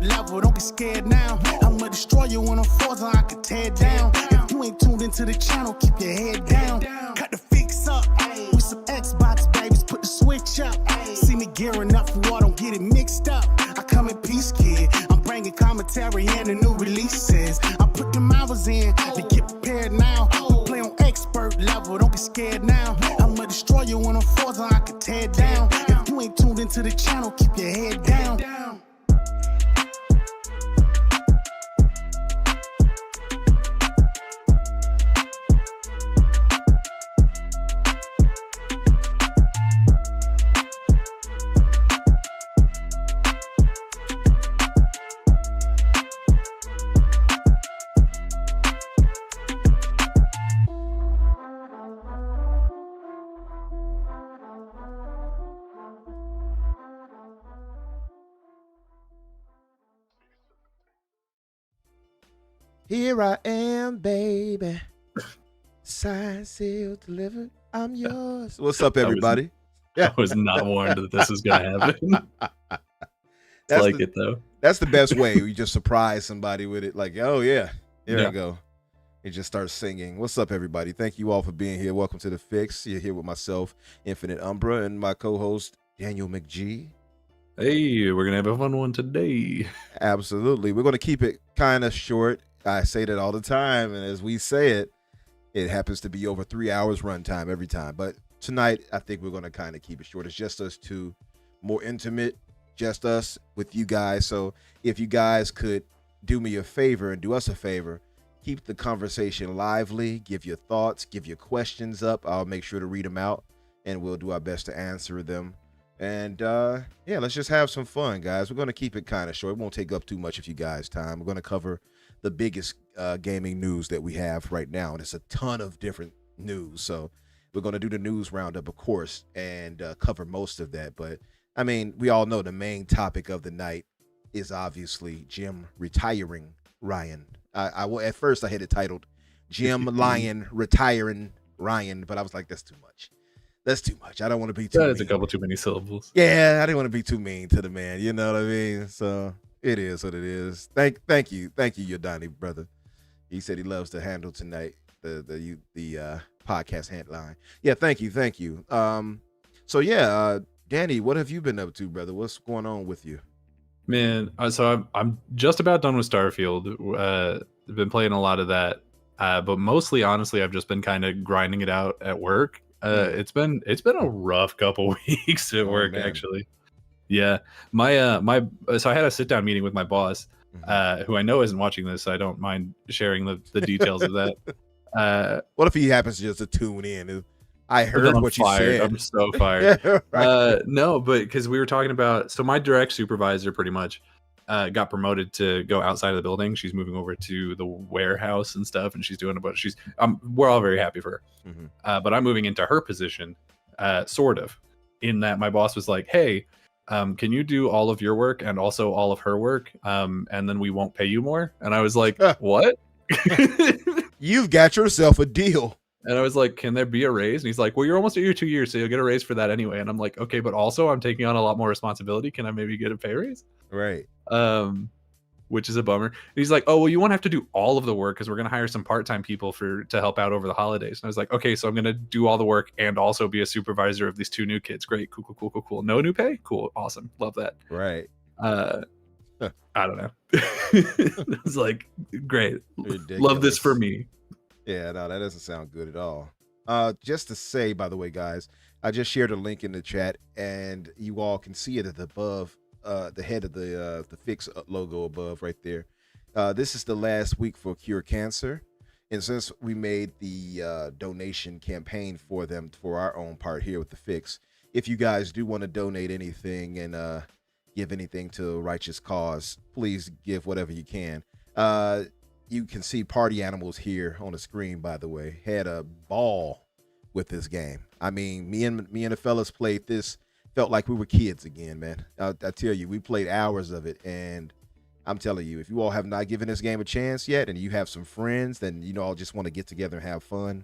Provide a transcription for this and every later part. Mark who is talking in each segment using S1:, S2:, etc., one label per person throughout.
S1: level, don't be scared now. I'ma destroy you when I'm frozen, I can tear down. If you ain't tuned into the channel, keep your head down. Cut the fix up with some Xbox babies, put the switch up. See me gearing up for war, don't get it mixed up. I come in peace, kid. I'm bringing commentary and the new releases. I put them hours in to get prepared now. We play on expert level, don't be scared now. I'ma destroy you when I'm frozen, I can tear down. If you ain't tuned into the channel, keep your head down.
S2: Here I am, baby. Signed, sealed, delivered. I'm yours. What's up, everybody?
S3: I was not warned that this was going to happen. It though.
S2: That's the best way. We just surprise somebody with it. Like, oh yeah, here we go. It just starts singing. What's up, everybody? Thank you all for being here. Welcome to The Fix. You're here with myself, Infinite Umbra, and my co-host, Daniel McGee.
S3: Hey, we're going to have a fun one today.
S2: Absolutely. We're going to keep it kind of short. I say that all the time, and as we say it, it happens to be over 3 hours runtime every time. But tonight, I think we're going to kind of keep it short. It's just us two, more intimate, just us with you guys. So if you guys could do me a favor and do us a favor, keep the conversation lively, give your thoughts, give your questions up. I'll make sure to read them out, and we'll do our best to answer them. And yeah, let's just have some fun, guys. We're going to keep it kind of short. It won't take up too much of you guys' time. We're going to cover the biggest gaming news that we have right now, and it's a ton of different news. So we're going to do the news roundup, of course, and cover most of that. But I mean, we all know the main topic of the night is obviously Jim retiring Ryan. At first I had it titled Jim Lion retiring Ryan, but I was like, that's too much. That's too much. I don't want to be too mean.
S3: That's a couple too many syllables.
S2: Yeah, I didn't want to be too mean to the man. You know what I mean? So it is what it is. Thank you, Yodani, brother. He said he loves to handle tonight the podcast handline. Yeah, thank you. So yeah, Danny, what have you been up to, brother? What's going on with you?
S3: Man, so I'm just about done with Starfield. I've been playing a lot of that, but mostly, honestly, I've just been kind of grinding it out at work. It's been a rough couple weeks at work, actually. Yeah, so I had a sit down meeting with my boss, who I know isn't watching this, so I don't mind sharing the details of that.
S2: What if he happens just to tune in? I heard what you said.
S3: I'm so fired. Right. No, but because we were talking about, so my direct supervisor pretty much got promoted to go outside of the building. She's moving over to the warehouse and stuff, and she's doing a bunch. We're all very happy for her. But I'm moving into her position, sort of, in that my boss was like, "Hey, can you do all of your work and also all of her work, and then we won't pay you more?" And I was like, "What?
S2: You've got yourself a deal."
S3: And I was like, "Can there be a raise?" And he's like, "Well, you're almost at your 2 years, so you'll get a raise for that anyway." And I'm like, "Okay, but also I'm taking on a lot more responsibility. Can I maybe get a pay raise?"
S2: Right.
S3: Which is a bummer. And he's like, "Oh, well, you won't have to do all of the work because we're going to hire some part-time people to help out over the holidays." And I was like, "Okay, so I'm going to do all the work and also be a supervisor of these two new kids. Great. Cool. No new pay? Cool. Awesome. Love that."
S2: Right.
S3: I don't know. It was like, great. Ridiculous. Love this for me.
S2: Yeah, no, that doesn't sound good at all. Just to say, by the way, guys, I just shared a link in the chat, and you all can see it at the above, the head of the Fix logo above right there. This is the last week for Cure Cancer, and since we made the donation campaign for them for our own part here with the Fix, if you guys do want to donate anything and give anything to a righteous cause, please give whatever you can. You can see Party Animals here on the screen, by the way. Had a ball with this game. I mean, me and the fellas played this, felt like we were kids again, man. I tell you, we played hours of it, and I'm telling you, if you all have not given this game a chance yet, and you have some friends, then you know I'll just want to get together and have fun.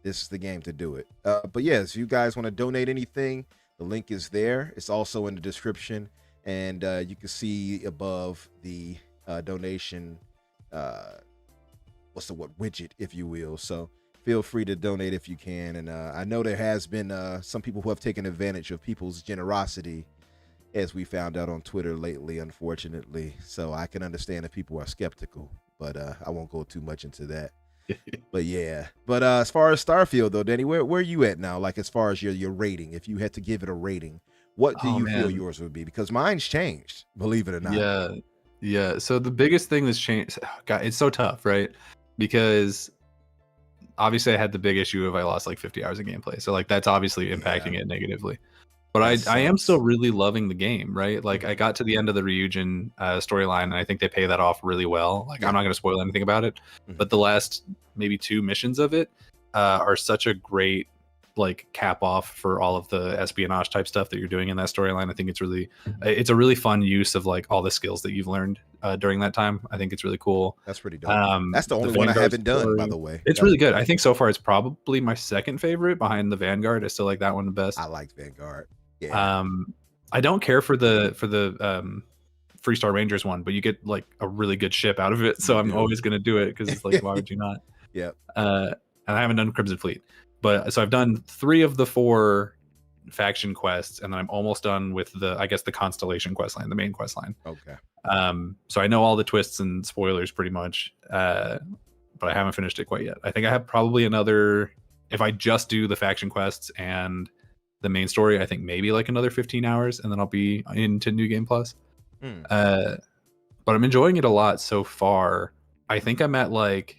S2: This is the game to do it. But yes, if you guys want to donate anything, the link is there. It's also in the description. And you can see above the donation, what's the what widget, if you will. So feel free to donate if you can. And I know there has been some people who have taken advantage of people's generosity, as we found out on Twitter lately, unfortunately. So I can understand if people are skeptical, but I won't go too much into that. But yeah, but as far as Starfield though, Danny, where are you at now? Like as far as your rating, if you had to give it a rating, what do you feel yours would be? Because mine's changed, believe it or not.
S3: Yeah. So the biggest thing that's changed, God, it's so tough, right? Because obviously I had the big issue of I lost like 50 hours of gameplay, so like that's obviously impacting it negatively. But I am still really loving the game, right? Like I got to the end of the Ryujin storyline, and I think they pay that off really well. Like I'm not going to spoil anything about it, but the last maybe 2 missions of it are such a great like cap off for all of the espionage type stuff that you're doing in that storyline. I think it's a really fun use of like all the skills that you've learned during that time. I think it's really cool.
S2: That's pretty dope. That's the only one I haven't done, by the way.
S3: It's really good. I think so far it's probably my second favorite behind the Vanguard. I still like that one the best.
S2: I liked Vanguard. Yeah.
S3: I don't care for the Freestar Rangers one, but you get like a really good ship out of it, so I'm always going to do it because it's like, why would you not?
S2: Yep.
S3: And I haven't done Crimson Fleet, but so I've done 3 of the 4 faction quests, and then I'm almost done with the Constellation quest line, the main quest line.
S2: Okay.
S3: So I know all the twists and spoilers pretty much, but I haven't finished it quite yet. I think I have probably another, if I just do the faction quests and the main story, I think maybe like another 15 hours, and then I'll be into New Game Plus. But I'm enjoying it a lot so far. I think I'm at like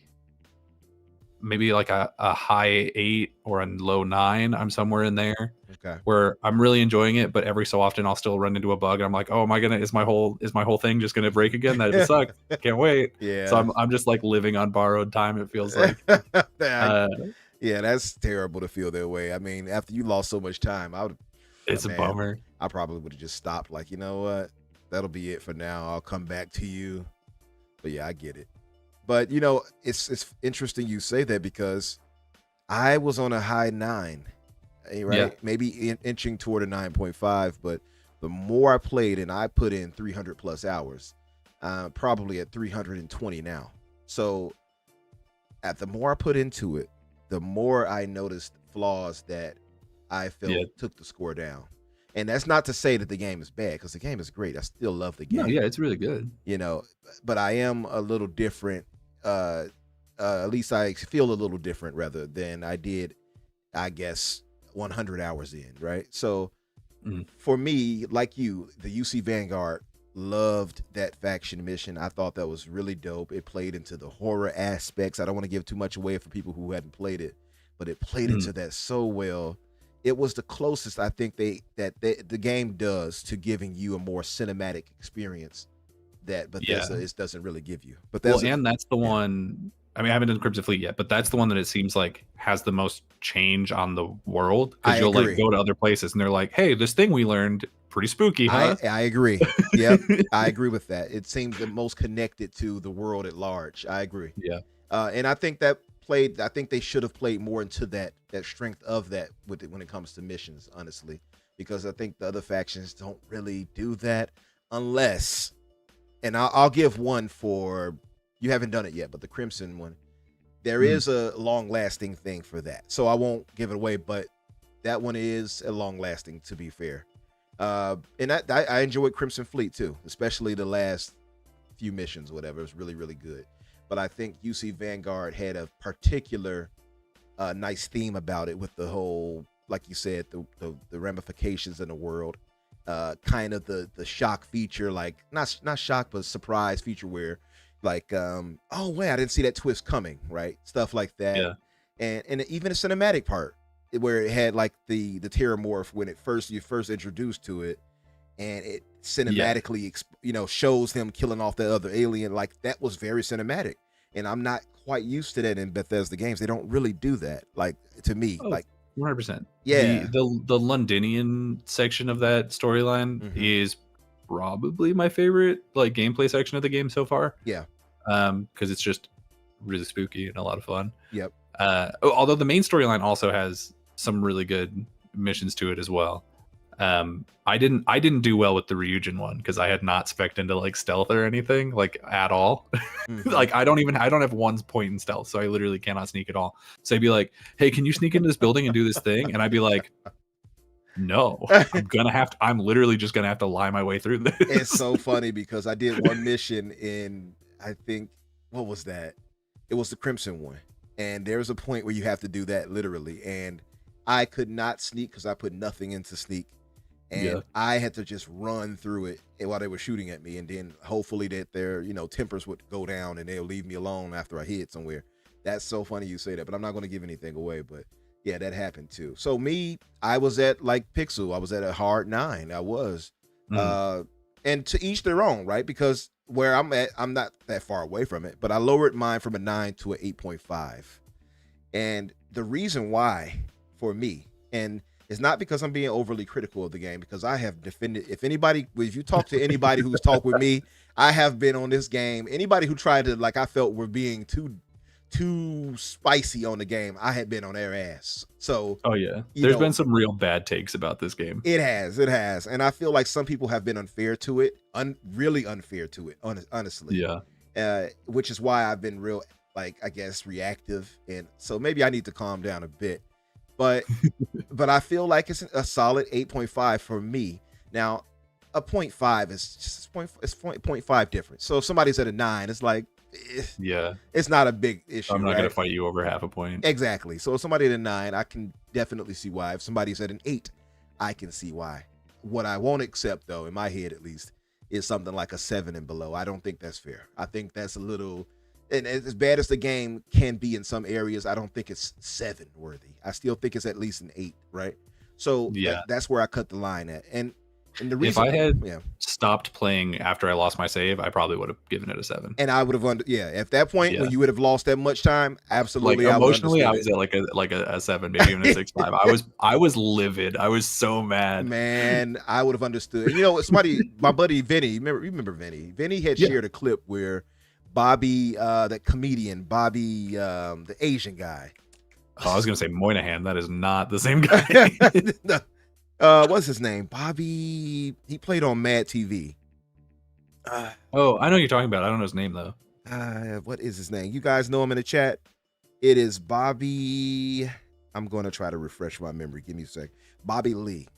S3: maybe like a high 8 or a low 9. I'm somewhere in there.
S2: Okay.
S3: Where I'm really enjoying it, but every so often I'll still run into a bug. And I'm like, oh, am I gonna? Is my whole thing just gonna break again? That would suck. Can't wait.
S2: Yeah.
S3: So I'm just like living on borrowed time. It feels like.
S2: Yeah, that's terrible to feel that way. I mean, after you lost so much time,
S3: It's a bummer.
S2: I probably would have just stopped. Like, you know what? That'll be it for now. I'll come back to you. But yeah, I get it. But you know, it's interesting you say that because I was on a high 9, right?
S3: Yeah.
S2: Maybe inching toward a 9.5. But the more I played, and I put in 300 plus hours, probably at 320 now. So the more I put into it, the more I noticed flaws that I felt took the score down. And that's not to say that the game is bad, because the game is great. I still love the game.
S3: No, yeah, it's really good.
S2: You know, but I am a little different. At least I feel a little different rather than I did, I guess, 100 hours in, right? So for me, like you, the UC Vanguard, loved that faction mission. I thought that was really dope. It played into the horror aspects. I don't want to give too much away for people who hadn't played it, but it played into that so well. It was the closest I think the game does to giving you a more cinematic experience that Bethesda doesn't really give you. But that's
S3: that's the one. I mean, I haven't done Crimson Fleet yet, but that's the one that it seems like has the most change on the world, because you'll like go to other places and they're like, hey, this thing we learned, pretty spooky, huh?
S2: I agree. Yep. I agree with that. It seems the most connected to the world at large. I agree.
S3: Yeah.
S2: And I think I think they should have played more into that strength of that when it comes to missions, honestly, because I think the other factions don't really do that unless, and I'll give one for, you haven't done it yet, but the Crimson one, there is a long-lasting thing for that. So I won't give it away, but that one is a long-lasting, to be fair. And I enjoyed Crimson Fleet too, especially the last few missions, whatever. It was really, really good. But I think UC Vanguard had a particular nice theme about it, with the whole, like you said, the ramifications in the world, kind of the shock feature, like not shock, but surprise feature where like, oh wait, I didn't see that twist coming, right? Stuff like that.
S3: Yeah.
S2: And even a cinematic part where it had like the Terramorph when you first introduced to it, and it cinematically shows him killing off that other alien. Like, that was very cinematic, and I'm not quite used to that in Bethesda games. They don't really do that, like, to me. Like
S3: 100%.
S2: Yeah.
S3: The Londinian section of that storyline is probably my favorite like gameplay section of the game so far.
S2: Yeah.
S3: Because it's just really spooky and a lot of fun.
S2: Yep.
S3: Although the main storyline also has some really good missions to it as well. I didn't do well with the Ryujin one because I had not spec'd into like stealth or anything like at all. Like I don't have 1 point in stealth, so I literally cannot sneak at all. So I'd be like, hey, can you sneak into this building and do this thing? And I'd be like, no, I'm literally just gonna have to lie my way through this.
S2: It's so funny because I did one mission in, I think, what was that? It was the Crimson one. And there's a point where you have to do that literally. And I could not sneak because I put nothing into sneak. And I had to just run through it while they were shooting at me. And then hopefully that their, tempers would go down and they'll leave me alone after I hid somewhere. That's so funny you say that, but I'm not going to give anything away. But yeah, that happened too. So me, I was at like Pixel. I was at a hard 9. I was. And to each their own, right? Because where I'm at, I'm not that far away from it, but I lowered mine from a 9 to an 8.5. And the reason why for me, and it's not because I'm being overly critical of the game, because I have defended, if you talk to anybody who's talked with me, I have been on this game. Anybody who tried to, like I felt were being too spicy on the game, I had been on their ass. So
S3: there's been some real bad takes about this game.
S2: It has, and I feel like some people have been unfair to it, really unfair to it, honestly. Which is why I've been real, like, I guess, reactive, and so maybe I need to calm down a bit. But but I feel like it's a solid 8.5 for me. Now, a 0.5 is just 0.5 difference. So if somebody's at a 9, it's like, it's not a big issue.
S3: I'm not going to fight you over half a point.
S2: Exactly. So if somebody at a 9, I can definitely see why. If somebody's at an 8, I can see why. What I won't accept, though, in my head at least, is something like a 7 and below. I don't think that's fair. I think that's a little, and as bad as the game can be in some areas, I don't think it's 7 worthy. I still think it's at least an 8, right? So that's where I cut the line at. And the reason,
S3: if I had stopped playing after I lost my save, I probably would have given it a 7.
S2: And I would have at that point when you would have lost that much time, absolutely.
S3: Like, emotionally, I was at like a 7, maybe even a 6.5. I was livid. I was so mad.
S2: Man, I would have understood. My buddy Vinny, remember Vinny? Vinny had shared a clip where Bobby, that comedian, Bobby, the Asian guy.
S3: Oh, I was gonna say Moynihan. That is not the same guy.
S2: What's his name? Bobby. He played on Mad TV.
S3: I know what you're talking about. I don't know his name though.
S2: What is his name? You guys know him in the chat. It is Bobby. I'm going to try to refresh my memory. Give me a sec. Bobby Lee.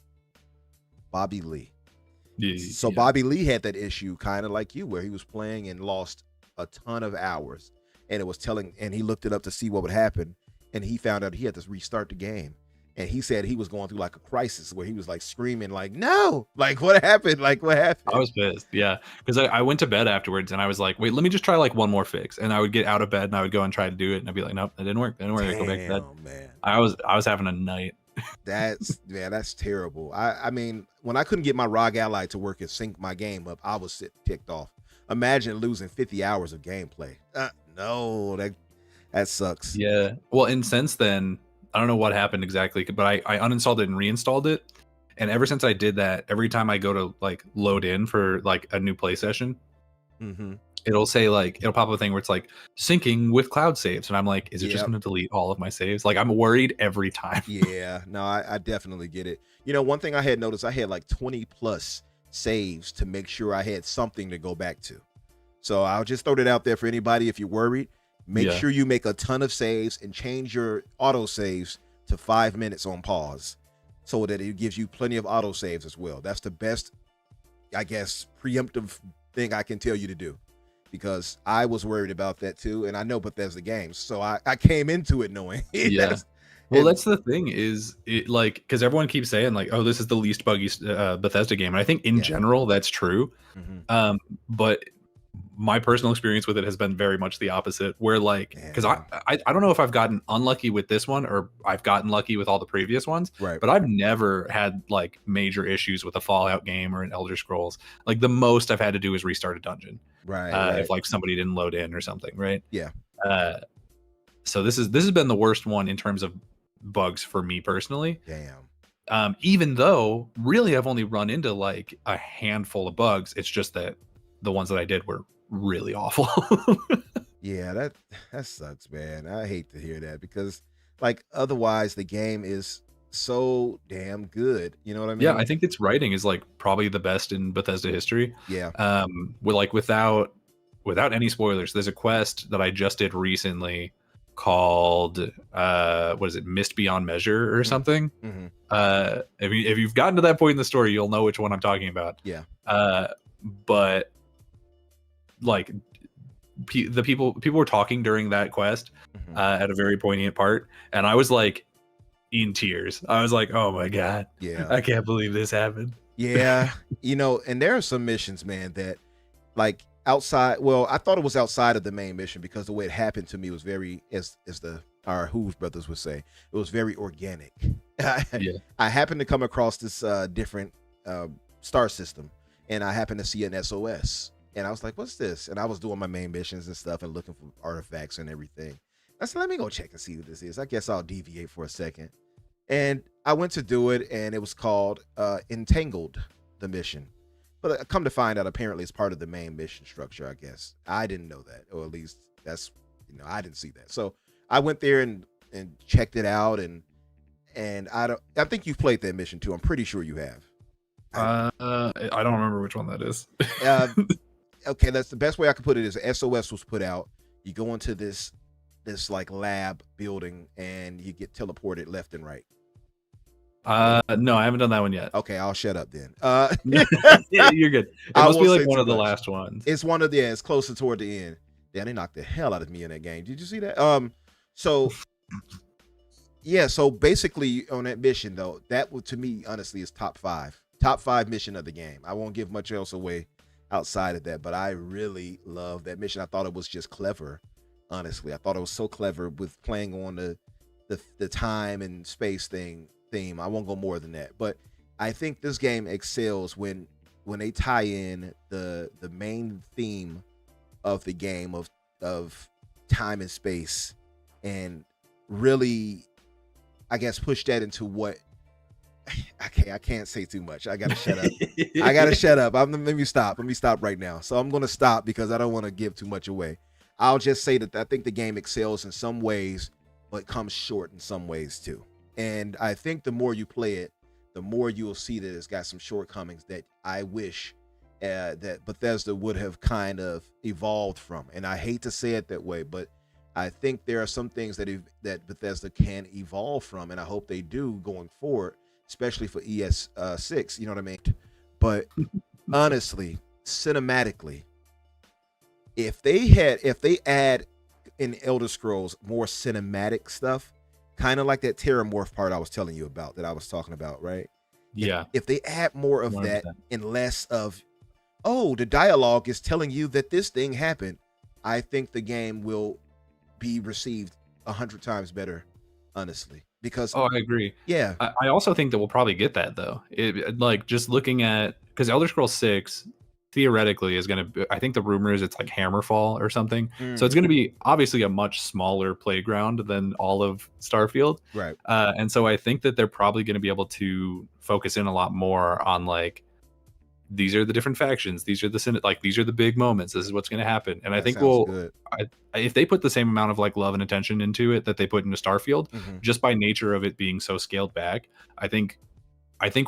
S2: So Bobby Lee had that issue kind of like you, where he was playing and lost a ton of hours, and he looked it up to see what would happen, and he found out he had to restart the game. And he said he was going through like a crisis where he was like screaming, like, no, like what happened? Like what happened?
S3: I was pissed. Yeah. Because I went to bed afterwards and I was like, wait, let me just try like one more fix. And I would get out of bed and I would go and try to do it. And I'd be like, nope, that didn't work. I'd go back to bed.
S2: Man.
S3: I was having a night.
S2: That's terrible. I mean, when I couldn't get my ROG Ally to work and sync my game up, I was ticked off. Imagine losing 50 hours of gameplay. No, that sucks.
S3: Yeah. Well, and since then, I don't know what happened exactly, but I uninstalled it and reinstalled it. And ever since I did that, every time I go to like load in for like a new play session, it'll say like, it'll pop up a thing where it's like syncing with cloud saves. And I'm like, is it just going to delete all of my saves? Like I'm worried every time.
S2: Yeah, no, I definitely get it. One thing I had noticed, I had like 20 plus saves to make sure I had something to go back to. So I'll just throw that out there for anybody. If you're worried, make sure you make a ton of saves and change your auto saves to 5 minutes on pause so that it gives you plenty of auto saves as well. That's the best, I guess, preemptive thing I can tell you to do, because I was worried about that too. And I know Bethesda games, so I came into it knowing.
S3: That's the thing is it, like, because everyone keeps saying like, oh, this is the least buggy Bethesda game. And I think in general that's true. But my personal experience with it has been very much the opposite, where like, because I don't know if I've gotten unlucky with this one or I've gotten lucky with all the previous ones, but I've never had like major issues with a Fallout game or an Elder Scrolls. Like the most I've had to do is restart a dungeon, if like somebody didn't load in or something, so this has been the worst one in terms of bugs for me personally. Even though really I've only run into like a handful of bugs. It's just that the ones that I did were really awful.
S2: That sucks, man. I hate to hear that, because like otherwise the game is so damn good. You know what I mean?
S3: Yeah, I think its writing is like probably the best in Bethesda history.
S2: Yeah.
S3: With like without any spoilers, there's a quest that I just did recently called what is it, Mist Beyond Measure or something.
S2: Mm-hmm.
S3: If you've gotten to that point in the story, you'll know which one I'm talking about.
S2: Yeah.
S3: But like the people were talking during that quest at a very poignant part, and I was like in tears. I was like, oh my god,
S2: Yeah,
S3: I can't believe this happened.
S2: Yeah. You know, and there are some missions, man, that like outside, well, I thought it was outside of the main mission because the way it happened to me was very, as our Who's brothers would say, it was very organic.
S3: Yeah.
S2: I happened to come across this different star system, and I happened to see an SOS, and I was like, what's this? And I was doing my main missions and stuff and looking for artifacts and everything. I said, let me go check and see what this is. I guess I'll deviate for a second. And I went to do it, and it was called Entangled, the mission. But come to find out, apparently it's part of the main mission structure, I guess. I didn't know that, or at least that's, I didn't see that. So I went there and checked it out, and I think you've played that mission too. I'm pretty sure you have.
S3: I don't remember which one that is.
S2: Okay, that's the best way I could put it is SOS was put out. You go into this like lab building, and you get teleported left and right.
S3: No, I haven't done that one yet.
S2: Okay, I'll shut up then.
S3: Yeah, you're good. It must be like one of the last ones.
S2: It's one of the, it's closer toward the end. Yeah, they knocked the hell out of me in that game. Did you see that? So yeah, so basically on that mission though, that would, to me, honestly, is top five mission of the game. I won't give much else away outside of that, but I really love that mission. I thought it was just clever. Honestly, I thought it was so clever with playing on the time and space theme. I won't go more than that, but I think this game excels when they tie in the main theme of the game of time and space, and really, I guess, push that into what I can't say too much. I gotta shut up. Let me stop right now. So I'm gonna stop because I don't want to give too much away. I'll just say that I think the game excels in some ways, but comes short in some ways too. And I think the more you play it, the more you'll see that it's got some shortcomings that I wish that Bethesda would have kind of evolved from. And I hate to say it that way, but I think there are some things that Bethesda can evolve from, and I hope they do going forward, especially for ES6. You know what I mean? But honestly, cinematically, if they add in Elder Scrolls more cinematic stuff, kind of like that Terramorph part I was telling you about, that I was talking about, right?
S3: Yeah.
S2: If they add more of
S3: 100%.
S2: that and less of, oh, the dialogue is telling you that this thing happened, I think the game will be received 100 times better, honestly. Because
S3: I agree.
S2: Yeah.
S3: I also think that we'll probably get that though. Like just looking at, because Elder Scrolls 6 theoretically is going to, I think the rumor is it's like Hammerfall or something. So it's going to be obviously a much smaller playground than all of Starfield.
S2: Right.
S3: And so I think that they're probably going to be able to focus in a lot more on like, these are the different factions. These are the big moments. This is what's going to happen. And I think if they put the same amount of like love and attention into it that they put into Starfield, just by nature of it being so scaled back, I think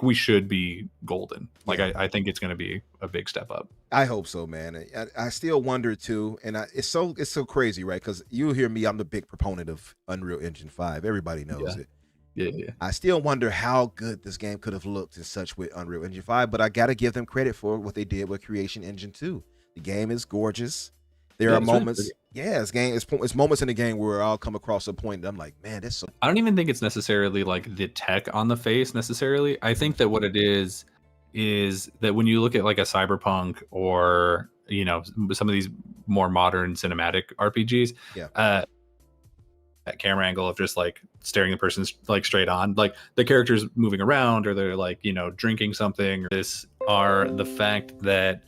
S3: we should be golden. Like, yeah. I think it's going to be a big step up.
S2: I hope so, man. I still wonder too, and it's so crazy, right? Because you hear me, I'm the big proponent of Unreal Engine 5. Everybody knows it.
S3: Yeah.
S2: I still wonder how good this game could have looked in such with Unreal Engine 5, but I got to give them credit for what they did with Creation Engine 2. The game is gorgeous. There are moments, it's moments in the game where I'll come across a point that I'm like, man, that's so.
S3: I don't even think it's necessarily like the tech on the face necessarily. I think that what it is that when you look at like a Cyberpunk or, some of these more modern cinematic RPGs, that camera angle of just like staring the person like straight on, like the character's moving around or they're like, drinking something. This are the fact that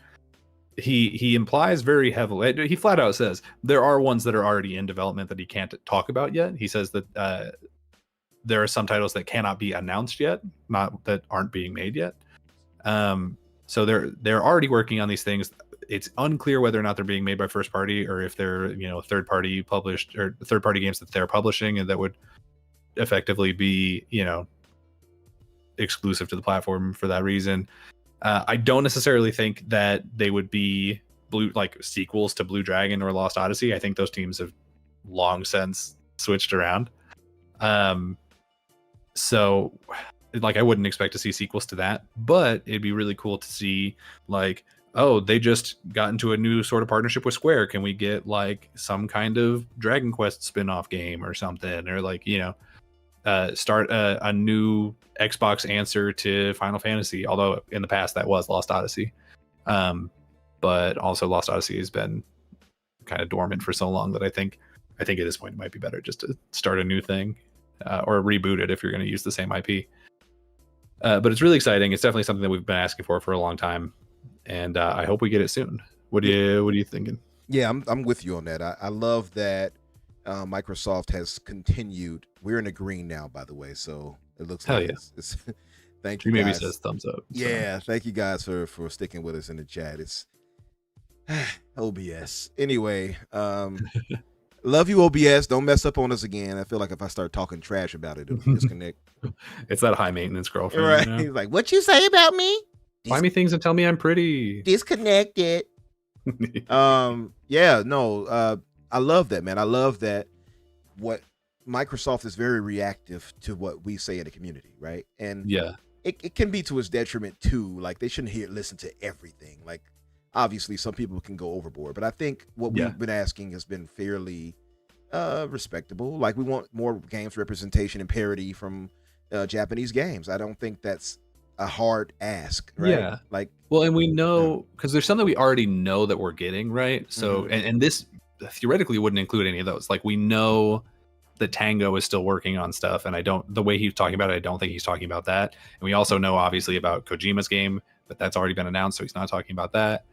S3: he implies very heavily, he flat out says there are ones that are already in development that he can't talk about yet. He says that there are some titles that cannot be announced yet, not that aren't being made yet. So they're already working on these things. It's unclear whether or not they're being made by first party or if they're third party published or third party games that they're publishing and that would effectively be exclusive to the platform for that reason. I don't necessarily think that they would be sequels to Blue Dragon or Lost Odyssey. I think those teams have long since switched around. So I wouldn't expect to see sequels to that, but it'd be really cool to see oh, they just got into a new sort of partnership with Square. Can we get some kind of Dragon Quest spin-off game or something, or start a new Xbox answer to Final Fantasy, although in the past that was Lost Odyssey. But also Lost Odyssey has been kind of dormant for so long that I think at this point it might be better just to start a new thing, or reboot it if you're going to use the same IP. But it's really exciting. It's definitely something that we've been asking for a long time, and I hope we get it soon. What are you thinking?
S2: Yeah, I'm with you on that. I love that Microsoft has continued. We're in the green now, by the way, so it looks like it's thank you guys.
S3: Maybe says thumbs up.
S2: Yeah, thank you guys for sticking with us in the chat. It's OBS. Anyway, love you, OBS. Don't mess up on us again. I feel like if I start talking trash about it, it'll disconnect.
S3: It's that high maintenance girlfriend.
S2: Right. You know? He's like, what you say about me?
S3: Buy me things and tell me I'm pretty.
S2: Disconnected. Yeah, no, I love that, man. I love that what Microsoft is very reactive to what we say in the community, right? And
S3: yeah,
S2: it can be to its detriment too. They shouldn't listen to everything. Obviously some people can go overboard, but I think what we've been asking has been fairly respectable. We want more games representation and parity from Japanese games. I don't think that's a hard ask, right?
S3: Yeah. Well, and we know because there's something we already know that we're getting, right? So and this theoretically wouldn't include any of those. We know that Tango is still working on stuff, and the way he's talking about it, I don't think he's talking about that. And we also know obviously about Kojima's game, but that's already been announced, so he's not talking about that.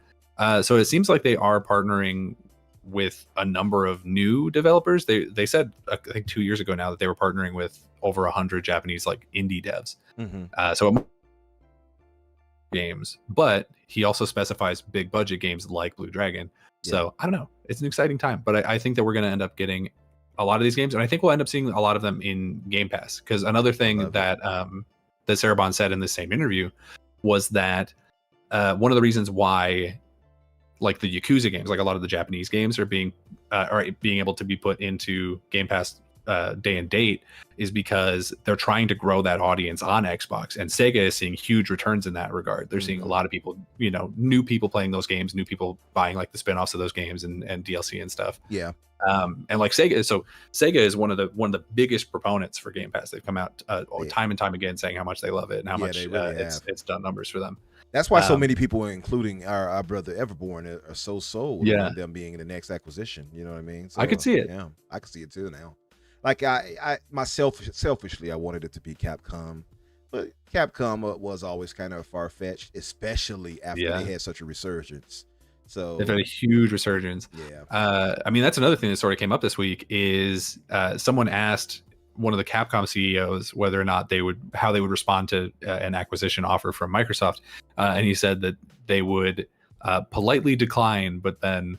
S3: So it seems like they are partnering with a number of new developers. They said I think 2 years ago now that they were partnering with over 100 Japanese indie devs. So games, but he also specifies big budget games like Blue Dragon. So I don't know. It's an exciting time, but I think that we're going to end up getting a lot of these games, and I think we'll end up seeing a lot of them in Game Pass. Because another thing that Sarabon said in the same interview was that one of the reasons why the Yakuza games, a lot of the Japanese games are being able to be put into Game Pass day and date is because they're trying to grow that audience on Xbox, and Sega is seeing huge returns in that regard. They're seeing a lot of people, new people playing those games, new people buying the spin-offs of those games and DLC and stuff.
S2: Yeah.
S3: And Sega is one of the biggest proponents for Game Pass. They've come out time and time again saying how much they love it and how much it's done numbers for them.
S2: That's why so many people, including our brother Everborn, are so sold on them being in the next acquisition. You know what I mean? So,
S3: I could see it.
S2: Yeah, I could see it too now. Selfishly, I wanted it to be Capcom, but Capcom was always kind of far-fetched, especially after they had such a resurgence. So
S3: they've had a huge resurgence.
S2: Yeah.
S3: I mean, that's another thing that sort of came up this week is someone asked one of the Capcom CEOs whether or not how they would respond to an acquisition offer from Microsoft, and he said that they would politely decline, but then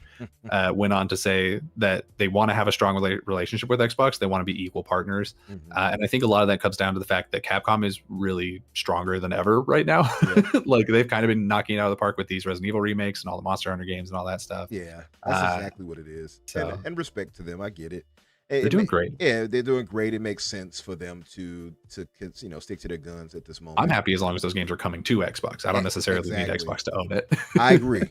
S3: went on to say that they want to have a strong relationship with Xbox. They want to be equal partners, and I think a lot of that comes down to the fact that Capcom is really stronger than ever right now. They've kind of been knocking it out of the park with these Resident Evil remakes and all the Monster Hunter games and all that stuff.
S2: Yeah, that's exactly what it is.
S3: So,
S2: and respect to them, I get it.
S3: They're doing great.
S2: Yeah, they're doing great. It makes sense for them to stick to their guns at this moment.
S3: I'm happy as long as those games are coming to Xbox. I don't necessarily need Xbox to own it.
S2: I agree.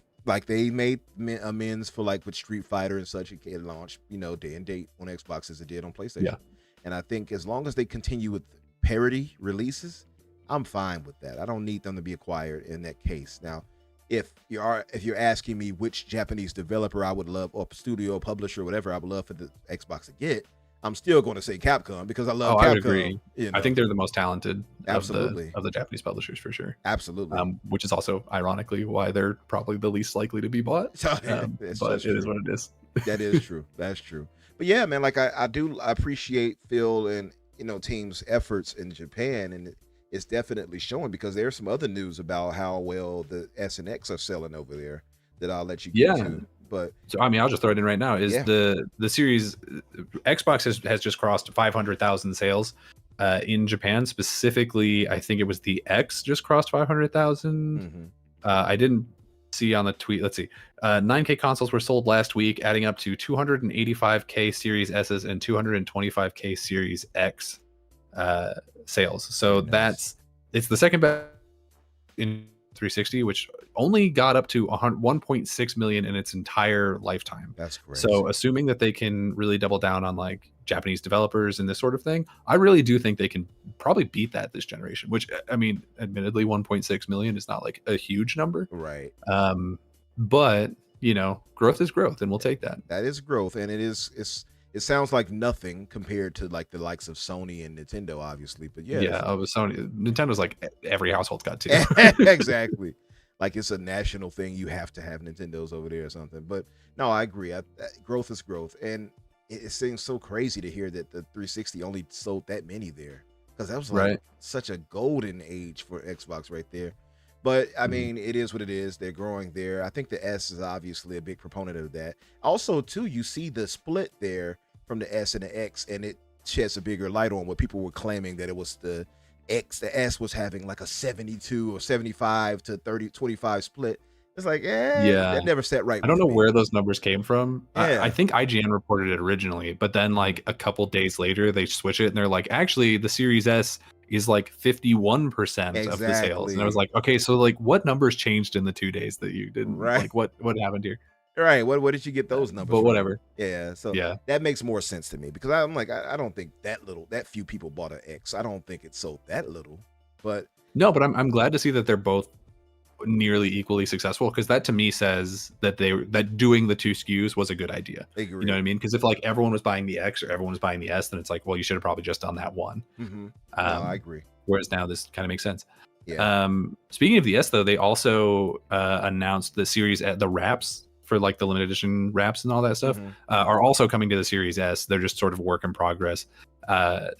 S2: They made amends for with Street Fighter and such. It launched day and date on Xbox as it did on PlayStation.
S3: Yeah.
S2: And I think as long as they continue with parity releases, I'm fine with that. I don't need them to be acquired in that case. Now, if you're asking me which Japanese developer I would love, or studio, publisher, whatever I would love for the Xbox to get, I'm still going to say Capcom because I love Capcom.
S3: I would agree. I think they're the most talented of the Japanese publishers for sure.
S2: Absolutely.
S3: Which is also ironically why they're probably the least likely to be bought. But it is what it is.
S2: That is true. That's true. But yeah, man, I appreciate Phil and team's efforts in Japan, and it's definitely showing because there's some other news about how well the S and X are selling over there that I'll let you get to. But
S3: so I'll just throw it in right now. The series Xbox has just crossed 500,000 sales in Japan specifically. I think it was the X just crossed 500,000.
S2: Mm-hmm.
S3: I didn't see on the tweet. Let's see. 9K consoles were sold last week, adding up to 285K Series S's and 225K Series X sales. So
S2: Very nice.
S3: it's the second best in 360, which only got up to 1.6 million in its entire lifetime.
S2: That's great.
S3: So assuming that they can really double down on like Japanese developers and this sort of thing, I really do think they can probably beat that this generation, which, I mean, admittedly 1.6 million is not like a huge number.
S2: Right.
S3: But you know, growth is growth, and we'll take that.
S2: That is growth, and it sounds like nothing compared to like the likes of Sony and Nintendo, obviously. But yeah,
S3: Yeah, it was Sony. Nintendo's like every household's got two.
S2: exactly. Like it's a national thing. You have to have Nintendos over there or something. But no, I agree. Growth is growth, and it seems so crazy to hear that the 360 only sold that many there, because that was like
S3: Right.
S2: such a golden age for Xbox right there. But I mean, it is what it is. They're growing there. I think the S is obviously a big proponent of that. Also, too, you see the split there from the S and the X, and it sheds a bigger light on what people were claiming, that it was the X. The S was having like a 72 or 75 to 30-25 split. It's like,
S3: Yeah.
S2: that never sat right.
S3: I don't
S2: with
S3: know
S2: me.
S3: where those numbers came from.
S2: Yeah.
S3: I think IGN reported it originally, but then like a couple days later they switch it and they're like, actually the Series S is like 51% of the sales. And I was like, okay, so like what numbers changed in the 2 days that you didn't
S2: Right.
S3: like what happened here?
S2: Right. What did you get those numbers
S3: But
S2: from?
S3: whatever.
S2: Yeah. So
S3: Yeah.
S2: that makes more sense to me, because I'm like, I don't think that few people bought an X. I don't think it sold that little. But
S3: No, but I'm glad to see that they're both nearly equally successful, because that to me says that that doing the two SKUs was a good idea.
S2: I agree.
S3: You know what I mean? Because if like everyone was buying the X or everyone was buying the S, then it's like, well, you should have probably just done that one.
S2: No, I agree.
S3: Whereas now this kind of makes sense.
S2: Yeah.
S3: Speaking of the S, though, they also announced the series, the wraps for like the limited edition wraps and all that stuff are also coming to the Series S. They're just sort of work in progress.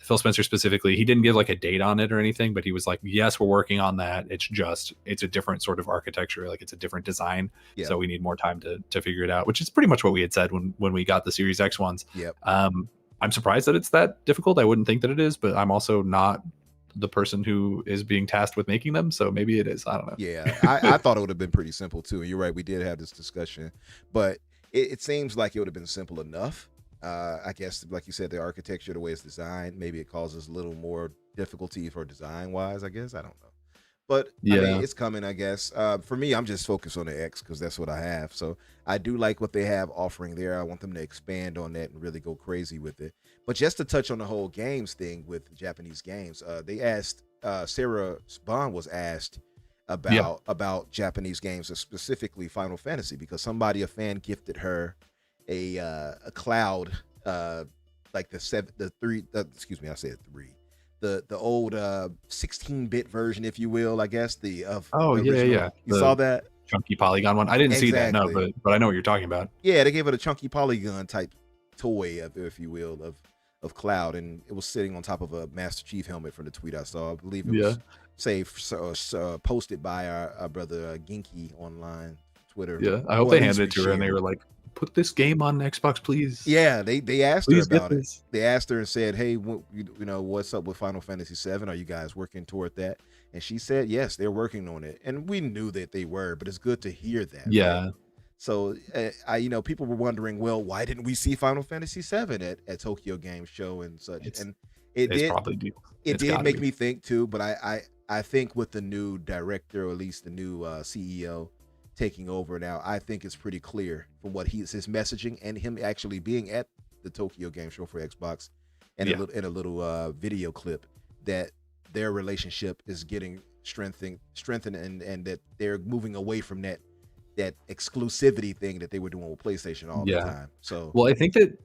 S3: Phil Spencer specifically, he didn't give like a date on it or anything, but he was like, yes, we're working on that. It's a different sort of architecture, like it's a different design.
S2: Yeah.
S3: So we need more time to figure it out, which is pretty much what we had said when we got the Series X ones.
S2: Yep.
S3: I'm surprised that it's that difficult. I wouldn't think that it is, but I'm also not the person who is being tasked with making them, so maybe it is. I don't know.
S2: Yeah, I thought it would have been pretty simple too. And you're right, we did have this discussion, but it seems like it would have been simple enough. I guess, like you said, the architecture, the way it's designed, maybe it causes a little more difficulty for design wise. I guess, I don't know, but I mean, it's coming. I guess for me, I'm just focused on the X because that's what I have. So I do like what they have offering there. I want them to expand on that and really go crazy with it. But just to touch on the whole games thing with Japanese games, they asked Sarah Bond was asked about Japanese games, specifically Final Fantasy, because a fan gifted her a cloud, like the old 16-bit version, if you will, I guess, the original. You saw that
S3: chunky polygon one? I didn't see that, no, but I know what you're talking about.
S2: Yeah, they gave it a chunky polygon type toy, if you will, of Cloud, and it was sitting on top of a Master Chief helmet from the tweet I saw. I believe it was posted by our brother Ginky online Twitter.
S3: Yeah, I hope they handed it to her and they were like, put this game on Xbox, please.
S2: Yeah, they asked her about it.
S3: This.
S2: They asked her and said, hey, what's up with Final Fantasy VII? Are you guys working toward that? And she said, yes, they're working on it. And we knew that they were, but it's good to hear that.
S3: Yeah.
S2: Right? So, people were wondering, well, why didn't we see Final Fantasy VII at Tokyo Game Show and such? It did make me think too, but I think with the new director, or at least the new CEO taking over now, I think it's pretty clear from what his messaging and him actually being at the Tokyo Game Show for Xbox and a little video clip that their relationship is getting strengthened and that they're moving away from that exclusivity thing that they were doing with PlayStation all the time. So,
S3: well, I think that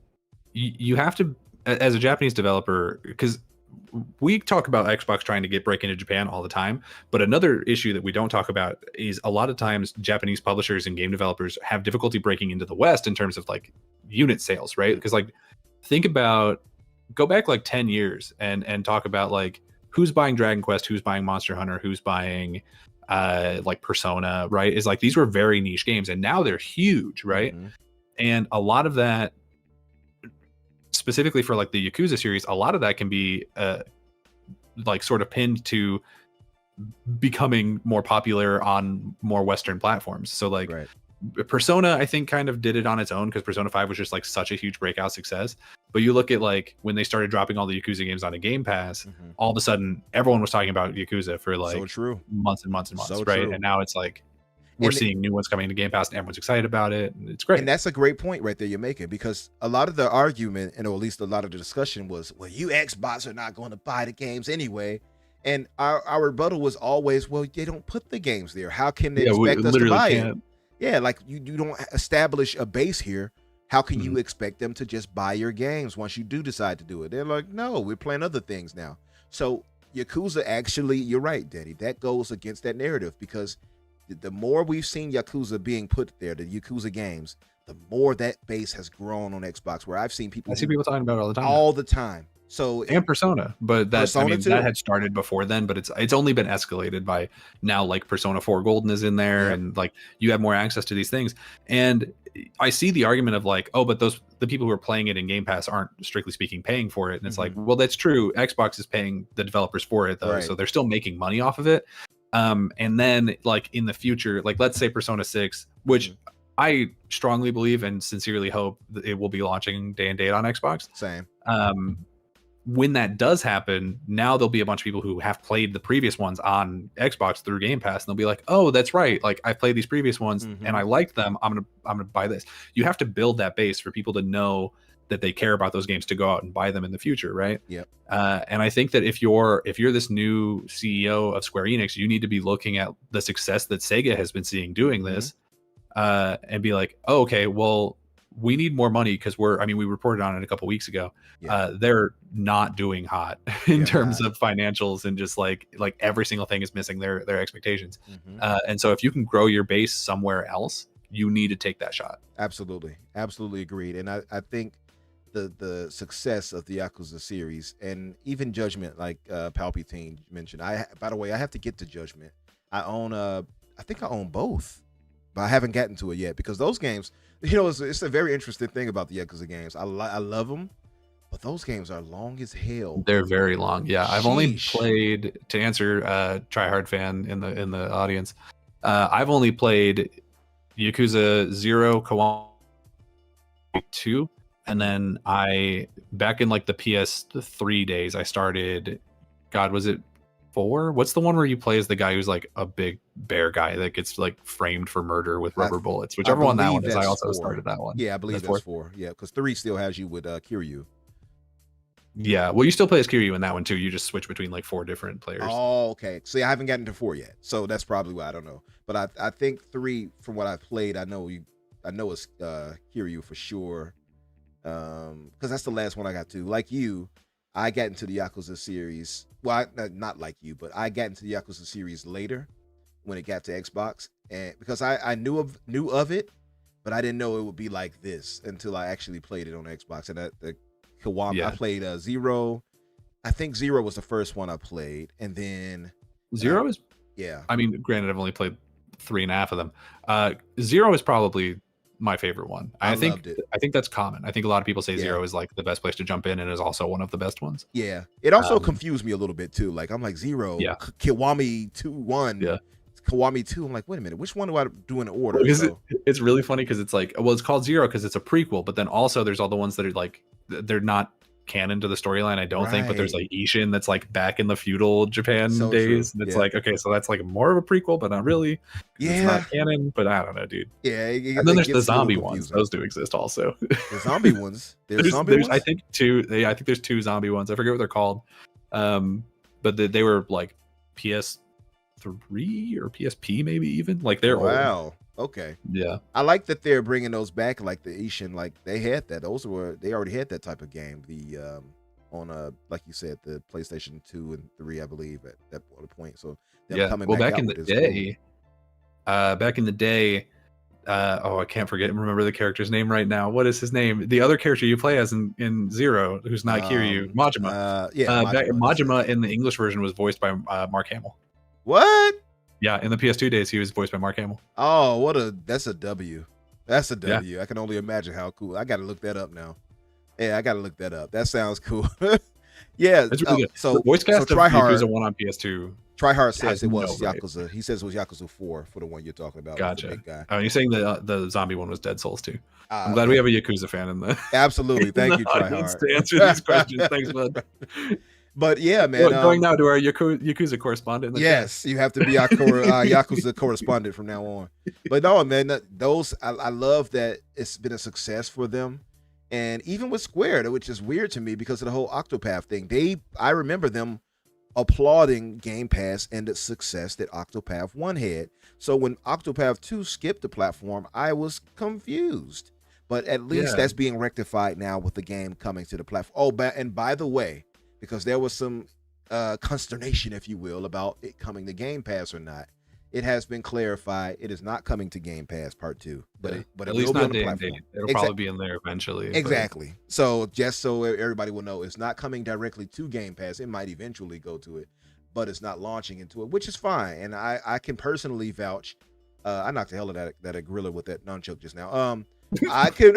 S3: you have to, as a Japanese developer, because we talk about Xbox trying to break into Japan all the time, but another issue that we don't talk about is a lot of times Japanese publishers and game developers have difficulty breaking into the West in terms of like unit sales, right? Because like go back like 10 years and talk about like who's buying Dragon Quest, who's buying Monster Hunter, who's buying like Persona, right? Is like these were very niche games and now they're huge, right? And a lot of that, specifically for like the Yakuza series, a lot of that can be like sort of pinned to becoming more popular on more Western platforms. So like
S2: Right.
S3: Persona, I think, kind of did it on its own because Persona 5 was just like such a huge breakout success. But you look at like when they started dropping all the Yakuza games onto Game Pass, all of a sudden everyone was talking about Yakuza for like
S2: So true.
S3: months and months and months,
S2: So
S3: right?
S2: true.
S3: And now it's like we're seeing new ones coming to Game Pass and everyone's excited about it. And it's great.
S2: And that's a great point right there you're making, because a lot of the argument, and or at least a lot of the discussion was, well, you Xbox are not going to buy the games anyway. And our rebuttal was always, well, they don't put the games there. How can they expect us to buy it? Yeah, like you don't establish a base here. How can you expect them to just buy your games once you do decide to do it? They're like, no, we're playing other things now. So Yakuza, actually, you're right, Danny. That goes against that narrative, because the more we've seen Yakuza being put there, the Yakuza games, the more that base has grown on Xbox, where I've seen people
S3: talking about it all the time.
S2: All the time. So
S3: and Persona, but that's
S2: Persona too.
S3: that had started before then, but it's only been escalated by now. Like Persona 4 Golden is in there, and like you have more access to these things. And I see the argument of like, oh, but the people who are playing it in Game Pass aren't strictly speaking paying for it. And it's like, well, that's true. Xbox is paying the developers for it though, so they're still making money off of it. And then like in the future, like let's say Persona 6, which I strongly believe and sincerely hope that it will be launching day and date on Xbox.
S2: Same.
S3: When that does happen, now there'll be a bunch of people who have played the previous ones on Xbox through Game Pass, and they'll be like, "Oh, that's right. Like I played these previous ones and I liked them. I'm gonna buy this." You have to build that base for people to know that they care about those games to go out and buy them in the future, right?
S2: Yep.
S3: And I think that if you're this new CEO of Square Enix, you need to be looking at the success that Sega has been seeing doing this, and be like, "Oh, okay, well, we need more money because we reported on it a couple weeks ago. They're not doing hot in terms of financials, and just like every single thing is missing their expectations. And so if you can grow your base somewhere else, you need to take that shot.
S2: Absolutely agreed. And I think the success of the Yakuza series, and even Judgment, like Palpatine mentioned. By the way, I have to get to Judgment. I think I own both, but I haven't gotten to it yet, because those games, it's a very interesting thing about the Yakuza games. I love them, but those games are long as hell.
S3: They're very long. Yeah, I've only played, to answer Tryhard fan in the audience, I've only played Yakuza 0, Kiwami 2, and then back in like the PS3 days, I started, God, was it 4? What's the one where you play as the guy who's like a big bear guy that gets like framed for murder with rubber bullets? Whichever one that one is, I also started that one.
S2: Yeah, I believe that's 4. Yeah, because 3 still has you with Kiryu.
S3: Yeah, well, you still play as Kiryu in that one too. You just switch between like 4 different players.
S2: Oh, okay. See, I haven't gotten to 4 yet, so that's probably why I don't know. But I think 3, from what I've played, I know it's Kiryu for sure, because that's the last one I got to. Like you, I got into the Yakuza series. Well, not like you, but I got into the Yakuza series later when it got to Xbox, and because I knew of it, but I didn't know it would be like this until I actually played it on Xbox. And the Kiwami, I played 0. I think 0 was the first one I played, and then
S3: 0 is.
S2: Yeah.
S3: I mean, granted, I've only played 3.5 of them. 0 is probably my favorite one. I think that's common. I think a lot of people say 0 is like the best place to jump in, and is also one of the best ones.
S2: Yeah, it also confused me a little bit too. Like I'm like 0, Kiwami 2, 1, Kiwami 2. I'm like, wait a minute, which one do I do in order?
S3: It's really funny because it's like, well, it's called 0 because it's a prequel, but then also there's all the ones that are like, they're not canon to the storyline, I don't think, but there's like Ishin that's like back in the feudal Japan days, and it's like, okay, so that's like more of a prequel, but not really. It's not canon, but I don't know, dude.
S2: And
S3: then there's the zombie ones; those do exist also.
S2: The zombie ones. There's ones?
S3: I think 2. I think there's 2 zombie ones. I forget what they're called, but they were like PS3 or PSP, maybe even. Like they're old.
S2: Okay.
S3: Yeah.
S2: I like that they're bringing those back, like the Ishin, like they had that. They already had that type of game. The on like you said, the PlayStation 2 and 3, I believe, at that point. So coming back
S3: in the day, back in the day, I can't remember the character's name right now. What is his name? The other character you play as in 0, who's not Kiryu, Majima. Majima in the English version was voiced by Mark Hamill.
S2: What?
S3: Yeah, in the PS2 days, he was voiced by Mark Hamill.
S2: Oh, that's a W. That's a W. Yeah. I can only imagine how cool. I got to look that up now. Yeah, I got to look that up. That sounds cool. Yeah.
S3: It's really good.
S2: So
S3: The voice cast of
S2: Tryhard.
S3: Yakuza 1 on PS2.
S2: Tryhard says
S3: has
S2: it was
S3: no right.
S2: Yakuza. He says it was Yakuza 4 for the one you're talking about. The
S3: Gotcha.
S2: big guy.
S3: Oh, you're saying the zombie one was Dead Souls too. I'm glad
S2: Okay.
S3: we have a Yakuza fan in the
S2: Absolutely.
S3: in
S2: Thank
S3: the
S2: you,
S3: audience
S2: Tryhard.
S3: to answer these questions. Thanks, bud.
S2: But yeah, man.
S3: Going now to our Yakuza correspondent. In the
S2: Yes, you have to be our Yakuza correspondent from now on. But no, man, those I love that it's been a success for them, and even with Square, which is weird to me because of the whole Octopath thing. I remember them applauding Game Pass and the success that Octopath 1 had. So when Octopath 2 skipped the platform, I was confused. But at least that's being rectified now with the game coming to the platform. Oh, and by the way, because there was some consternation, if you will, about it coming to Game Pass or not. It has been clarified. It is not coming to Game Pass Part 2, but
S3: at least not day and date. It'll probably be in there eventually.
S2: Exactly. So just so everybody will know, it's not coming directly to Game Pass. It might eventually go to it, but it's not launching into it, which is fine. And I can personally vouch. I knocked the hell out of that gorilla with that nunchuck just now. I can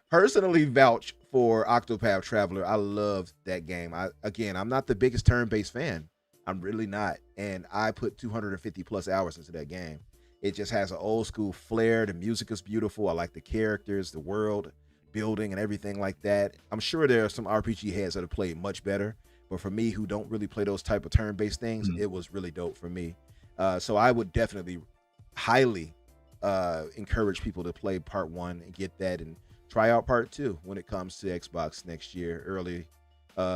S2: personally vouch for Octopath Traveler. I loved that game. I'm not the biggest turn-based fan. I'm really not. And I put 250 plus hours into that game. It just has an old school flair. The music is beautiful. I like the characters, the world building and everything like that. I'm sure there are some RPG heads that have played much better. But for me, who don't really play those type of turn-based things, it was really dope for me. So I would definitely highly encourage people to play Part 1 and get that and try out Part 2 when it comes to Xbox next year, early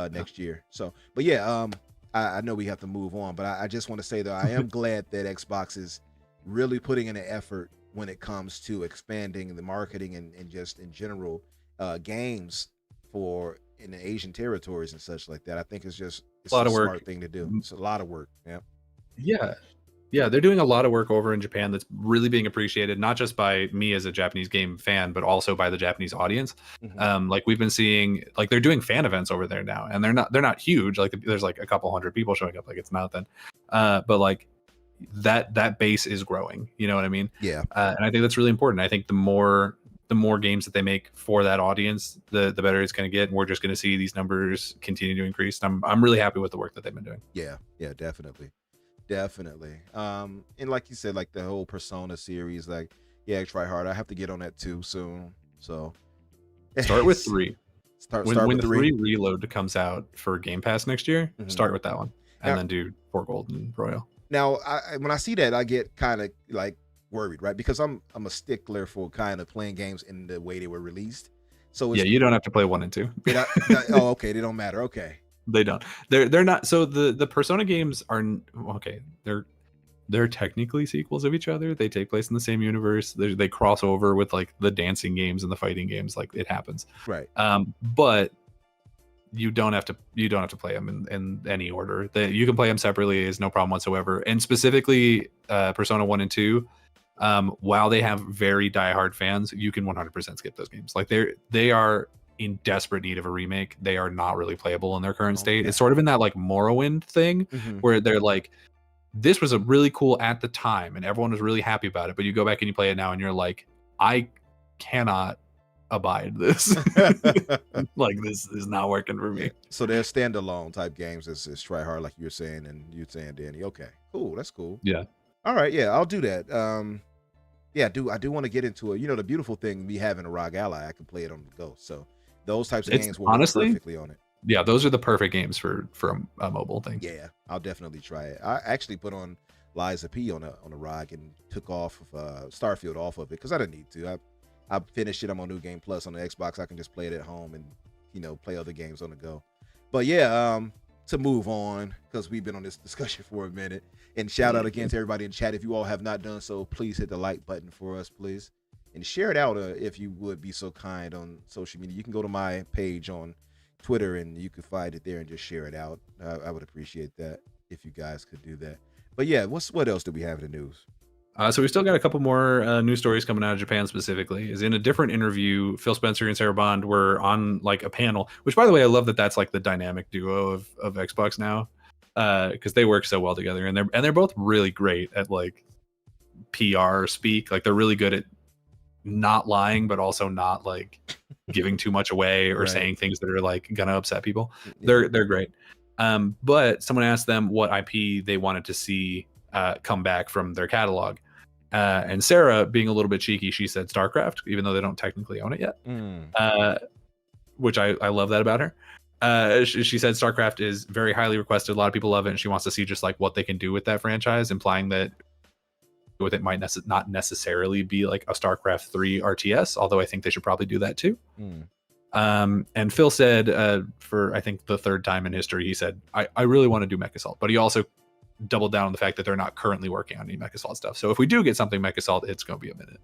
S2: next year. So, but yeah, I know we have to move on, but I just want to say that I am glad that Xbox is really putting in an effort when it comes to expanding the marketing and just in general games for in the Asian territories and such like that. I think it's a
S3: lot of work.
S2: Smart thing to do. It's a lot of work.
S3: Yeah, they're doing a lot of work over in Japan that's really being appreciated, not just by me as a Japanese game fan, but also by the Japanese audience. Like we've been seeing, like they're doing fan events over there now, and they're not huge. Like there's like a couple hundred people showing up, like it's nothing. But like that base is growing. You know what I mean?
S2: Yeah.
S3: And I think that's really important. I think the more games that they make for that audience, the better it's going to get, and we're just going to see these numbers continue to increase. I'm really happy with the work that they've been doing.
S2: Yeah, definitely. And like you said, like the whole Persona series, like try hard. I have to get on that too soon. So
S3: start with 3. When
S2: with
S3: the 3 Reload comes out for Game Pass next year, start with that one, and then do 4 Gold and Royal.
S2: Now, when I see that, I get kind of like worried, right? Because I'm a stickler for kind of playing games in the way they were released. So
S3: you don't have to play 1 and 2.
S2: Oh, okay, they don't matter. Okay.
S3: They don't. They're not. So the Persona games are okay. They're technically sequels of each other. They take place in the same universe. They cross over with like the dancing games and the fighting games. Like it happens.
S2: Right.
S3: But you don't have to play them in any order. You can play them separately. Is no problem whatsoever. And specifically, Persona 1 and 2. While they have very diehard fans, you can 100% skip those games. Like they are in desperate need of a remake. They are not really playable in their current state. It's sort of in that like Morrowind thing where they're like, this was a really cool at the time and everyone was really happy about it, but you go back and you play it now and you're like, I cannot abide this. Like this is not working for me.
S2: So they're standalone type games. It's try hard, like you're saying, and you're saying, Danny. Okay, cool, that's cool.
S3: Yeah.
S2: All right, yeah, I'll do that. I do want to get into it. You know, the beautiful thing, me having a ROG Ally, I can play it on the go. So those types of games will work perfectly on it.
S3: Yeah, those are the perfect games for a mobile thing.
S2: Yeah, I'll definitely try it. I actually put on Liza P on a ROG and took off of Starfield off of it because I didn't need to. I finished it. I'm on New Game Plus on the Xbox. I can just play it at home and play other games on the go. But yeah, to move on, because we've been on this discussion for a minute. And shout out again to everybody in chat. If you all have not done so, please hit the like button for us, please. And share it out if you would be so kind on social media. You can go to my page on Twitter and you can find it there and just share it out. I would appreciate that if you guys could do that. But yeah, what else do we have in the news?
S3: So we still got a couple more news stories coming out of Japan specifically. Is in a different interview, Phil Spencer and Sarah Bond were on like a panel, which by the way, I love that that's like the dynamic duo of Xbox now, because they work so well together, and they're both really great at like PR speak. Like they're really good at not lying, but also not like giving too much away or
S2: Right.
S3: saying things that are like gonna upset people.
S2: Yeah.
S3: They're great. But someone asked them what IP they wanted to see come back from their catalog. And Sarah, being a little bit cheeky, she said StarCraft, even though they don't technically own it yet. Which I love that about her. She said StarCraft is very highly requested. A lot of people love it, and she wants to see just like what they can do with that franchise, implying that with it might not necessarily be like a StarCraft 3 RTS, although I think they should probably do that too. And Phil said, for I think the third time in history, he said, I really want to do Mech Assault, but he also doubled down on the fact that they're not currently working on any Mech Assault stuff. So if we do get something Mech Assault, it's going to be a minute.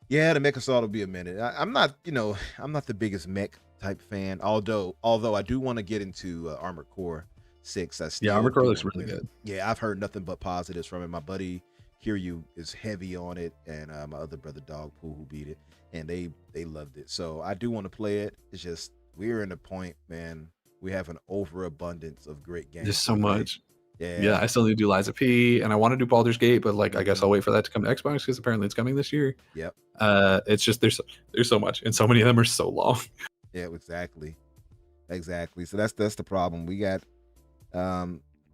S2: Yeah, the Mech Assault will be a minute. I'm not the biggest mech type fan, although I do want to get into Armored Core 6.
S3: Armored Core looks really good.
S2: Yeah, I've heard nothing but positives from it. My buddy Kiryu is heavy on it, and my other brother Dogpool who beat it, and they loved it. So I do want to play it. It's just we're in a point, man. We have an overabundance of great games.
S3: There's so much.
S2: Yeah,
S3: I still need to do Lies of P, and I want to do Baldur's Gate, but like I guess I'll wait for that to come to Xbox because apparently it's coming this year.
S2: Yep.
S3: It's just there's so much, and so many of them are so long.
S2: Yeah, exactly. So that's the problem. We got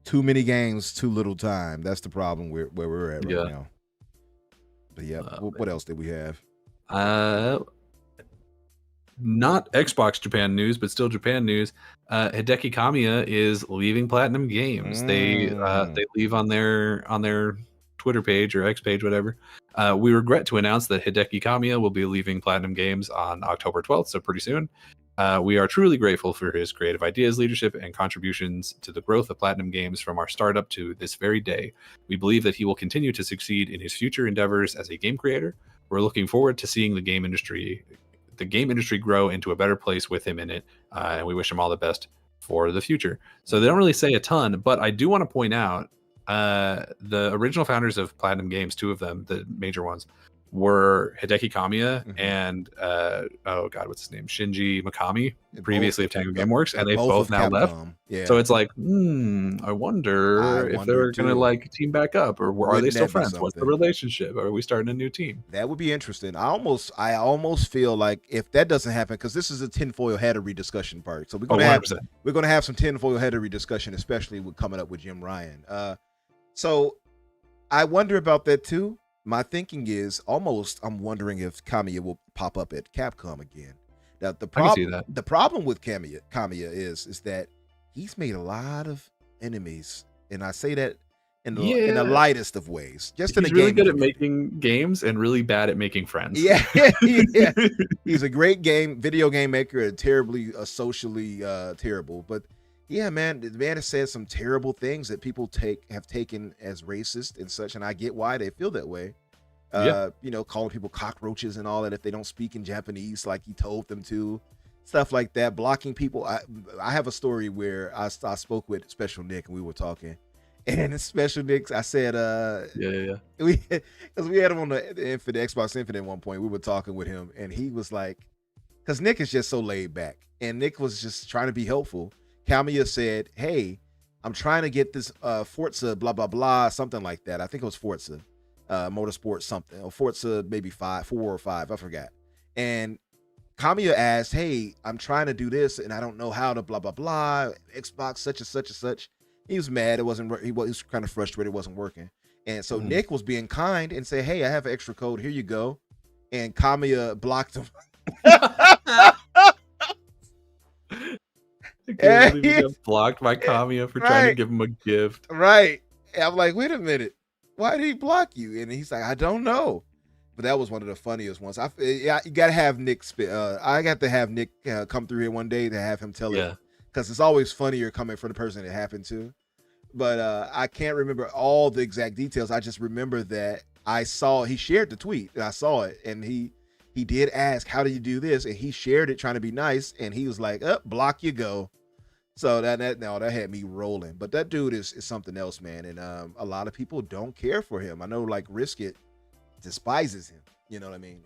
S2: too many games, too little time. That's the problem where we're at right now. But yeah, what else did we have?
S3: Not Xbox Japan news, but still Japan news. Hideki Kamiya is leaving Platinum Games. They leave on their Twitter page or X page, whatever. We regret to announce that Hideki Kamiya will be leaving Platinum Games on October 12th, so pretty soon. We are truly grateful for his creative ideas, leadership, and contributions to the growth of Platinum Games from our startup to this very day. We believe that he will continue to succeed in his future endeavors as a game creator. We're looking forward to seeing the game industry grow into a better place with him in it, and we wish him all the best for the future. So they don't really say a ton, but I do want to point out the original founders of Platinum Games, two of them, the major ones, were Hideki Kamiya and what's his name, Shinji Mikami, previously of Tango Gameworks, and they both now left. Yeah. So it's like, I wonder if they're gonna like team back up, or are they still friends? What's the relationship? Are we starting a new team?
S2: That would be interesting. I almost feel like if that doesn't happen, because this is a tinfoil hattery discussion part, so we're gonna have some tinfoil hattery discussion, especially with coming up with Jim Ryan. So I wonder about that too. My thinking is I'm wondering if Kamiya will pop up at Capcom again. Now the problem with Kamiya is that he's made a lot of enemies, and I say that in the lightest of ways. He's
S3: really good at making games and really bad at making friends.
S2: Yeah. He's a great video game maker, and terribly socially terrible. But yeah, man, the man has said some terrible things that people have taken as racist and such, and I get why they feel that way. Calling people cockroaches and all that if they don't speak in Japanese like he told them to, stuff like that, blocking people. I have a story where I spoke with Special Nick and we were talking, and Special Nick, I said, because we had him on the Xbox Infinite at one point. We were talking with him, and he was like, because Nick is just so laid back, and Nick was just trying to be helpful. Kamiya said, hey, I'm trying to get this Forza blah blah blah, something like that. I think it was Forza Motorsport something, or Forza maybe 4 or 5, I forgot. And Kamiya asked, hey, I'm trying to do this and I don't know how to blah blah blah, Xbox such and such and such. He was mad. He was kind of frustrated, it wasn't working. And so Nick was being kind and said, hey, I have an extra code, here you go. And Kamiya blocked him.
S3: I can't believe he got blocked by Kamiya for trying to give him a gift.
S2: Right. And I'm like, wait a minute. Why did he block you? And he's like, I don't know. But that was one of the funniest ones. You got to have Nick I got to have Nick come through here one day to have him tell it. Because it's always funnier coming from the person it happened to. But I can't remember all the exact details. I just remember that he shared the tweet. And I saw it. And he did ask, how do you do this? And he shared it trying to be nice. And he was like, block you go. So that had me rolling. But that dude is something else, man. And a lot of people don't care for him. I know, like, Risk It despises him. You know what I mean?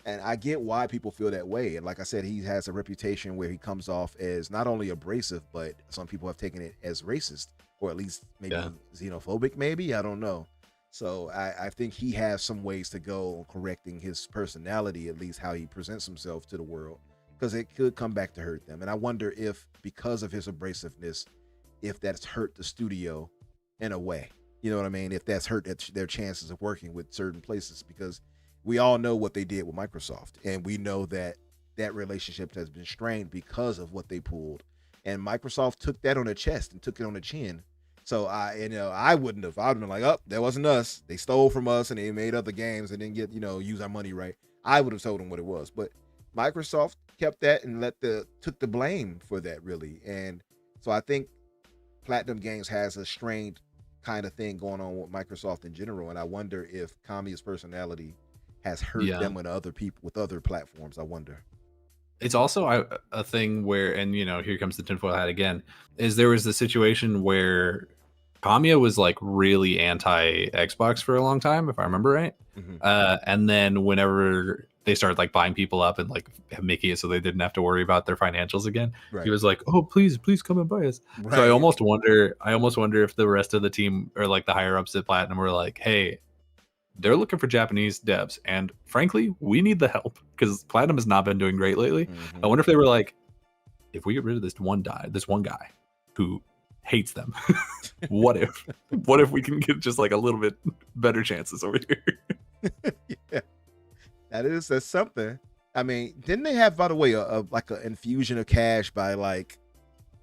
S2: And I get why people feel that way. And like I said, he has a reputation where he comes off as not only abrasive, but some people have taken it as racist, or at least maybe xenophobic, maybe. I don't know. So I think he has some ways to go on correcting his personality, at least how he presents himself to the world, because it could come back to hurt them. And I wonder if, because of his abrasiveness, if that's hurt the studio in a way. You know what I mean? If that's hurt their chances of working with certain places, because we all know what they did with Microsoft, and we know that that relationship has been strained because of what they pulled. And Microsoft took that on their chest and took it on the chin. So I wouldn't have. I'd have been like, oh, that wasn't us. They stole from us and they made other games and didn't get, use our money right. I would have told them what it was. But Microsoft kept that and took the blame for that, really. And so I think Platinum Games has a strained kind of thing going on with Microsoft in general. And I wonder if Kamiya's personality has hurt them with other people, with other platforms. I wonder.
S3: It's also a thing where, and here comes the tinfoil hat again, is there was the situation where Kamiya was like really anti Xbox for a long time, if I remember right.
S2: Mm-hmm.
S3: And then whenever they started like buying people up and like making it so they didn't have to worry about their financials again, he was like, "Oh, please come and buy us." Right. So I almost wonder if the rest of the team or like the higher ups at Platinum were like, "Hey, they're looking for Japanese devs, and frankly, we need the help because Platinum has not been doing great lately." Mm-hmm. I wonder if they were like, "If we get rid of this one guy who hates them, what if we can get just like a little bit better chances over here?"
S2: Yeah, that's something. I mean, didn't they have, by the way, like an infusion of cash by like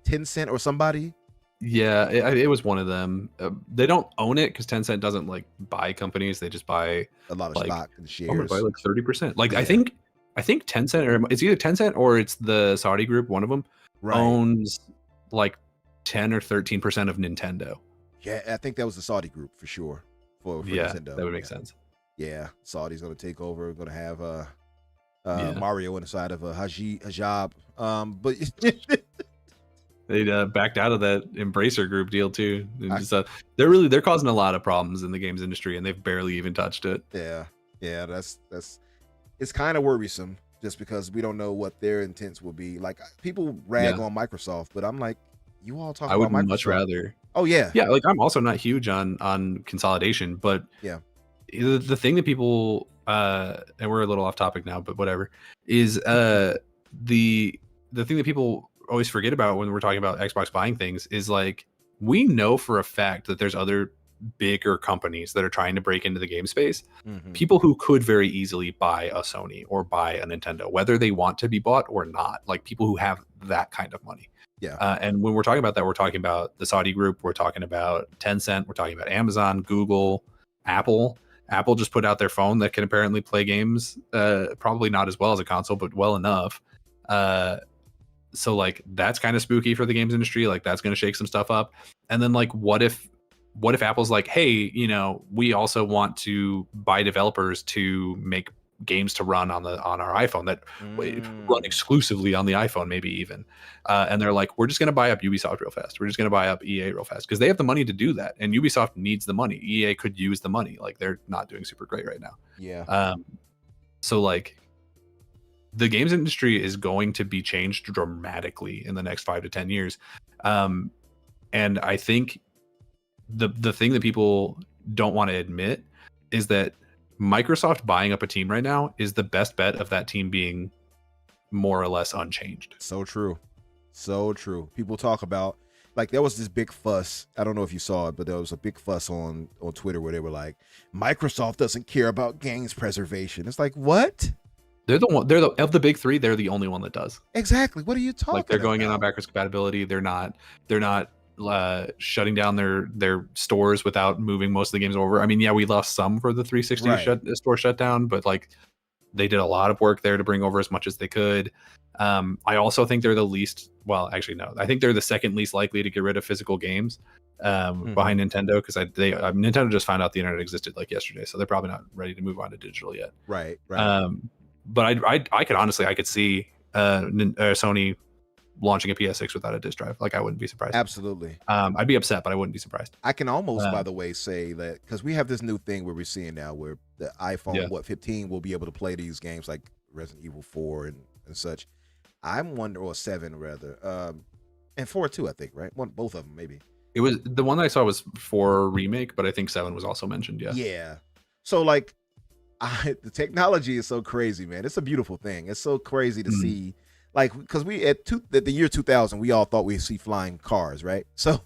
S2: Tencent or somebody?
S3: Yeah, it was one of them. They don't own it because Tencent doesn't like buy companies; they just buy
S2: a lot of stock and shares.
S3: I'm gonna buy like 30%. Like I think Tencent, or it's either Tencent or it's the Saudi group. One of them owns like 10 or 13% of Nintendo.
S2: Yeah, I think that was the Saudi group for sure. For Nintendo,
S3: that would make sense.
S2: Yeah, Saudi's gonna take over. Gonna have Mario inside of a Hajab. But
S3: they backed out of that Embracer Group deal too. They're causing a lot of problems in the games industry, and they've barely even touched it.
S2: Yeah, that's it's kind of worrisome just because we don't know what their intents will be. Like people rag on Microsoft, but I'm like, you all talk about Microsoft. I would much
S3: rather.
S2: Oh yeah,
S3: like I'm also not huge on consolidation, but the thing that people and we're a little off topic now, but whatever, is the thing that people always forget about when we're talking about Xbox buying things is like, we know for a fact that there's other bigger companies that are trying to break into the game space, people who could very easily buy a Sony or buy a Nintendo, whether they want to be bought or not, like people who have that kind of money. And when we're talking about that, we're talking about the Saudi group, we're talking about Tencent, we're talking about Amazon, Google, Apple just put out their phone that can apparently play games, probably not as well as a console, but well enough. So like that's kind of spooky for the games industry. Like that's going to shake some stuff up. And then like, what if Apple's like, hey, we also want to buy developers to make games to run on our iPhone that run exclusively on the iPhone, maybe even. And they're like, we're just going to buy up Ubisoft real fast. We're just going to buy up EA real fast because they have the money to do that. And Ubisoft needs the money. EA could use the money. Like they're not doing super great right now.
S2: Yeah.
S3: So like, the games industry is going to be changed dramatically in the next 5 to 10 years. And I think the thing that people don't want to admit is that Microsoft buying up a team right now is the best bet of that team being more or less unchanged.
S2: So true. People talk about, like, there was this big fuss. I don't know if you saw it, but there was a big fuss on Twitter where they were like, Microsoft doesn't care about games preservation. It's like, what?
S3: They're the one. Of the big three, they're the only one that does.
S2: Exactly. What are you talking about?
S3: Like they're going in on backwards compatibility. They're not shutting down their stores without moving most of the games over. I mean, yeah, we lost some for the 360 store shutdown, but like they did a lot of work there to bring over as much as they could. I also think they're the least. Well, actually, no. I think they're the second least likely to get rid of physical games behind Nintendo, because Nintendo just found out the internet existed like yesterday, so they're probably not ready to move on to digital yet.
S2: Right.
S3: But I could see Sony launching a PS6 without a disc drive. Like I wouldn't be surprised.
S2: Absolutely.
S3: I'd be upset, but I wouldn't be surprised.
S2: I can almost, by the way, say that because we have this new thing where we're seeing now where the iPhone 15 will be able to play these games like Resident Evil 4 and such. I'm wondering, or 7 rather, and 4 too, I think, right? Both of them maybe.
S3: It was the one that I saw was 4 remake, but I think 7 was also mentioned. Yeah.
S2: Yeah. So like, the technology is so crazy, man. It's a beautiful thing. It's so crazy to see, like, because we at the year 2000, we all thought we'd see flying cars, right? So,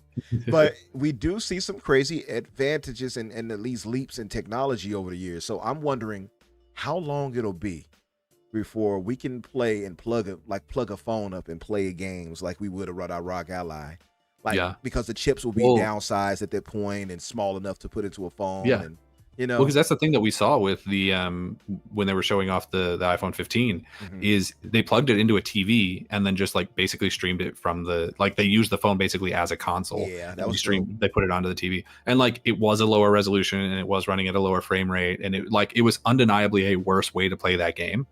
S2: but we do see some crazy advantages and at least leaps in technology over the years. So I'm wondering how long it'll be before we can play and plug a phone up and play games like we would have run our ROG Ally. Like, because the chips will be downsized at that point and small enough to put into a phone.
S3: Yeah.
S2: And, you know,
S3: well, because that's the thing that we saw with the when they were showing off the iPhone 15 is they plugged it into a TV and then just like basically streamed it from the, like, they used the phone basically as a console.
S2: Yeah, that was
S3: streamed. They put it onto the TV, and like it was a lower resolution and it was running at a lower frame rate, and it was undeniably a worse way to play that game,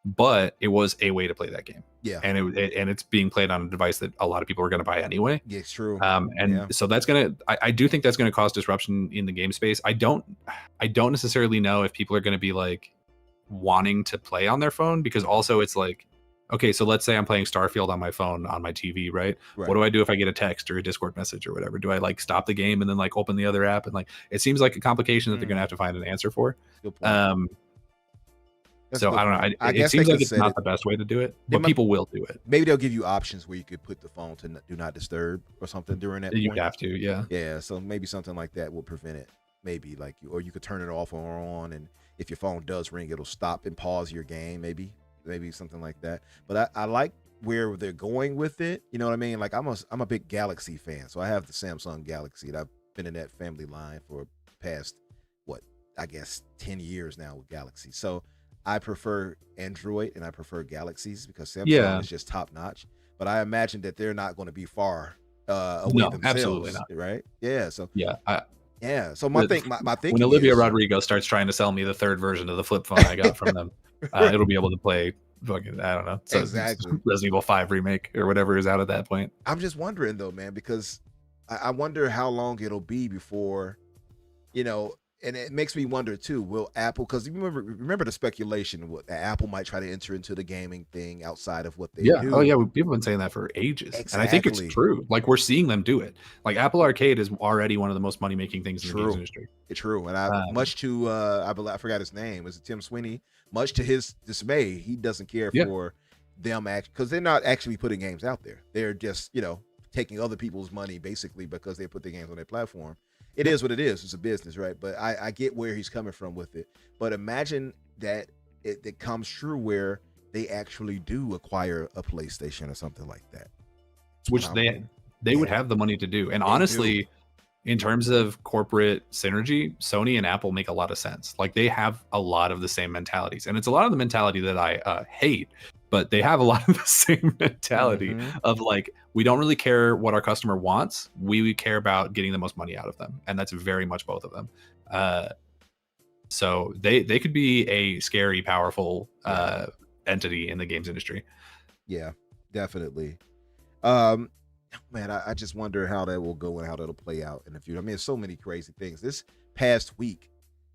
S3: but it was a way to play that game.
S2: Yeah.
S3: And it's being played on a device that a lot of people are going to buy anyway.
S2: Yeah, it's true.
S3: So that's I do think that's going to cause disruption in the game space. I don't necessarily know if people are going to be like wanting to play on their phone, because also it's like, okay, so let's say I'm playing Starfield on my phone on my TV, right? What do I do if I get a text or a Discord message or whatever? Do I like stop the game and then like open the other app? And like, it seems like a complication that they're going to have to find an answer for.
S2: Good point.
S3: So I don't know. It seems like it's not the best way to do it, but people will do it.
S2: Maybe they'll give you options where you could put the phone to do not disturb or something during that.
S3: You have to, yeah.
S2: Yeah, so maybe something like that will prevent it. Maybe like or you could turn it off or on, and if your phone does ring, it'll stop and pause your game. Maybe something like that. But I like where they're going with it. You know what I mean? Like I'm a big Galaxy fan, so I have the Samsung Galaxy, and I've been in that family line for past 10 years now with Galaxy. So I prefer Android and I prefer Galaxies because Samsung is just top notch. But I imagine that they're not going to be far away themselves.
S3: Absolutely not.
S2: Right? Yeah. So So my thing
S3: when Olivia Rodrigo starts trying to sell me the 3rd version of the flip phone I got from them, it'll be able to play fucking, I don't know. So
S2: exactly.
S3: Resident Evil 5 remake or whatever is out at that point.
S2: I'm just wondering though, man, because I wonder how long it'll be before, you know. And it makes me wonder too, will Apple, because remember the speculation that Apple might try to enter into the gaming thing outside of what they do.
S3: Oh yeah, people have been saying that for ages.
S2: Exactly.
S3: And I think it's true. Like we're seeing them do it. Like Apple Arcade is already one of the most money making things in the games industry.
S2: It's true. And much to I forgot his name. Was it Tim Sweeney? Much to his dismay, he doesn't care for them because they're not actually putting games out there. They're just, taking other people's money basically because they put their games on their platform. It is what it is. It's a business, right? But I get where he's coming from with it. But imagine that it comes true where they actually do acquire a PlayStation or something like that.
S3: Which they would have the money to do. And honestly, in terms of corporate synergy, Sony and Apple make a lot of sense. Like they have a lot of the same mentalities. And it's a lot of the mentality that I hate, but they have a lot of the same mentality of like, we don't really care what our customer wants. We care about getting the most money out of them. And that's very much both of them. So they could be a scary, powerful entity in the games industry. Yeah,
S2: definitely. Man, I just wonder how that will go and how that'll play out in the future. I mean, there's so many crazy things. This past week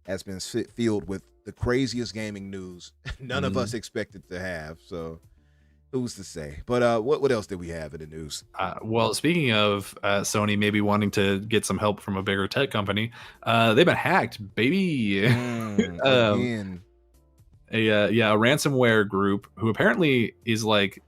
S2: has been filled with the craziest gaming news none of us expected to have. So who's to say? But what else did we have in the news?
S3: Well, speaking of Sony maybe wanting to get some help from a bigger tech company, they've been hacked, baby.
S2: Again.
S3: A ransomware group who apparently is like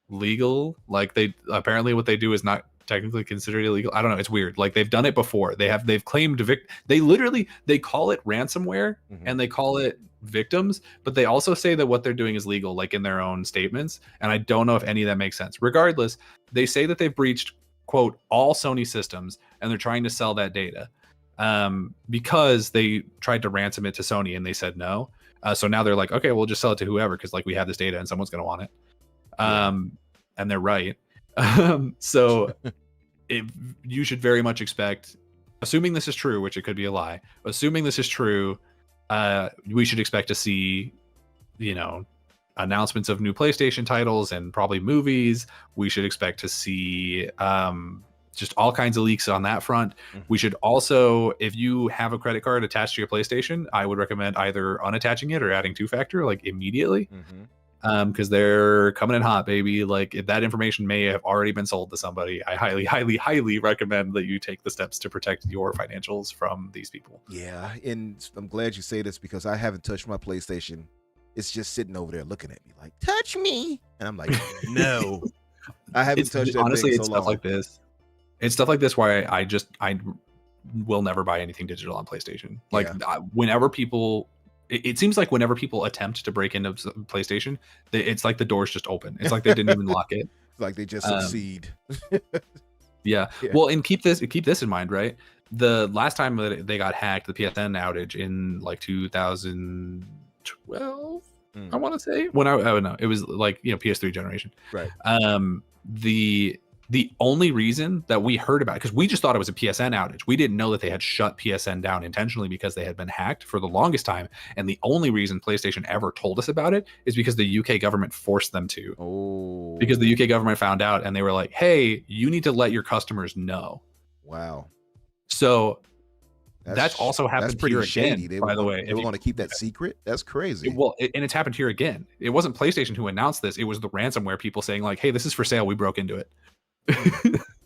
S3: legal. Like apparently what they do is not technically considered illegal. I don't know. It's weird. Like they've done it before. They've claimed they call it ransomware and they call it victims, but they also say that what they're doing is legal, like in their own statements. And I don't know if any of that makes sense. Regardless, they say that they've breached, quote, all Sony systems, and they're trying to sell that data because they tried to ransom it to Sony and they said no. So now they're like, okay, we'll just sell it to whoever because like we have this data and someone's going to want it. And they're right. So you should very much expect, assuming this is true, which it could be a lie, assuming this is true, we should expect to see, announcements of new PlayStation titles and probably movies. We should expect to see just all kinds of leaks on that front. We should also, if you have a credit card attached to your PlayStation, I would recommend either unattaching it or adding 2-factor like immediately. because they're coming in hot, baby. Like if that information may have already been sold to somebody. I highly, highly, highly recommend that you take the steps to protect your financials from these people.
S2: Yeah, and I'm glad you say this because I haven't touched my PlayStation. It's just sitting over there looking at me like, touch me. And I'm like, no. I haven't touched that
S3: honestly,
S2: thing
S3: it's
S2: so
S3: stuff
S2: long.
S3: like this. It's stuff like this where I will never buy anything digital on PlayStation. Like whenever people, it seems like whenever people attempt to break into PlayStation, it's like the doors just open. It's like they didn't even lock it.
S2: It's like they just succeed.
S3: Yeah. Well, and keep this in mind, right? The last time that they got hacked, the PSN outage in like 2012, I want to say, when it was like, PS3 generation.
S2: Right.
S3: The only reason that we heard about it, because we just thought it was a PSN outage. We didn't know that they had shut PSN down intentionally because they had been hacked for the longest time. And the only reason PlayStation ever told us about it is because the UK government forced them to.
S2: Oh.
S3: Because the UK government found out and they were like, hey, you need to let your customers know.
S2: Wow.
S3: So that's also happened here again, by the way.
S2: They were going to keep that secret? That's crazy.
S3: Well, and it's happened here again. It wasn't PlayStation who announced this. It was the ransomware people saying like, hey, this is for sale. We broke into it.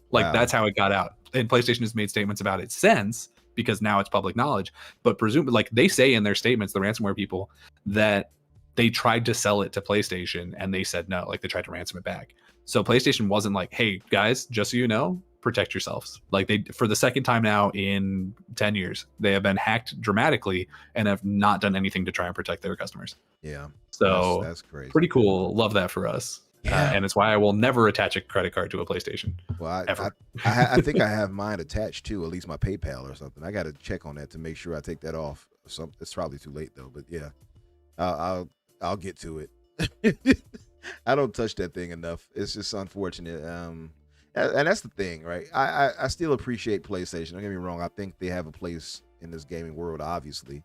S3: Wow. That's how it got out. And PlayStation has made statements about it since, because now it's public knowledge. But presumably, like they say in their statements, the ransomware people, that they tried to sell it to PlayStation and they said no, like they tried to ransom it back. So PlayStation wasn't like, hey guys, just so you know, protect yourselves. Like they, for the second time now in 10 years, they have been hacked dramatically and have not done anything to try and protect their customers.
S2: Yeah.
S3: So
S2: that's crazy.
S3: Pretty cool. Love that for us. Yeah. And it's why I will never attach a credit card to a PlayStation.
S2: Well,
S3: ever.
S2: I think I have mine attached to, at least my PayPal or something. I got to check on that to make sure I take that off. It's probably too late though, but yeah, I'll get to it. I don't touch that thing enough. It's just unfortunate. And that's the thing, right? I still appreciate PlayStation. Don't get me wrong. I think they have a place in this gaming world, obviously.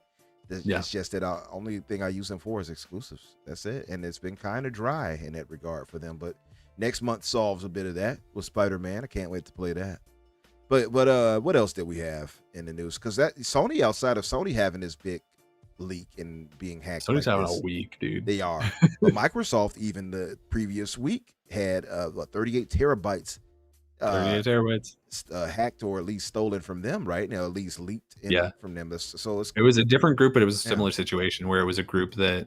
S2: It's just that the only thing I use them for is exclusives. That's it. And it's been kind of dry in that regard for them. But next month solves a bit of that with Spider-Man. I can't wait to play that. But what else did we have in the news? Because that Sony, outside of Sony having this big leak and being hacked,
S3: Sony's having a week, dude.
S2: They are. But Microsoft, even the previous week, had 38 terabytes.
S3: 38 terabytes
S2: hacked or at least stolen from them, right? Now, at least leaked from them. So it
S3: was a different group, but it was a similar situation where it was a group that,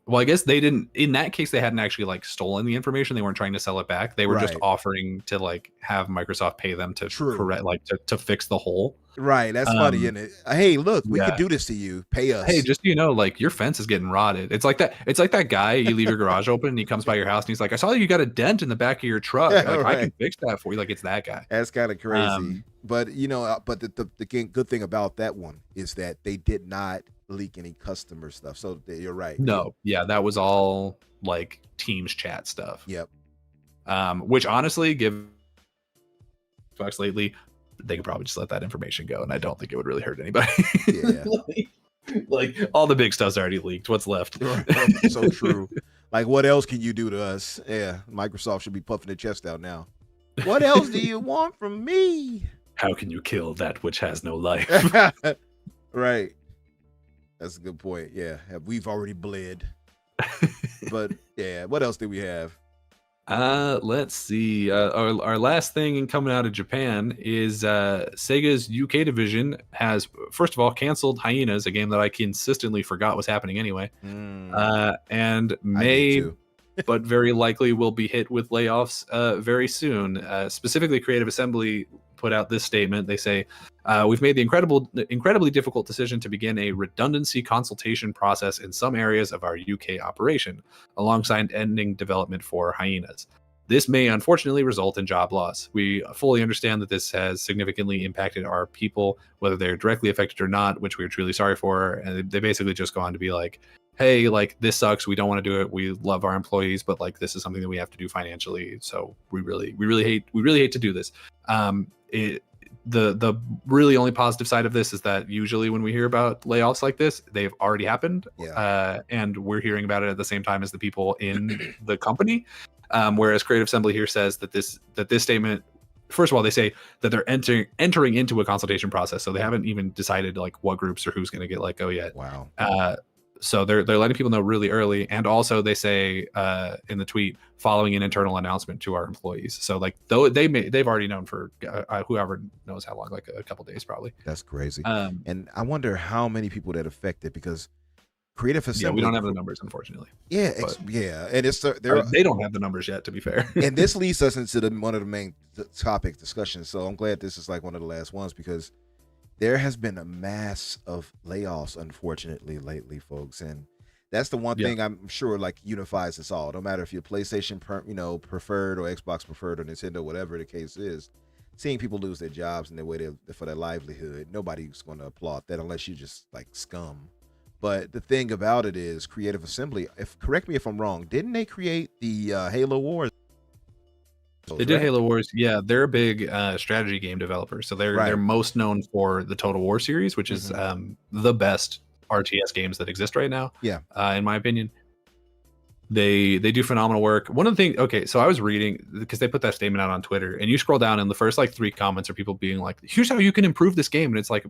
S3: well, I guess they didn't. In that case, they hadn't actually like stolen the information. They weren't trying to sell it back. They were just offering to like have Microsoft pay them to correct, like to fix the hole.
S2: Right, that's funny, isn't it? Hey, look, we could do this to you. Pay us.
S3: Hey, just so you know, like your fence is getting rotted. It's like that. It's like that guy. You leave your garage open, and he comes by your house, and he's like, "I saw you got a dent in the back of your truck. Like, I can fix that for you." Like it's that guy.
S2: That's kind of crazy. But but the good thing about that one is that they did not leak any customer stuff. So you're right.
S3: No, that was all like Teams chat stuff.
S2: Yep.
S3: Which honestly, give Xbox lately, they could probably just let that information go, and I don't think it would really hurt anybody.
S2: Yeah.
S3: like all the big stuff's already leaked. What's left?
S2: So true. Like, what else can you do to us? Yeah, Microsoft should be puffing their chest out now. What else do you want from me?
S3: How can you kill that which has no life?
S2: Right. That's a good point. Yeah, we've already bled. But yeah, what else did we have?
S3: Let's see. Our last thing coming out of Japan is Sega's UK division has, first of all, canceled Hyenas, a game that I consistently forgot was happening anyway. And may, but very likely will be hit with layoffs very soon. Specifically, Creative Assembly put out this statement. They say, we've made the incredibly difficult decision to begin a redundancy consultation process in some areas of our UK operation, alongside ending development for Hyenas. This may unfortunately result in job loss. We fully understand that this has significantly impacted our people, whether they're directly affected or not, which we're truly sorry for. And they basically just go on to be like, hey, like this sucks. We don't want to do it. We love our employees, but like this is something that we have to do financially. So we really hate to do this. The really only positive side of this is that usually when we hear about layoffs like this, they've already happened, and we're hearing about it at the same time as the people in the company. Whereas Creative Assembly here says that this statement, first of all, they say that they're entering into a consultation process, so they haven't even decided like what groups or who's going to get let go yet.
S2: Wow.
S3: So they're letting people know really early, and also they say in the tweet following an internal announcement to our employees. So like though they've already known for whoever knows how long, like a couple days probably.
S2: That's crazy.
S3: Um,
S2: And I wonder how many people that affected, because Creative
S3: yeah,
S2: Assembly.
S3: we don't have the numbers unfortunately.
S2: Yeah,
S3: but-
S2: yeah, and it's there.
S3: They don't have the numbers yet, to be fair.
S2: And this leads us into one of the main topic discussions. So I'm glad this is like one of the last ones, because there has been a mass of layoffs, unfortunately, lately, folks. And that's the one thing I'm sure like unifies us all. No matter if you're PlayStation, preferred, or Xbox preferred, or Nintendo, whatever the case is, seeing people lose their jobs and their way for their livelihood, nobody's going to applaud that unless you just like scum. But the thing about it is, Creative Assembly, correct me if I'm wrong, didn't they create the Halo Wars?
S3: They did Halo Wars. Yeah, they're a big strategy game developer. So they're most known for the Total War series, which is the best RTS games that exist right now.
S2: Yeah,
S3: in my opinion. They do phenomenal work. One of the things, okay, so I was reading, because they put that statement out on Twitter, and you scroll down and the first like 3 comments are people being like, here's how you can improve this game. And it's like,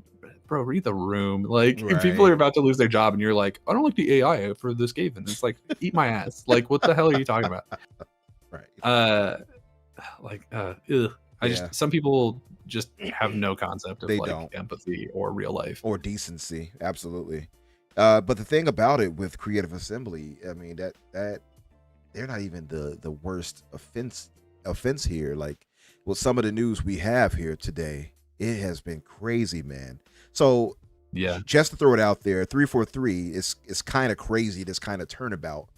S3: bro, read the room. Like people are about to lose their job and you're like, I don't like the AI for this game. And it's like, eat my ass. Like, what the hell are you talking about?
S2: Right.
S3: Some people just have no concept of
S2: They
S3: like
S2: don't.
S3: empathy or real life
S2: Or decency. Absolutely. But the thing about it with Creative Assembly, I mean, that they're not even the worst offense here. Like, with some of the news we have here today, it has been crazy, man. So
S3: yeah,
S2: just to throw it out there, 343 is kind of crazy. This kind of turnabout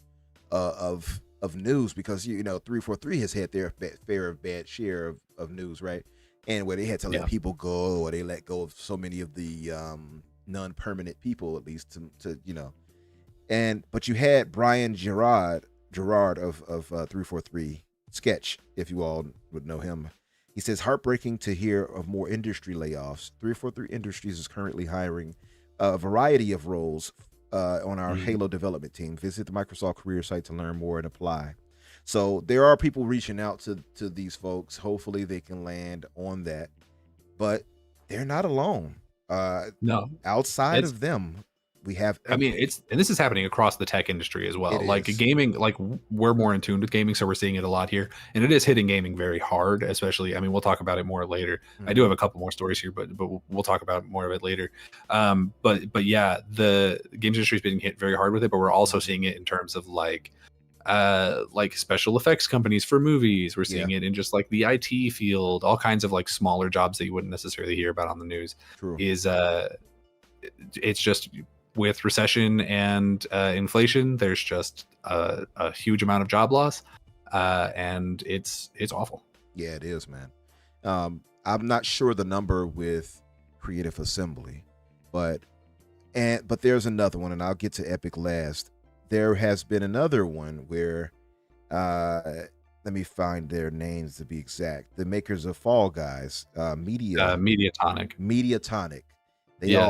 S2: of news, because 343 has had their fair of bad share of news, right? And where they had to let people go, or they let go of so many of the non-permanent people, at least to but you had Brian Gerard of 343 Sketch, if you all would know him. He says, heartbreaking to hear of more industry layoffs. 343 Industries is currently hiring a variety of roles on our Halo development team. Visit the Microsoft career site to learn more and apply. So there are people reaching out to these folks. Hopefully they can land on that, but they're not alone.
S3: No,
S2: outside of them, we have.
S3: I mean, and this is happening across the tech industry as well. Like gaming, like we're more in tune with gaming, so we're seeing it a lot here, and it is hitting gaming very hard. Especially, I mean, we'll talk about it more later. I do have a couple more stories here, but we'll talk about more of it later. But yeah, the games industry is being hit very hard with it, but we're also seeing it in terms of like special effects companies for movies. We're seeing it in just like the IT field, all kinds of like smaller jobs that you wouldn't necessarily hear about on the news.
S2: True.
S3: It's just with recession and inflation, there's just a huge amount of job loss, and it's awful.
S2: Yeah, it is, man. I'm not sure the number with Creative Assembly, but there's another one, and I'll get to Epic last. There has been another one where, let me find their names to be exact. The makers of Fall Guys,
S3: Mediatonic.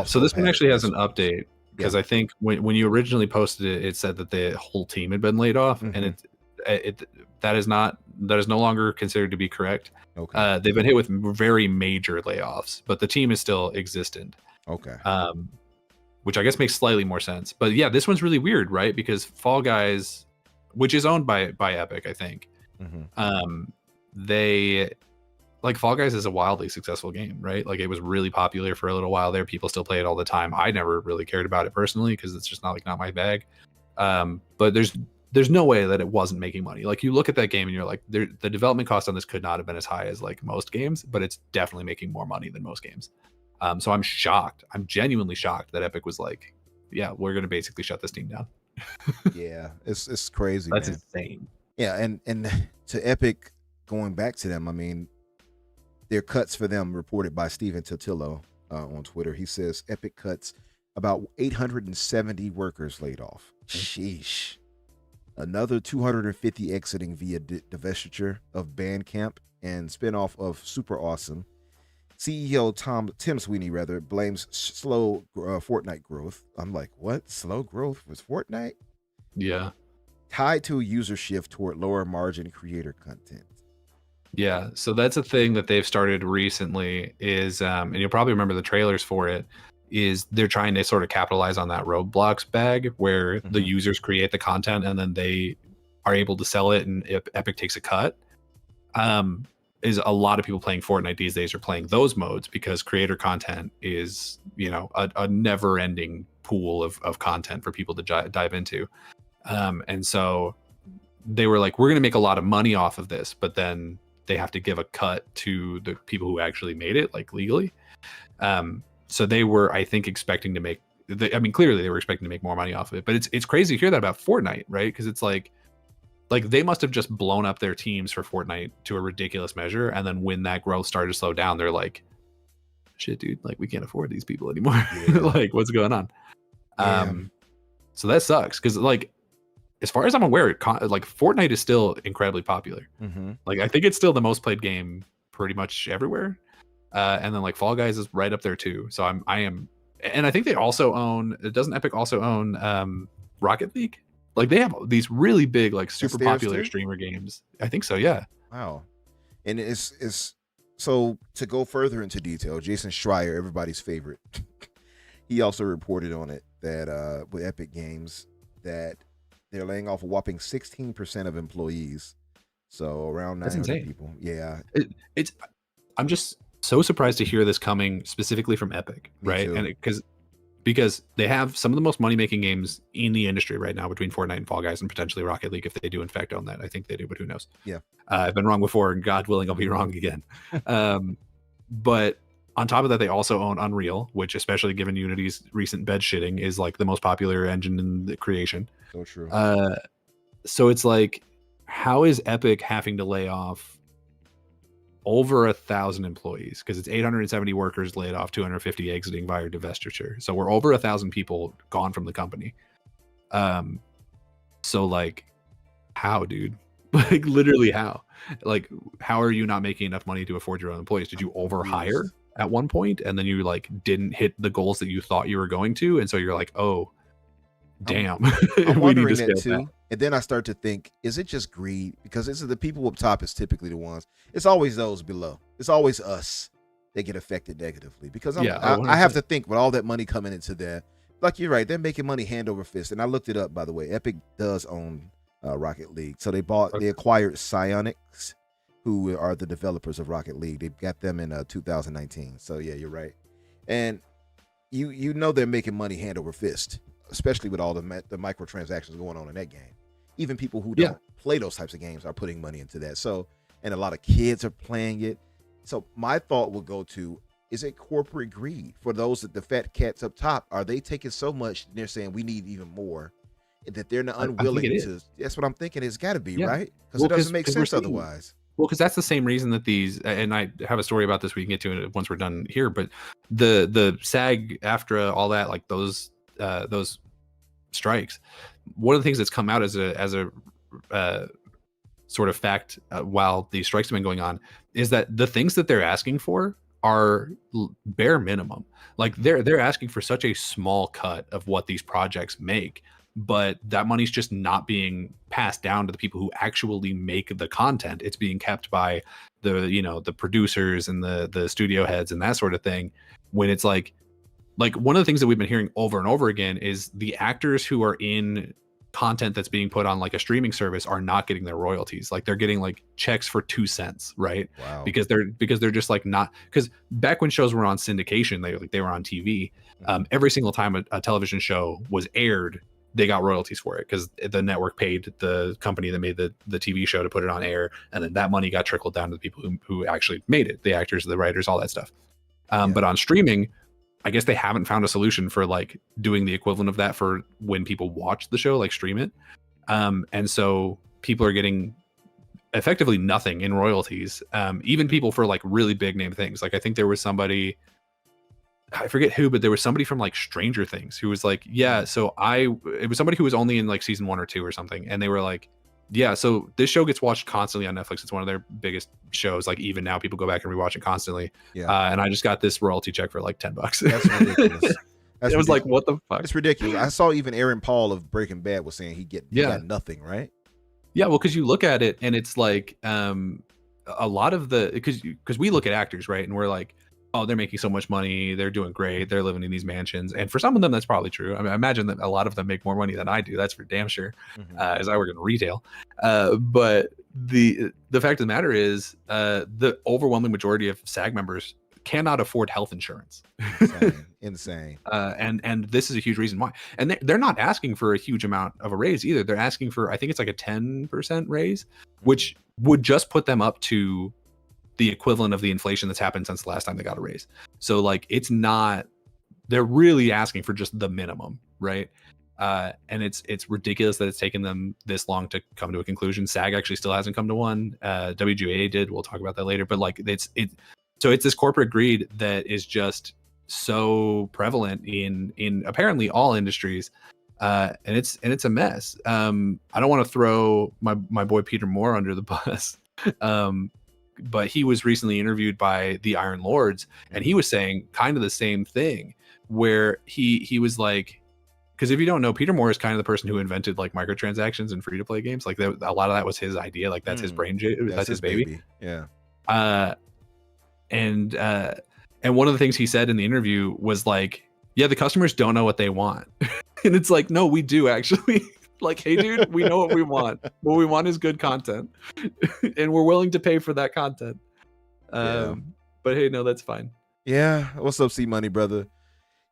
S2: So
S3: this one actually has an update, because I think when you originally posted it, it said that the whole team had been laid off, and that is no longer considered to be correct.
S2: Okay.
S3: They've been hit with very major layoffs, but the team is still existent.
S2: Okay.
S3: Which I guess makes slightly more sense. But yeah, this one's really weird, right? Because Fall Guys, which is owned by Epic, I think, they like Fall Guys is a wildly successful game, right? Like it was really popular for a little while there. People still play it all the time. I never really cared about it personally because it's just not my bag. But there's no way that it wasn't making money. Like you look at that game and you're like, the development cost on this could not have been as high as like most games, but it's definitely making more money than most games. So I'm shocked. I'm genuinely shocked that Epic was like, yeah, we're going to basically shut this team down.
S2: Yeah, it's crazy.
S3: That's
S2: man.
S3: insane.
S2: Yeah, and to Epic, going back to them, I mean, their cuts for them reported by Steven Totillo on Twitter. He says Epic cuts about 870 workers laid off. Sheesh. Another 250 exiting via divestiture of Bandcamp and spinoff of Super Awesome. CEO Tim Sweeney blames slow Fortnite growth. I'm like, what? Slow growth was Fortnite?
S3: Yeah.
S2: Tied to a user shift toward lower margin creator content.
S3: Yeah, so that's a thing that they've started recently is, and you'll probably remember the trailers for it, is they're trying to sort of capitalize on that Roblox bag where the users create the content and then they are able to sell it, and Epic takes a cut. Is a lot of people playing Fortnite these days are playing those modes because creator content is, you know, a never-ending pool of content for people to dive into. And so they were like, we're going to make a lot of money off of this, but then they have to give a cut to the people who actually made it, like legally. So they were, I think, expecting to make, clearly they were expecting to make more money off of it, but it's crazy to hear that about Fortnite, right? Because it's like they must have just blown up their teams for Fortnite to a ridiculous measure. And then when that growth started to slow down, they're like, shit, dude, like we can't afford these people anymore.
S2: Yeah.
S3: Like what's going on? So that sucks. Cause like, as far as I'm aware, like Fortnite is still incredibly popular. Like I think it's still the most played game pretty much everywhere. And then like Fall Guys is right up there too. So I am, and I think they also own, doesn't Epic also own Rocket League? Like they have these really big, like super popular streamer games. I think so. Yeah.
S2: Wow. And it's so to go further into detail, Jason Schreier, everybody's favorite, he also reported on it that with Epic Games that they're laying off a whopping 16% of employees. So around 900 people. Yeah.
S3: I'm just so surprised to hear this coming specifically from Epic, right? And because they have some of the most money-making games in the industry right now between Fortnite and Fall Guys and potentially Rocket League if they do in fact own that. I think they do, but who knows?
S2: Yeah.
S3: I've been wrong before, and God willing, I'll be wrong again. But on top of that, they also own Unreal, which, especially given Unity's recent bed shitting, is like the most popular engine in the creation.
S2: So true.
S3: So it's like, how is Epic having to lay off over 1,000 employees? Because it's 870 workers laid off, 250 exiting via divestiture. So we're over 1,000 people gone from the company. So like, how, dude? Like literally how? Like, how are you not making enough money to afford your own employees? Did you overhire at one point and then you like didn't hit the goals that you thought you were going to, and so you're like, oh damn,
S2: I'm
S3: we need
S2: wondering
S3: to
S2: that
S3: scale
S2: too.
S3: back.
S2: And then I start to think, is it just greed? Because this is the people up top is typically the ones. It's always those below. It's always us that get affected negatively. Because I have to think with all that money coming into there, like you're right, they're making money hand over fist. And I looked it up, by the way. Epic does own Rocket League. So they acquired Psyonix, who are the developers of Rocket League. They got them in 2019. So yeah, you're right. And you know they're making money hand over fist, especially with all the microtransactions going on in that game. Even people who don't play those types of games are putting money into that. So, and a lot of kids are playing it. So my thought would go to, is it corporate greed for those that the fat cats up top? Are they taking so much and they're saying we need even more, that they're not unwilling to? That's what I'm thinking. It's got to be, right? Because it doesn't make sense otherwise.
S3: Well, because that's the same reason that these, and I have a story about this we can get to it once we're done here, but the SAG, AFTRA, all that, like those strikes, one of the things that's come out as a sort of fact while these strikes have been going on is that the things that they're asking for are bare minimum. Like they're asking for such a small cut of what these projects make, but that money's just not being passed down to the people who actually make the content. It's being kept by the producers and the studio heads and that sort of thing, when it's like one of the things that we've been hearing over and over again is the actors who are in content that's being put on like a streaming service are not getting their royalties. Like they're getting like checks for 2 cents, right?
S2: Wow.
S3: Because they're just like not, because back when shows were on syndication, they were on TV. Every single time a television show was aired, they got royalties for it because the network paid the company that made the TV show to put it on air, and then that money got trickled down to the people who actually made it, the actors, the writers, all that stuff. But on streaming, I guess they haven't found a solution for like doing the equivalent of that for when people watch the show, like stream it. And so people are getting effectively nothing in royalties. Even people for like really big name things. Like I think there was somebody, I forget who, but there was somebody from like Stranger Things who was like, yeah, so it was somebody who was only in like season 1 or 2 or something. And they were like, yeah, so this show gets watched constantly on Netflix. It's one of their biggest shows. Like even now people go back and rewatch it constantly. Yeah. And I just got this royalty check for like $10. That's ridiculous. It was like, what the fuck?
S2: It's ridiculous. I saw even Aaron Paul of Breaking Bad was saying he got nothing, right?
S3: Yeah, well, because you look at it and it's like a lot of the, because we look at actors, right? And we're like, oh, they're making so much money, they're doing great, they're living in these mansions. And for some of them, that's probably true. I mean, I imagine that a lot of them make more money than I do. That's for damn sure, as I work in retail. But the fact of the matter is, the overwhelming majority of SAG members cannot afford health insurance.
S2: Insane.
S3: And this is a huge reason why. And they're not asking for a huge amount of a raise either. They're asking for, I think it's like a 10% raise, which would just put them up to the equivalent of the inflation that's happened since the last time they got a raise. So like, it's not, they're really asking for just the minimum, right? And it's ridiculous that it's taken them this long to come to a conclusion. SAG actually still hasn't come to one. WGA did. We'll talk about that later. But like, so it's this corporate greed that is just so prevalent in apparently all industries, and it's a mess. I don't want to throw my boy Peter Moore under the bus, but he was recently interviewed by the Iron Lords, and he was saying kind of the same thing, where he was like, because if you don't know, Peter Moore is kind of the person who invented like microtransactions and free to play games. Like a lot of that was his idea. Like that's his brain. That's his baby.
S2: Yeah.
S3: And one of the things he said in the interview was like, yeah, the customers don't know what they want. And it's like, no, we do actually. Like, hey, dude, we know what we want. What we want is good content. And we're willing to pay for that content. But hey, no, that's fine.
S2: Yeah. What's up, C Money, brother?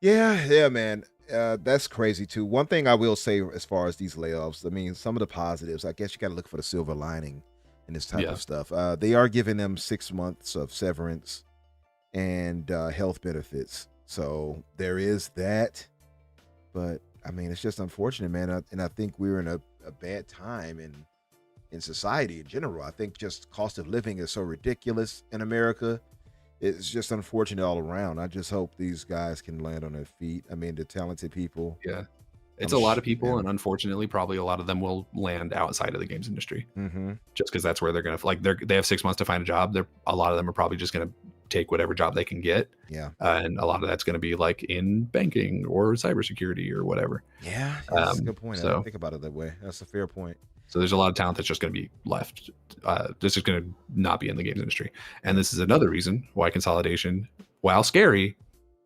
S2: Yeah, man. That's crazy too. One thing I will say as far as these layoffs, I mean, some of the positives, I guess you got to look for the silver lining in this type of stuff. They are giving them 6 months of severance and health benefits. So there is that. But I mean, it's just unfortunate, man. And I think we're in a bad time in society in general. I think just cost of living is so ridiculous in America. It's just unfortunate all around. I just hope these guys can land on their feet. I mean, the talented people.
S3: Yeah. It's a lot of people, and unfortunately, probably a lot of them will land outside of the games industry, just because that's where they're gonna they have 6 months to find a job. A lot of them are probably just gonna take whatever job they can get.
S2: Yeah,
S3: and a lot of that's gonna be like in banking or cybersecurity or whatever.
S2: Yeah, that's a good point.
S3: So,
S2: I don't think about it that way. That's a fair point.
S3: So there's a lot of talent that's just going to be left. This is going to not be in the games industry, and this is another reason why consolidation, while scary,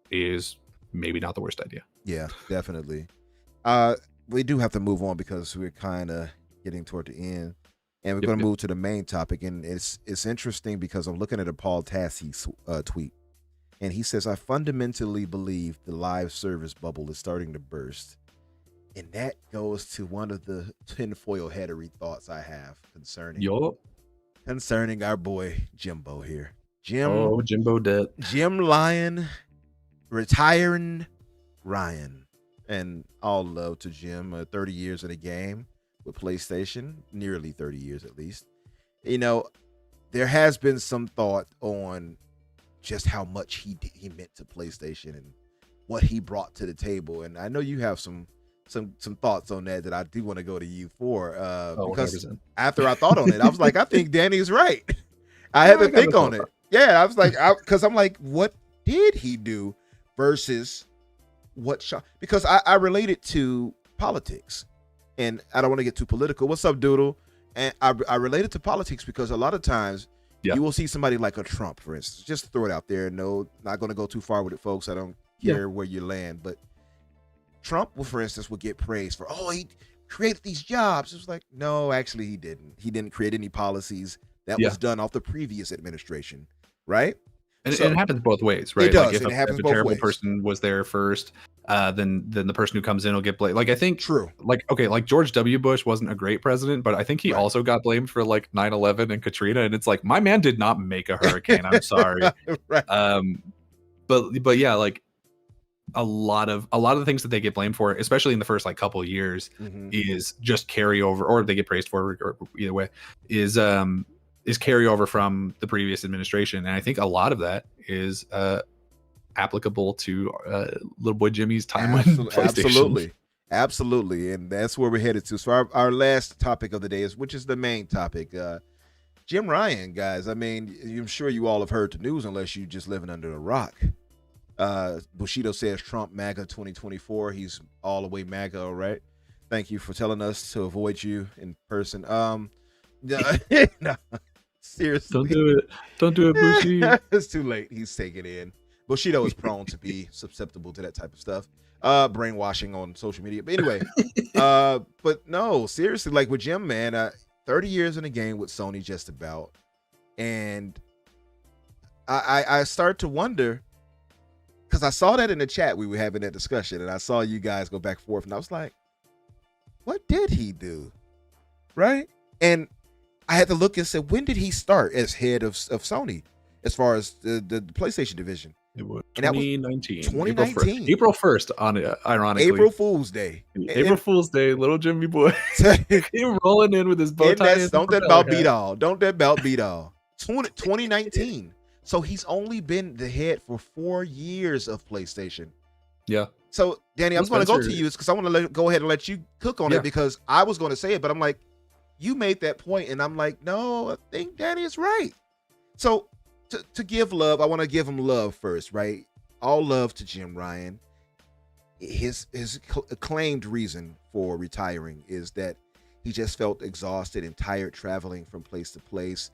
S3: is maybe not the worst idea.
S2: Yeah, definitely. We do have to move on because we're kind of getting toward the end, and we're going to move to the main topic. And it's interesting because I'm looking at a Paul Tassi tweet, and he says, "I fundamentally believe the live service bubble is starting to burst." And that goes to one of the tinfoil hattery thoughts I have concerning our boy Jimbo here.
S3: Jimbo dead.
S2: Jim Lyon, retiring Ryan. And all love to Jim. 30 years in the game with PlayStation, nearly 30 years at least. You know, there has been some thought on just how much he meant to PlayStation and what he brought to the table. And I know you have some thoughts on that I do want to go to you for, because 100%. After I thought on it, I was like, I think Danny's right. I had to think on it. Yeah, I was like, because I'm like, what did he do versus what shot? Because I relate it to politics, and I don't want to get too political. What's up, Doodle? And I relate it to politics because a lot of times you will see somebody like a Trump, for instance. Just to throw it out there. No, not going to go too far with it, folks. I don't care where you land, but Trump, for instance, would get praised for, he created these jobs. It was like, no, actually he didn't. He didn't create any policies. That was done off the previous administration, right?
S3: And it happens both ways, right?
S2: It does.
S3: Like if a terrible person was there first, then the person who comes in will get blamed. Like I think like George W. Bush wasn't a great president, but I think he also got blamed for like 9/11 and Katrina. And it's like, my man did not make a hurricane. I'm sorry.
S2: Right.
S3: But yeah, like a lot of the things that they get blamed for, especially in the first like couple of years, is just carryover, or they get praised for, or either way, is carryover from the previous administration. And I think a lot of that is applicable to little boy Jimmy's time on PlayStation.
S2: Absolutely. And that's where we're headed to. So our last topic of the day which is the main topic, Jim Ryan, guys. I mean, I'm sure you all have heard the news unless you're just living under a rock. Bushido says Trump MAGA 2024. He's all the way MAGA, all right. Thank you for telling us to avoid you in person. No, seriously.
S3: Don't do it, Bushi.
S2: It's too late. He's taking in. Bushido is prone to be susceptible to that type of stuff. Brainwashing on social media. But anyway, but no, seriously, like with Jim, man, 30 years in the game with Sony just about. And I start to wonder, because I saw that in the chat, we were having that discussion, and I saw you guys go back and forth, and I was like, what did he do? Right? And I had to look and say, when did he start as head of Sony as far as the PlayStation division?
S3: It was
S2: And that was
S3: 2019.
S2: 2019.
S3: April 1st, on it, ironically.
S2: April Fool's Day.
S3: April Fool's Day, little Jimmy boy came rolling in with his bow tie.
S2: Don't that about beat all. Don't that about beat all. 2019. So he's only been the head for 4 years of PlayStation.
S3: Yeah.
S2: So, Danny, I'm going to go to you because I want to go ahead and let you cook on it, because I was going to say it, but I'm like, you made that point, and I'm like, no, I think Danny is right. So, to give love, I want to give him love first, right? All love to Jim Ryan. His claimed reason for retiring is that he just felt exhausted and tired traveling from place to place,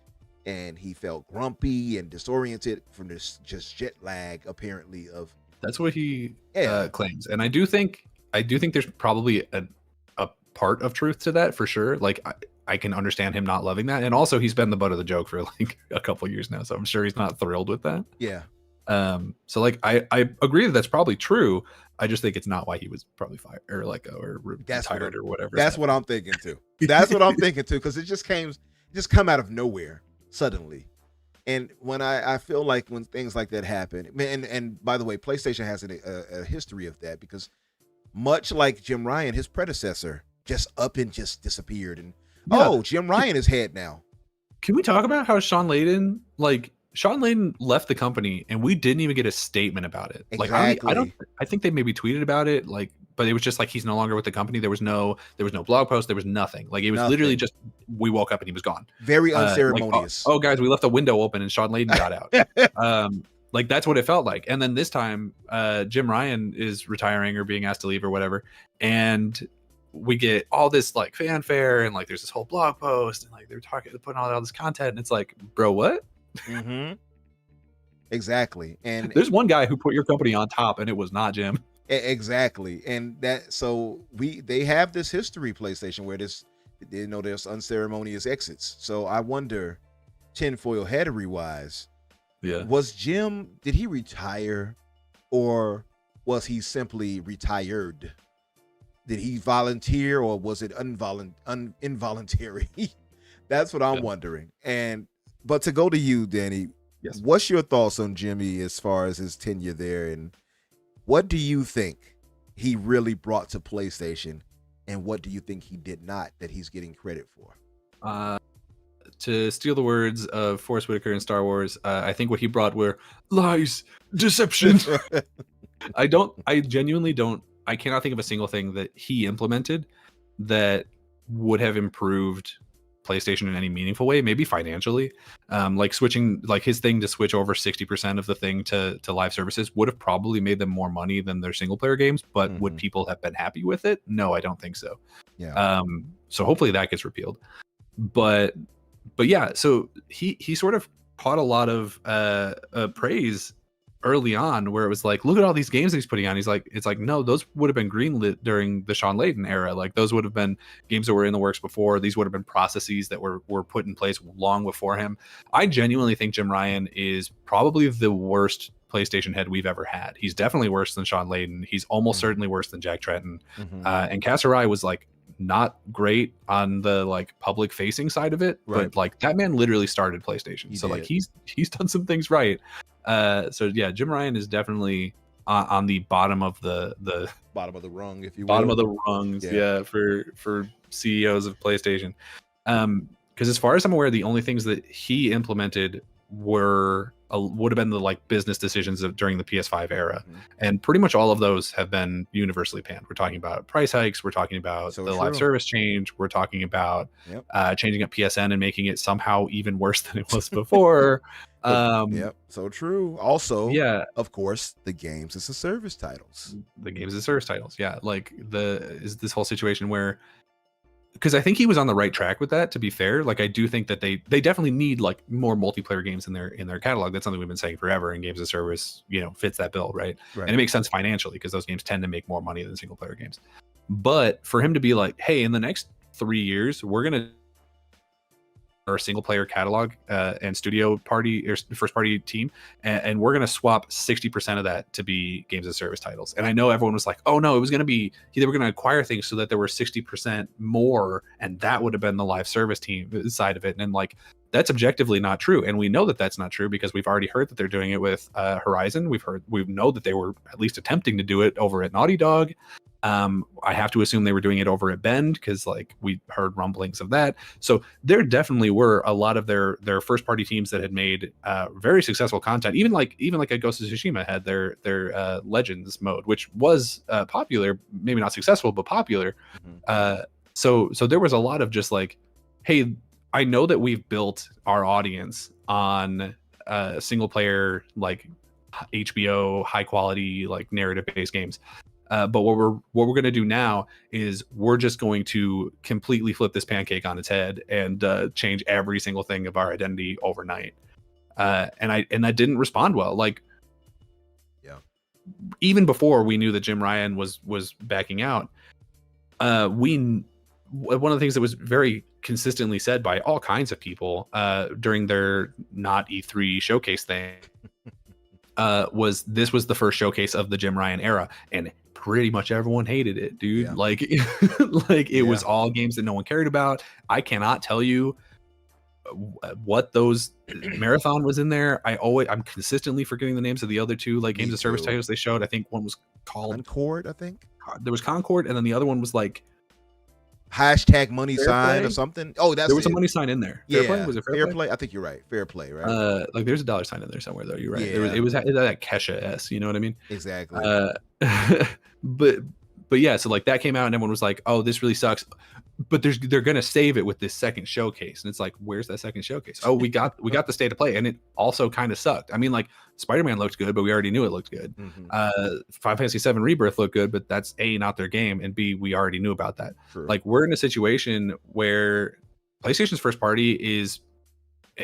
S2: and he felt grumpy and disoriented from this just jet lag, apparently, of.
S3: That's what he claims, and I do think there's probably a part of truth to that for sure. Like I can understand him not loving that, and also he's been the butt of the joke for like a couple years now, so I'm sure he's not thrilled with that.
S2: Yeah.
S3: So like I agree that that's probably true. I just think it's not why he was probably fired or retired or whatever.
S2: That's what I'm thinking too. That's what I'm thinking too, because it just come out of nowhere suddenly. And when I feel like when things like that happen, and by the way, PlayStation has a history of that, because much like Jim Ryan, his predecessor just up and just disappeared, and Jim Ryan is head now.
S3: Can we talk about how Sean Layden left the company and we didn't even get a statement about it?
S2: Exactly.
S3: Like I think they maybe tweeted about it, like, but it was just like he's no longer with the company. There was no blog post, there was nothing. Like it was literally just we woke up and he was gone.
S2: Very unceremonious.
S3: Like, guys, we left the window open and Sean Layden got out. Like that's what it felt like. And then this time, Jim Ryan is retiring or being asked to leave or whatever, and we get all this like fanfare and like there's this whole blog post and like they're putting all this content, and it's like, bro, what?
S2: Mm-hmm. Exactly. And
S3: there's one guy who put your company on top, and it was not Jim.
S2: Exactly. And they have this history, PlayStation, where there's unceremonious exits. So I wonder, tinfoil hattery wise, was Jim, did he retire, or was he simply retired? Did he volunteer, or was it involuntary? That's what I'm wondering. But to go to you, Danny, what's your thoughts on Jimmy as far as his tenure there, and what do you think he really brought to PlayStation, and what do you think he did not that he's getting credit for?
S3: To steal the words of Forrest Whitaker in Star Wars, I think what he brought were lies, deception. I genuinely don't. I cannot think of a single thing that he implemented that would have improved PlayStation in any meaningful way. Maybe financially, like switching, like his thing to switch over 60% of the thing to live services would have probably made them more money than their single player games. But would people have been happy with it? No, I don't think so.
S2: Yeah.
S3: So hopefully that gets repealed. But yeah, so he sort of caught a lot of praise early on, where it was like, look at all these games that he's putting on. It's like, no, those would have been greenlit during the Sean Layden era. Like those would have been games that were in the works before. These would have been processes that were put in place long before him. I genuinely think Jim Ryan is probably the worst PlayStation head we've ever had. He's definitely worse than Sean Layden. He's almost certainly worse than Jack Tretton. And Kasserai was like not great on the like public facing side of it, but like that man literally started PlayStation. Like he's done some things right. So yeah, Jim Ryan is definitely on the bottom of the
S2: bottom of the rung, if you will.
S3: Bottom of the rungs, for CEOs of PlayStation. Because as far as I'm aware, the only things that he implemented would have been the like business decisions during the PS5 era, and pretty much all of those have been universally panned. We're talking about price hikes, we're talking about live service change, we're talking about changing up PSN and making it somehow even worse than it was before.
S2: So true. Also, of course, the games as a service titles.
S3: Like is this whole situation where because I think he was on the right track with that, to be fair. Like, I do think that they definitely need like more multiplayer games in their catalog. That's something we've been saying forever, and games as a service, fits that bill, right? And it makes sense financially because those games tend to make more money than single player games. But for him to be like, hey, in the next 3 years, we're gonna our single player catalog and studio party or first party team, and we're gonna swap 60% of that to be games as a service titles. And I know everyone was like, oh no, it was gonna be, they were gonna acquire things so that there were 60% more, and that would have been the live service team side of it. And like, that's objectively not true, and we know that that's not true because we've already heard that they're doing it with Horizon. We know that they were at least attempting to do it over at Naughty Dog. I have to assume they were doing it over at Bend because like we heard rumblings of that. So there definitely were a lot of their first party teams that had made very successful content. Even like a Ghost of Tsushima had their Legends mode, which was popular, maybe not successful, but popular. So there was a lot of just like, hey, I know that we've built our audience on single player, like HBO high quality, like narrative based games. But what we're going to do now is we're just going to completely flip this pancake on its head and change every single thing of our identity overnight. And that didn't respond well. Like, even before we knew that Jim Ryan was backing out, one of the things that was very consistently said by all kinds of people during their not E3 showcase thing was this was the first showcase of the Jim Ryan era, and pretty much everyone hated it, dude. Like it was all games that no one cared about. I cannot tell you what those Marathon was in there. I'm consistently forgetting the names of the other two like games of service titles they showed. I think one was called
S2: Concord. I think
S3: there was Concord, and then the other one was like
S2: hashtag money
S3: Fair
S2: sign
S3: Play?
S2: or something. Oh, that's
S3: there was a money sign in there. Fair Play? Was it Fair Play?
S2: I think you're right. Fair Play, right?
S3: Like there's a dollar sign in there somewhere though. You're right.
S2: Yeah.
S3: It was that Kesha S. You know what I mean?
S2: Exactly.
S3: But yeah, so like that came out and everyone was like, oh, this really sucks. But they're gonna save it with this second showcase, and it's like, where's that second showcase? Oh, we got the state of play, and it also kind of sucked. I mean, like Spider-Man looked good, but we already knew it looked good. Final Fantasy VII Rebirth looked good, but that's A, not their game, and B, we already knew about that.
S2: True.
S3: Like, we're in a situation where PlayStation's first party is,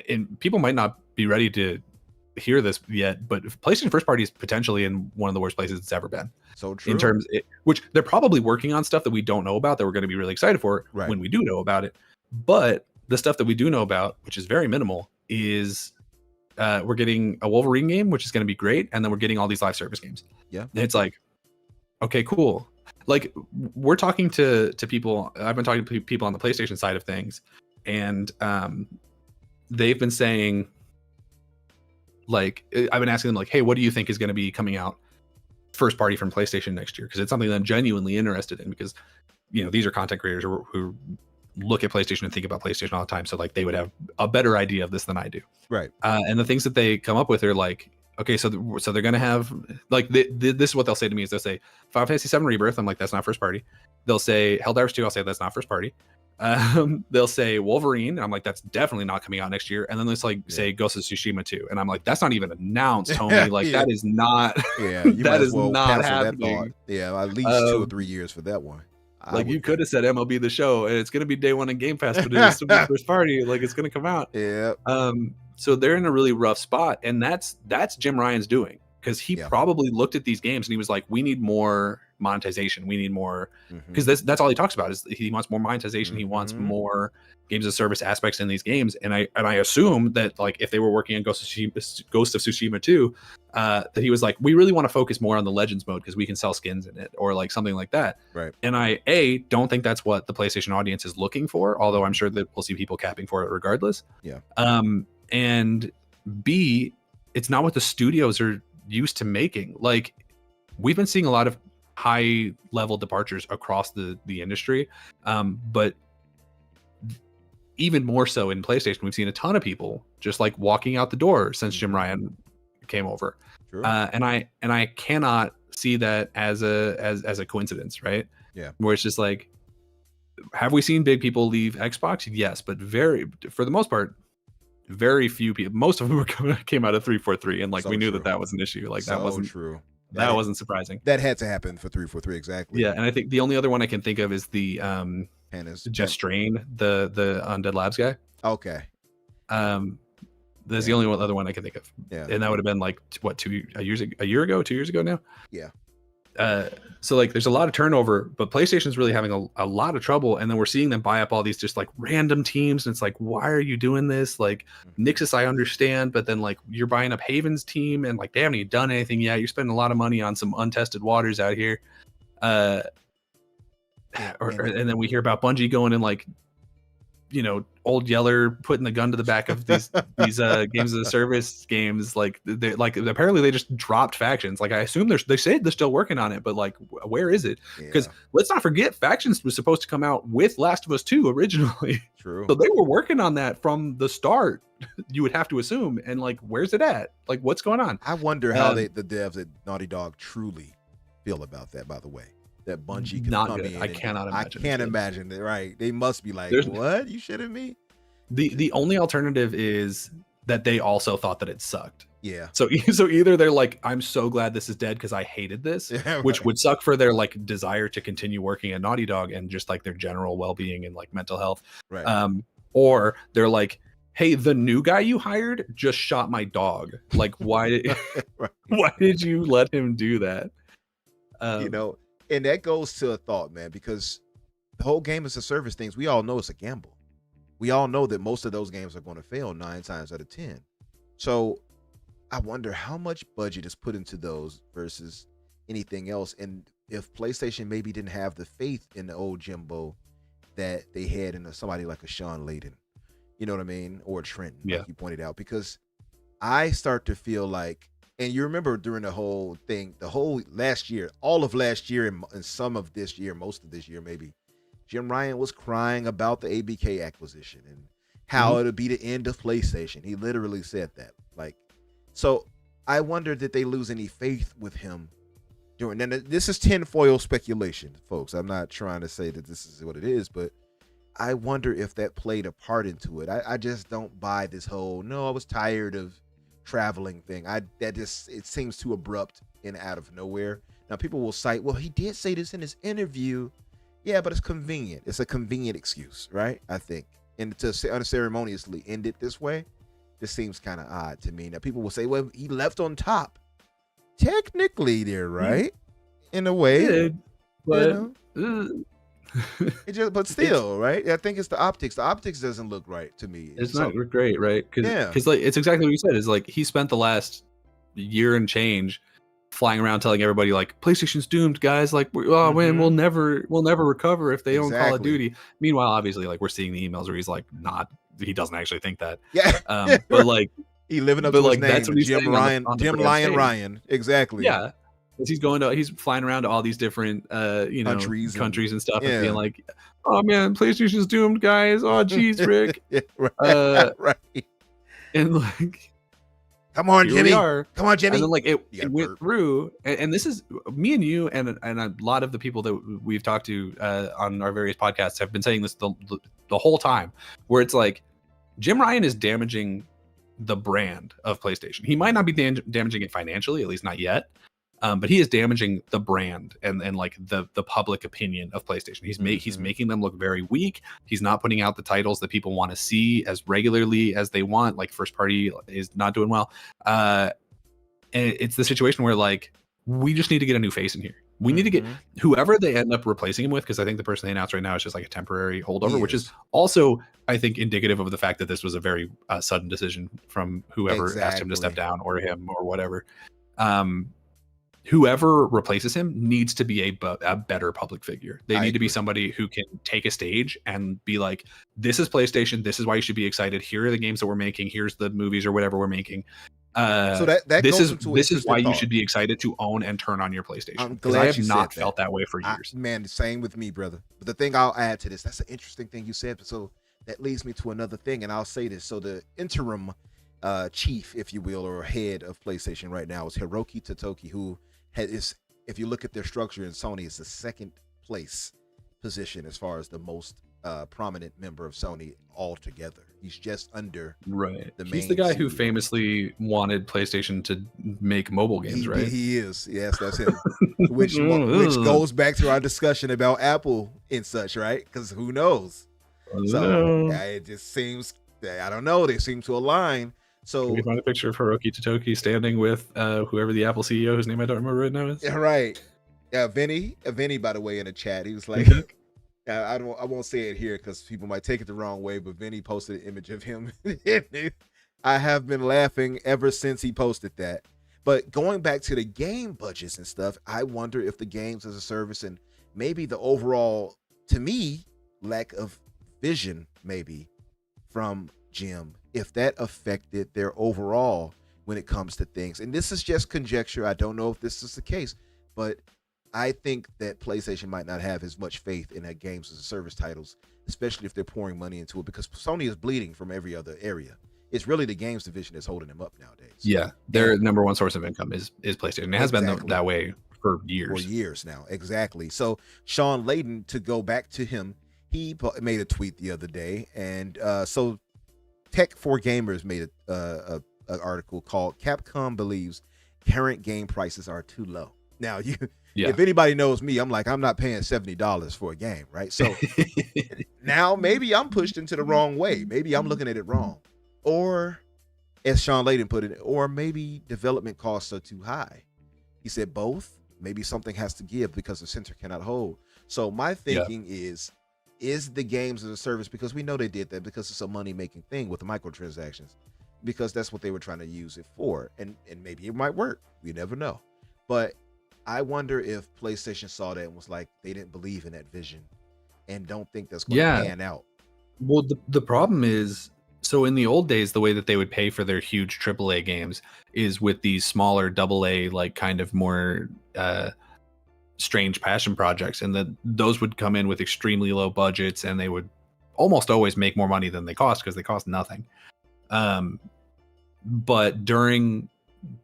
S3: and people might not be ready to hear this yet, but PlayStation first party is potentially in one of the worst places it's ever been.
S2: So true.
S3: In terms, which they're probably working on stuff that we don't know about that we're going to be really excited for when we do know about it. But the stuff that we do know about, which is very minimal, is we're getting a Wolverine game, which is going to be great, and then we're getting all these live service games.
S2: Yeah,
S3: and it's like, okay, cool. Like, we're talking to people. I've been talking to people on the PlayStation side of things, and they've been saying, like, I've been asking them, like, hey, what do you think is going to be coming out first party from PlayStation next year? Because it's something that I'm genuinely interested in, because these are content creators who look at PlayStation and think about PlayStation all the time, so like they would have a better idea of this than I do,
S2: right?
S3: And the things that they come up with are like, okay, so they're gonna have like this is what they'll say to me is they'll say Final Fantasy VII Rebirth. I'm like, that's not first party. They'll say Helldivers 2. I'll say that's not first party. They'll say Wolverine, and I'm like, that's definitely not coming out next year. And then let's like say Ghost of Tsushima 2, and I'm like, that's not even announced, homie. Like that is not.
S2: Yeah, you
S3: that is
S2: well
S3: not happening.
S2: Yeah, at least 2 or 3 years for that one.
S3: Like you could have said MLB The Show, and it's gonna be day one in Game Pass, but it's still the first party. Like it's gonna come out.
S2: Yeah.
S3: So they're in a really rough spot, and that's Jim Ryan's doing, because he probably looked at these games and he was like, we need more monetization. We need more, because that's all he talks about is he wants more monetization. He wants more games of service aspects in these games. And I assume that like if they were working on Ghost of Tsushima 2, that he was like, we really want to focus more on the Legends mode because we can sell skins in it or like something like that.
S2: Right.
S3: And I don't think that's what the PlayStation audience is looking for, although I'm sure that we'll see people capping for it regardless.
S2: Yeah.
S3: And B, it's not what the studios are used to making. Like, we've been seeing a lot of high level departures across the industry, but even more so in PlayStation, we've seen a ton of people just like walking out the door since Jim Ryan came over.
S2: Sure.
S3: And I cannot see that as a coincidence, right?
S2: Yeah.
S3: Where it's just like, have we seen big people leave Xbox? Yes, but for the most part, very few people. Most of them came out of 343, and like we knew that was an issue. Like that wasn't
S2: true.
S3: That wasn't surprising.
S2: That had to happen for 343, exactly.
S3: Yeah, and I think the only other one I can think of is the Jeff Strain, the Undead Labs guy.
S2: Okay.
S3: That's the only other one I can think of.
S2: Yeah.
S3: And that would have been like what 2 years ago now.
S2: Yeah.
S3: So like there's a lot of turnover, but PlayStation's really having a lot of trouble. And then we're seeing them buy up all these just like random teams. And it's like, why are you doing this? Like Nixus, I understand, but then like you're buying up Haven's team and like they haven't even done anything yet. You're spending a lot of money on some untested waters out here. And then we hear about Bungie going and like, Old Yeller putting the gun to the back of these games of the service games. Like they apparently they just dropped factions. Like I assume they said they're still working on it, but like where is it? Because let's not forget Factions was supposed to come out with Last of Us 2 originally.
S2: True.
S3: So they were working on that from the start. You would have to assume. And like, where's it at? Like, what's going on?
S2: I wonder how the devs at Naughty Dog truly feel about that. By the way. That Bungie can come in.
S3: I cannot imagine.
S2: I can't imagine that. Right? They must be like, what? You shitting me?
S3: The only alternative is that they also thought that it sucked.
S2: Yeah.
S3: So either they're like, I'm so glad this is dead because I hated this, which would suck for their like desire to continue working at Naughty Dog and just like their general well-being and like mental health.
S2: Right.
S3: Or they're like, hey, the new guy you hired just shot my dog. Like, why why did you let him do that?
S2: And that goes to a thought, man, because the whole game as a service things, we all know it's a gamble. We all know that most of those games are going to fail 9 times out of 10. So I wonder how much budget is put into those versus anything else. And if PlayStation maybe didn't have the faith in the old Jimbo that they had in somebody like a Sean Layden, you know what I mean? Or Trenton, like you pointed out, because I start to feel like, and you remember during the whole thing, the whole last year, all of last year and some of this year, most of this year maybe, Jim Ryan was crying about the ABK acquisition and how it'll be the end of PlayStation. He literally said that. Like, so I wonder did they lose any faith with him during, and this is tinfoil speculation, folks. I'm not trying to say that this is what it is, but I wonder if that played a part into it. I just don't buy this whole, no, I was tired of traveling thing. It seems too abrupt and out of nowhere. Now people will cite, well, he did say this in his interview. Yeah, but it's convenient. It's a convenient excuse, right? I think. And to unceremoniously end it this way, this seems kind of odd to me. Now people will say, well, he left on top. Technically, they're right in a way,
S3: but
S2: but still, right? I think it's the optics. The optics doesn't look right to me.
S3: It's not great, right? Because like it's exactly what you said. Is like he spent the last year and change flying around telling everybody like PlayStation's doomed, guys. Like, oh man, we'll never recover if they own Call of Duty. Meanwhile, obviously, like we're seeing the emails where he's like, he doesn't actually think that.
S2: Yeah.
S3: But like
S2: he living up to his name.
S3: That's what he's
S2: Jim Ryan. Jim Lion Ryan. Exactly.
S3: Yeah. He's flying around to all these different countries and stuff and being like, oh man, PlayStation's doomed, guys. Oh geez, Rick.
S2: Right.
S3: And like,
S2: come on, Jimmy. Come on, Jimmy.
S3: And then like it went through, and this is me and you and a lot of the people that we've talked to on our various podcasts have been saying this the whole time, where it's like Jim Ryan is damaging the brand of PlayStation. He might not be damaging it financially, at least not yet. But he is damaging the brand and like the public opinion of PlayStation. He's making them look very weak. He's not putting out the titles that people want to see as regularly as they want. Like first party is not doing well. And it's the situation where like we just need to get a new face in here. We need to get whoever they end up replacing him with, because I think the person they announced right now is just like a temporary holdover, which is also, I think, indicative of the fact that this was a very sudden decision from whoever asked him to step down or him or whatever. Whoever replaces him needs to be a better public figure. They need to be somebody who can take a stage and be like, this is PlayStation. This is why you should be excited. Here are the games that we're making. Here's the movies or whatever we're making.
S2: So this
S3: is why you should be excited to own and turn on your PlayStation.
S2: I'm glad
S3: I have not felt that way for years.
S2: Man, same with me, brother. But the thing I'll add to this, that's an interesting thing you said. So that leads me to another thing, and I'll say this. So the interim chief, if you will, or head of PlayStation right now is Hiroki Totoki, who is, if you look at their structure in Sony, is the second place position as far as the most prominent member of Sony altogether. He's just under the main.
S3: He's the guy
S2: CEO.
S3: who famously wanted PlayStation to make mobile games, right?
S2: He is. Yes, that's him. which goes back to our discussion about Apple and such, right? Because who knows? So
S3: No.
S2: it just seems, I don't know, they seem to align.
S3: Can we
S2: So
S3: find a picture of Hiroki Totoki standing with whoever the Apple CEO, whose name I don't remember right now is?
S2: yeah, right. Yeah, Vinny, by the way, in the chat, he was like,
S3: Mhm.
S2: I won't say it here because people might take it the wrong way, but Vinny posted an image of him. I have been laughing ever since he posted that. But going back to the game budgets and stuff, I wonder if the games as a service and maybe the overall, to me, lack of vision, maybe from Jim, if that affected their overall when it comes to things. And this is just conjecture. I don't know if this is the case, but I think that PlayStation might not have as much faith in that games as a service titles, especially if they're pouring money into it, because Sony is bleeding from every other area. It's really the games division that's holding them up nowadays.
S3: Yeah, their number one source of income is PlayStation. It has been that way for years.
S2: For years now, exactly. So Sean Layden, to go back to him, he made a tweet the other day, and so Tech for Gamers made an article called "Capcom believes current game prices are too low." Now, if anybody knows me, I'm like, I'm not paying $70 for a game, right? So now maybe I'm pushed into the wrong way. Maybe I'm looking at it wrong, or as Sean Layden put it, or maybe development costs are too high. He said both. Maybe something has to give because the center cannot hold. So my thinking is the games as a service, because we know they did that because it's a money-making thing with the microtransactions, because that's what they were trying to use it for. And maybe it might work. We never know. But I wonder if PlayStation saw that and was like, they didn't believe in that vision and don't think that's going to pan out.
S3: Well, the problem is, so in the old days, the way that they would pay for their huge AAA games is with these smaller AA, like kind of more strange passion projects, and those would come in with extremely low budgets, and they would almost always make more money than they cost because they cost nothing. But during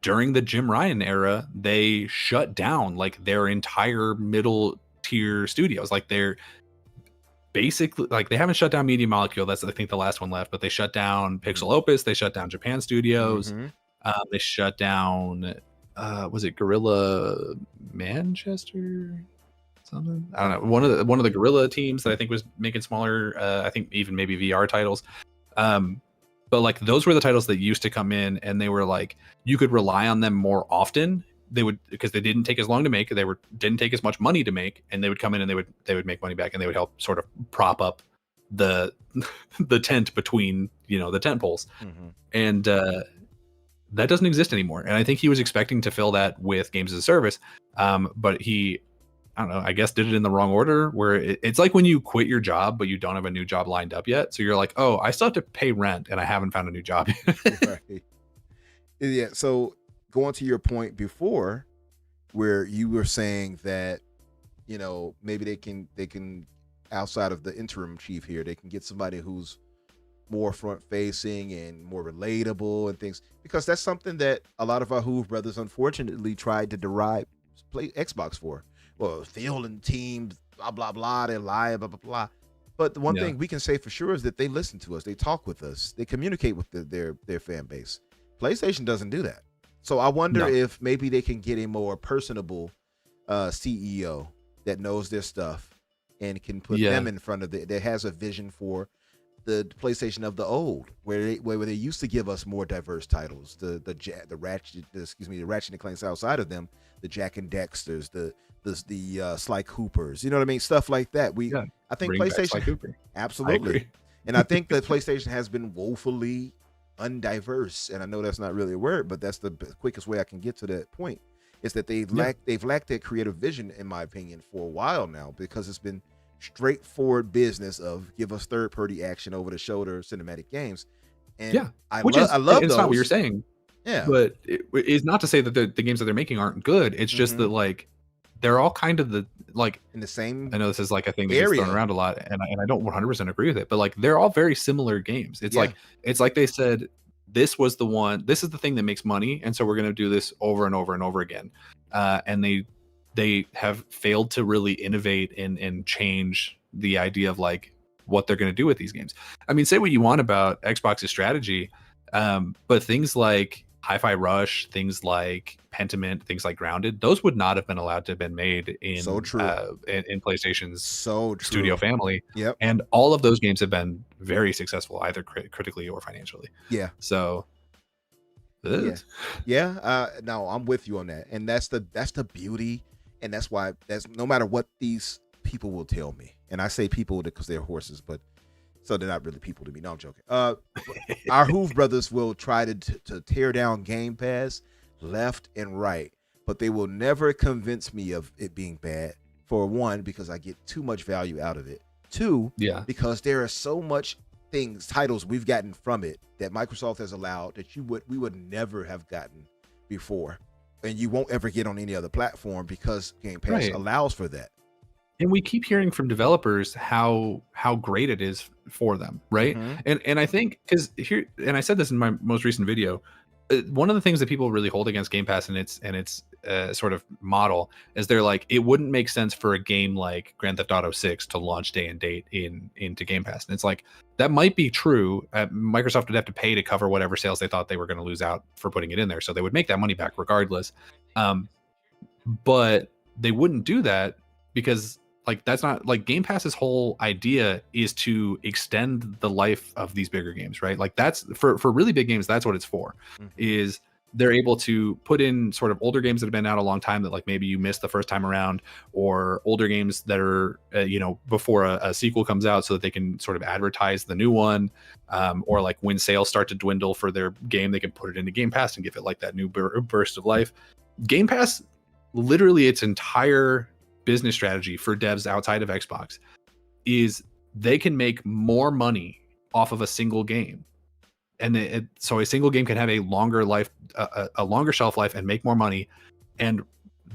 S3: the Jim Ryan era, they shut down like their entire middle tier studios. Like they're basically, like, they haven't shut down Media Molecule. That's, I think, the last one left. But they shut down Pixel Opus. They shut down Japan Studios. They shut down. Was it Gorilla Manchester? Something, I don't know. One of the Gorilla teams that I think was making smaller. I think even maybe VR titles. But like those were the titles that used to come in, and they were like, you could rely on them more often. They would, because they didn't take as long to make. They didn't take as much money to make, and they would come in and they would make money back, and they would help sort of prop up the tent between the tent poles. And that doesn't exist anymore. And I think he was expecting to fill that with games as a service, but he, I don't know, I guess did it in the wrong order, where it's like when you quit your job but you don't have a new job lined up yet, so you're like, oh, I still have to pay rent and I haven't found a new job yet.
S2: Right. Yeah, so going to your point before, where you were saying that maybe they can outside of the interim chief here, they can get somebody who's more front facing and more relatable and things, because that's something that a lot of our Hoove brothers unfortunately tried to derive Xbox for. Well, field and team, blah blah blah, they lie, blah blah blah. But the one thing we can say for sure is that they listen to us, they talk with us, they communicate with their fan base. PlayStation doesn't do that. So I wonder if maybe they can get a more personable CEO that knows their stuff and can put them in front of that has a vision for the PlayStation of the old, where they used to give us more diverse titles, the Ratchet and Clanks outside of them, the Jack and Dexters, the Sly Coopers, you know what I mean, stuff like that. I think PlayStation, absolutely, and I think that PlayStation has been woefully undiverse, and I know that's not really a word, but that's the quickest way I can get to that point, is that they've lacked that creative vision, in my opinion, for a while now, because it's been straightforward business of give us third-party action, over-the-shoulder cinematic games, and I love those.
S3: It's not what you're saying, but it's not to say that the games that they're making aren't good. It's just that, like, they're all kind of in the same. I know this is like a thing that gets thrown around a lot, and I don't 100% agree with it, but like they're all very similar games. It's like they said, this is the thing that makes money, and so we're going to do this over and over and over again. And they have failed to really innovate and change the idea of like what they're going to do with these games. I mean, say what you want about Xbox's strategy, but things like Hi-Fi Rush, things like Pentiment, things like Grounded, those would not have been allowed to have been made in
S2: So true.
S3: In PlayStation's
S2: So true.
S3: studio family.
S2: Yep.
S3: And all of those games have been very successful, either critically or financially.
S2: Yeah.
S3: So
S2: no, I'm with you on that, and that's the beauty, and that's why no matter what these people will tell me, and I say people because they're horses, but so they're not really people to me. No, I'm joking. Our Hoove brothers will try to tear down Game Pass left and right, but they will never convince me of it being bad. For one, because I get too much value out of it. Two, because there are so much titles we've gotten from it that Microsoft has allowed that we would never have gotten before, and you won't ever get on any other platform because Game Pass allows for that.
S3: And we keep hearing from developers how great it is for them, right?
S2: Mm-hmm.
S3: And I think because here, and I said this in my most recent video, one of the things that people really hold against Game Pass and its sort of model is they're like, it wouldn't make sense for a game like Grand Theft Auto 6 to launch day and date into Game Pass. And it's like, that might be true. Microsoft would have to pay to cover whatever sales they thought they were going to lose out for putting it in there, so they would make that money back regardless. But they wouldn't do that because like that's not like Game Pass's whole idea is to extend the life of these bigger games, right? Like that's for really big games, that's what it's for. Is they're able to put in sort of older games that have been out a long time that like maybe you missed the first time around, or older games that are before a sequel comes out, so that they can sort of advertise the new one, or like when sales start to dwindle for their game, they can put it into Game Pass and give it like that new burst of life. Game Pass, literally its entire business strategy for devs outside of Xbox is they can make more money off of a single game, and so a single game can have a longer life, a longer shelf life, and make more money. And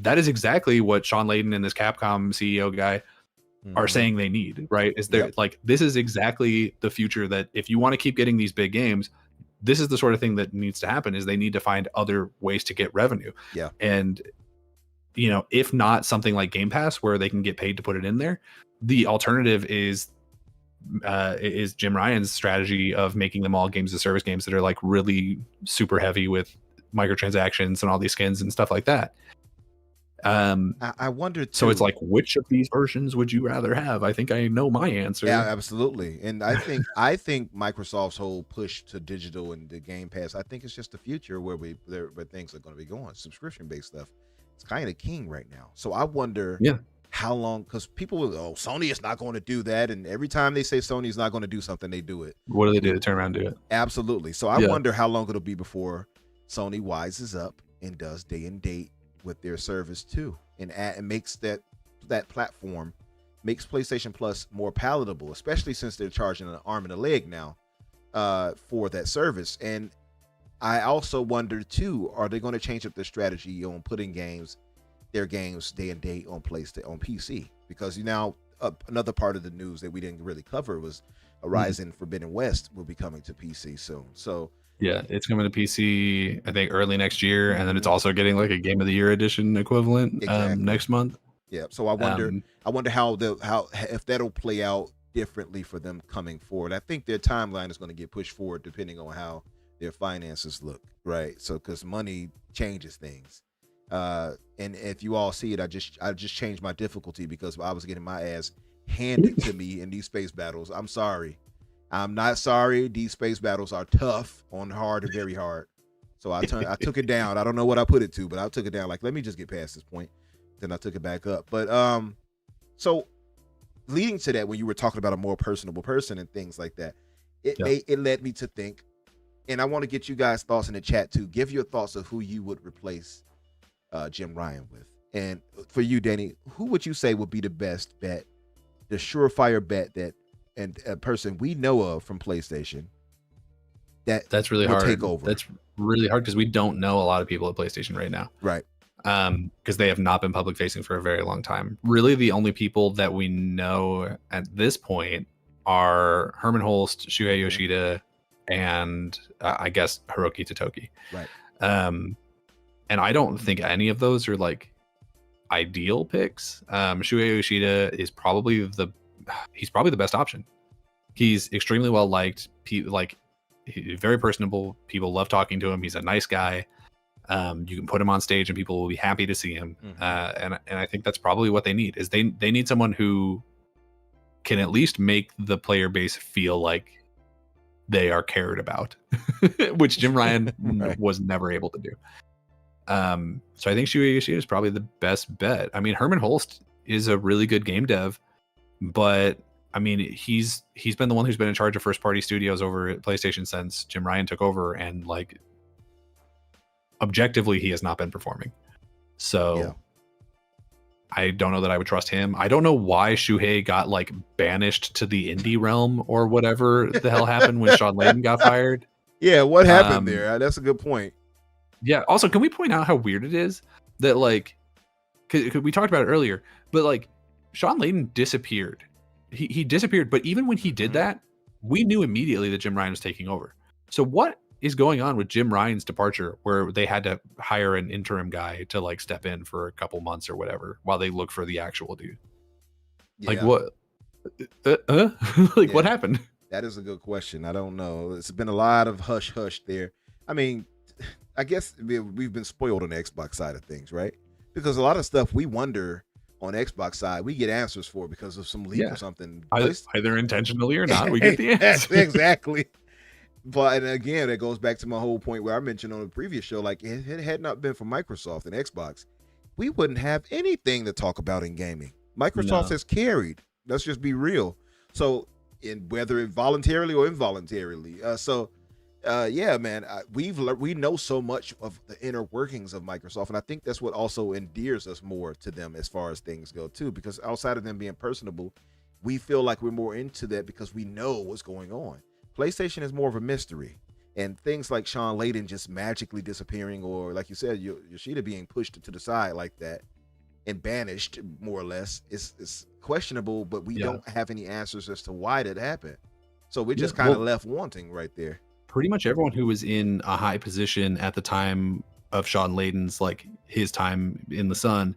S3: that is exactly what Sean Layden and this Capcom CEO guy are saying they need, right? Is there like, this is exactly the future, that if you want to keep getting these big games, this is the sort of thing that needs to happen, is they need to find other ways to get revenue. And if not something like Game Pass where they can get paid to put it in there, the alternative is Jim Ryan's strategy of making them all games as service games that are like really super heavy with microtransactions and all these skins and stuff like that.
S2: I wonder too.
S3: So it's like, which of these versions would you rather have? I think I know my answer.
S2: Yeah, absolutely. And I think Microsoft's whole push to digital and the Game Pass, I think it's just the future where things are going to be going. Subscription based stuff, it's kind of king right now. So I wonder how long, because people will, Sony is not going to do that, and every time they say Sony's not going to do something, they do it.
S3: What do they do? They turn around and do it.
S2: Absolutely. So I wonder how long it'll be before Sony wises up and does day and date with their service too, and makes that platform, makes PlayStation Plus more palatable, especially since they're charging an arm and a leg now for that service. And I also wonder too, are they going to change up their strategy on putting their games day and date on PC? Because another part of the news that we didn't really cover was Horizon Forbidden West will be coming to PC soon. So
S3: yeah, it's coming to PC, I think, early next year, and then it's also getting like a Game of the Year edition equivalent next month.
S2: Yeah, so I wonder how if that'll play out differently for them coming forward. I think their timeline is going to get pushed forward depending on how their finances look, right? So because money changes things, and if you all see it, I just changed my difficulty because I was getting my ass handed to me in these space battles. I'm sorry. I'm not sorry. These space battles are tough on hard and very hard. So I took it down. I don't know what I put it to, but I took it down. Like, let me just get past this point. Then I took it back up. But so leading to that, when you were talking about a more personable person and things like that, it led me to think, and I want to get you guys' thoughts in the chat too. Give your thoughts of who you would replace Jim Ryan with. And for you, Danny, who would you say would be the best bet, the surefire bet that, and a person we know of from PlayStation that's really hard. Take over.
S3: That's really hard because we don't know a lot of people at PlayStation right now,
S2: right?
S3: Because they have not been public facing for a very long time. Really, the only people that we know at this point are Herman Holst, Shuhei Yoshida, and I guess Hiroki Totoki.
S2: Right.
S3: And I don't think any of those are like ideal picks. Shuhei Yoshida is probably the best option. He's extremely well liked. Like, he's very personable. People love talking to him. He's a nice guy. You can put him on stage and people will be happy to see him. And I think that's probably what they need, is they need someone who can at least make the player base feel like they are cared about, which Jim Ryan was never able to do. So I think Shuhei Yoshida is probably the best bet. I mean, Herman Holst is a really good game dev, but I mean, he's been the one who's been in charge of first party studios over at PlayStation since Jim Ryan took over, and like objectively he has not been performing. So I don't know that I would trust him. I don't know why Shuhei got like banished to the indie realm or whatever the hell happened when Sean Layden got fired.
S2: Yeah, what happened there? That's a good point.
S3: Yeah. Also, can we point out how weird it is that like, cause we talked about it earlier, but like Sean Layden disappeared. He disappeared, but even when he did that, we knew immediately that Jim Ryan was taking over. So what is going on with Jim Ryan's departure, where they had to hire an interim guy to like step in for a couple months or whatever while they look for the actual dude? Like what? What happened?
S2: That is a good question. I don't know. It's been a lot of hush there. I mean, I guess we've been spoiled on the Xbox side of things, right? Because a lot of stuff we wonder on Xbox side, we get answers for because of some leak or something.
S3: Either intentionally or not, we get the answer.
S2: Exactly. But and again, it goes back to my whole point where I mentioned on the previous show, like it had not been for Microsoft and Xbox, we wouldn't have anything to talk about in gaming. Microsoft has carried. Let's just be real. So, in whether it voluntarily or involuntarily. Yeah, man, we know so much of the inner workings of Microsoft, and I think that's what also endears us more to them as far as things go too. Because outside of them being personable, we feel like we're more into that because we know what's going on. PlayStation is more of a mystery, and things like Sean Layden just magically disappearing, or like you said, Yoshida being pushed to the side like that and banished more or less is questionable. But we don't have any answers as to why that happened, so we're just kind of left wanting right there.
S3: Pretty much everyone who was in a high position at the time of Sean Layden's, like his time in the sun,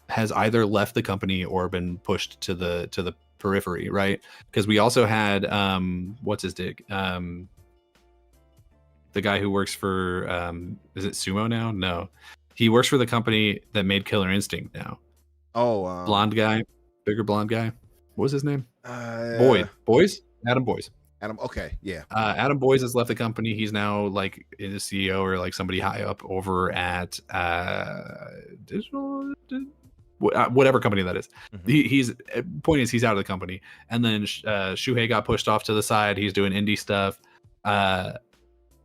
S3: has either left the company or been pushed to the periphery, right? Because we also had what's his dick, the guy who works for is it Sumo now? No, he works for the company that made Killer Instinct now. Blonde guy, bigger blonde guy. What was his name? Adam Boyes.
S2: Okay, yeah.
S3: Adam Boyes has left the company. He's now like in the CEO or like somebody high up over at whatever company that is. He's point is he's out of the company. And then Shuhei got pushed off to the side. He's doing indie stuff. A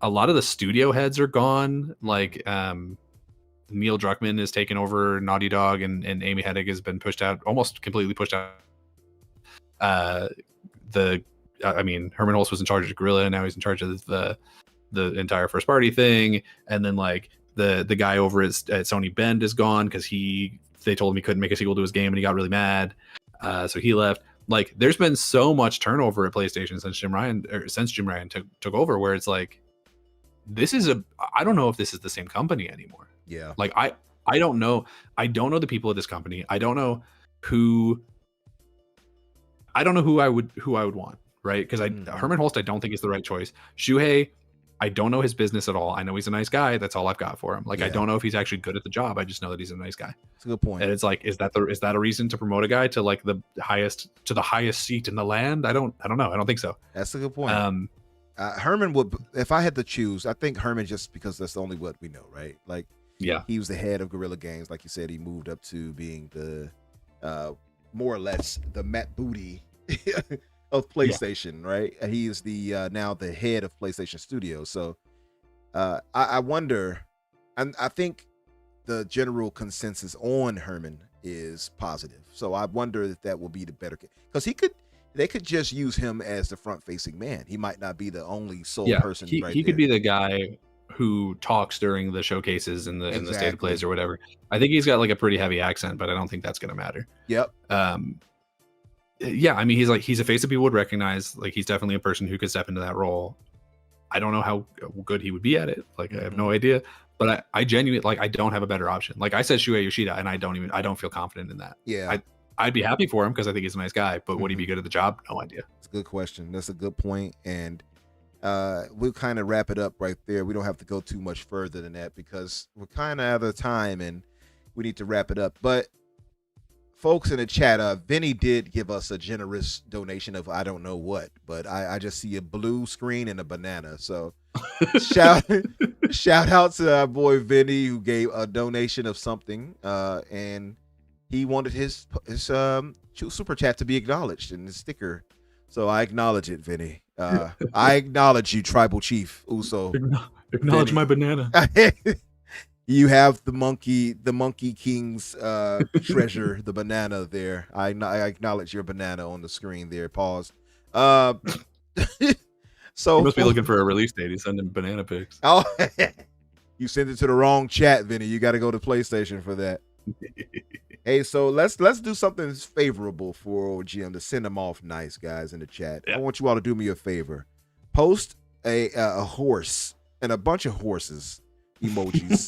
S3: lot of the studio heads are gone. Like Neil Druckmann is taking over Naughty Dog, and Amy Hennig has been pushed out, almost completely pushed out. Herman Holst was in charge of Guerrilla, and now he's in charge of the entire first party thing. And then like the guy over at Sony, Bend, is gone because they told him he couldn't make a sequel to his game, and he got really mad. So he left. Like there's been so much turnover at PlayStation since Jim Ryan took over, where it's like, I don't know if this is the same company anymore.
S2: Yeah.
S3: Like I don't know. I don't know the people at this company. I don't know who I would want. Right, because Herman Holst, I don't think is the right choice. Shuhei, I don't know his business at all. I know he's a nice guy. That's all I've got for him. Like I don't know if he's actually good at the job. I just know that he's a nice guy.
S2: That's a good point.
S3: And it's like, is that a reason to promote a guy to like the highest seat in the land? I don't know. I don't think so.
S2: That's a good point. Herman would, if I had to choose, I think Herman, just because that's the only what we know, right? Like, he was the head of Guerrilla Games. Like you said, he moved up to being the more or less the Matt Booty of PlayStation, right? He is the now the head of PlayStation Studios. So I wonder, and I think the general consensus on Herman is positive. So I wonder if that will be the better, because they could just use him as the front-facing man. He might not be the only sole person.
S3: He could be the guy who talks during the showcases and the state of plays or whatever. I think he's got like a pretty heavy accent, but I don't think that's gonna matter.
S2: Yep.
S3: Yeah, I mean, he's a face that people would recognize. Like he's definitely a person who could step into that role. I don't know how good he would be at it. Like I have no idea. But I genuinely, like, I don't have a better option. Like I said, Shuhei Yoshida, and I don't feel confident in that.
S2: Yeah.
S3: I'd be happy for him because I think he's a nice guy, but would he be good at the job? No idea.
S2: It's a good question. That's a good point. And we'll kind of wrap it up right there. We don't have to go too much further than that because we're kind of out of time and we need to wrap it up. But folks in the chat, Vinny did give us a generous donation of I don't know what, but I just see a blue screen and a banana. So shout out to our boy Vinny who gave a donation of something, and he wanted his super chat to be acknowledged in the sticker. So I acknowledge it, Vinny. I acknowledge you, Tribal Chief Uso.
S3: Acknowledge
S2: Vinny.
S3: my banana.
S2: You have the monkey king's treasure, the banana there. I acknowledge your banana on the screen there. Pause. So
S3: You must be looking for a release date. He's sending banana pics.
S2: Oh, you sent it to the wrong chat, Vinny. You got to go to PlayStation for that. Hey, so let's do something favorable for old Jim to send them off nice, guys, in the chat.
S3: Yeah.
S2: I want you all to do me a favor. Post a horse and a bunch of horses emojis.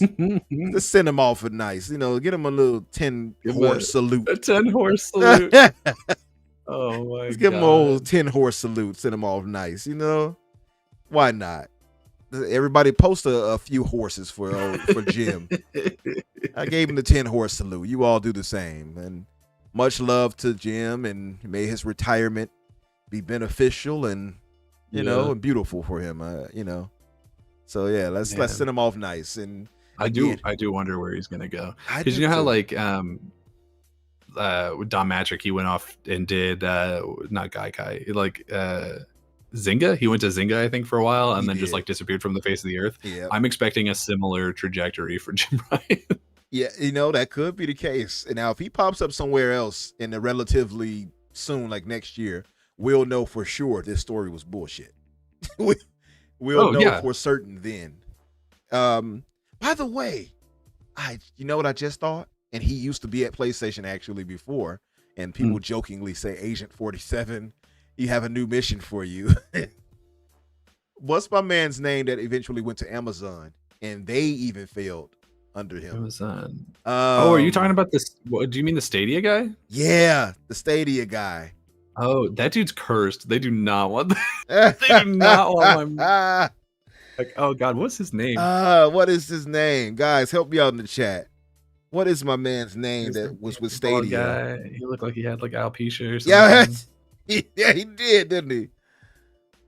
S2: Just send them off nice. You know, get them a little 10 horse salute.
S3: A 10 horse salute. Oh my
S2: Let's
S3: god.
S2: give them a whole 10 horse salute. Send them off nice. You know, why not? Everybody post a few horses for Jim. I gave him the 10 horse salute. You all do the same. And much love to Jim, and may his retirement be beneficial and you know and beautiful for him. You know. So yeah, let's send him off nice. And
S3: I do wonder where he's gonna go, because you know how like with Don Matrick, he went off and did not Gaikai, like Zynga. He went to Zynga, I think, for a while, and then just like disappeared from the face of the earth.
S2: Yeah,
S3: I'm expecting a similar trajectory for Jim Ryan.
S2: Yeah, you know, that could be the case. And now if he pops up somewhere else in the relatively soon, like next year, we'll know for sure this story was bullshit. We'll know for certain then. By the way, you know what I just thought? And he used to be at PlayStation actually before, and people jokingly say, Agent 47, you have a new mission for you. What's my man's name that eventually went to Amazon and they even failed under him?
S3: Amazon. Are you talking about this? What, do you mean the Stadia guy?
S2: Yeah, the Stadia guy.
S3: Oh, that dude's cursed. They do not want that. They do not want my like, oh god, what's his name?
S2: What is his name? Guys, help me out in the chat. What is my man's name that was with Stadia?
S3: Guy. He looked like he had like alopecia or something.
S2: Yeah, he did, didn't he?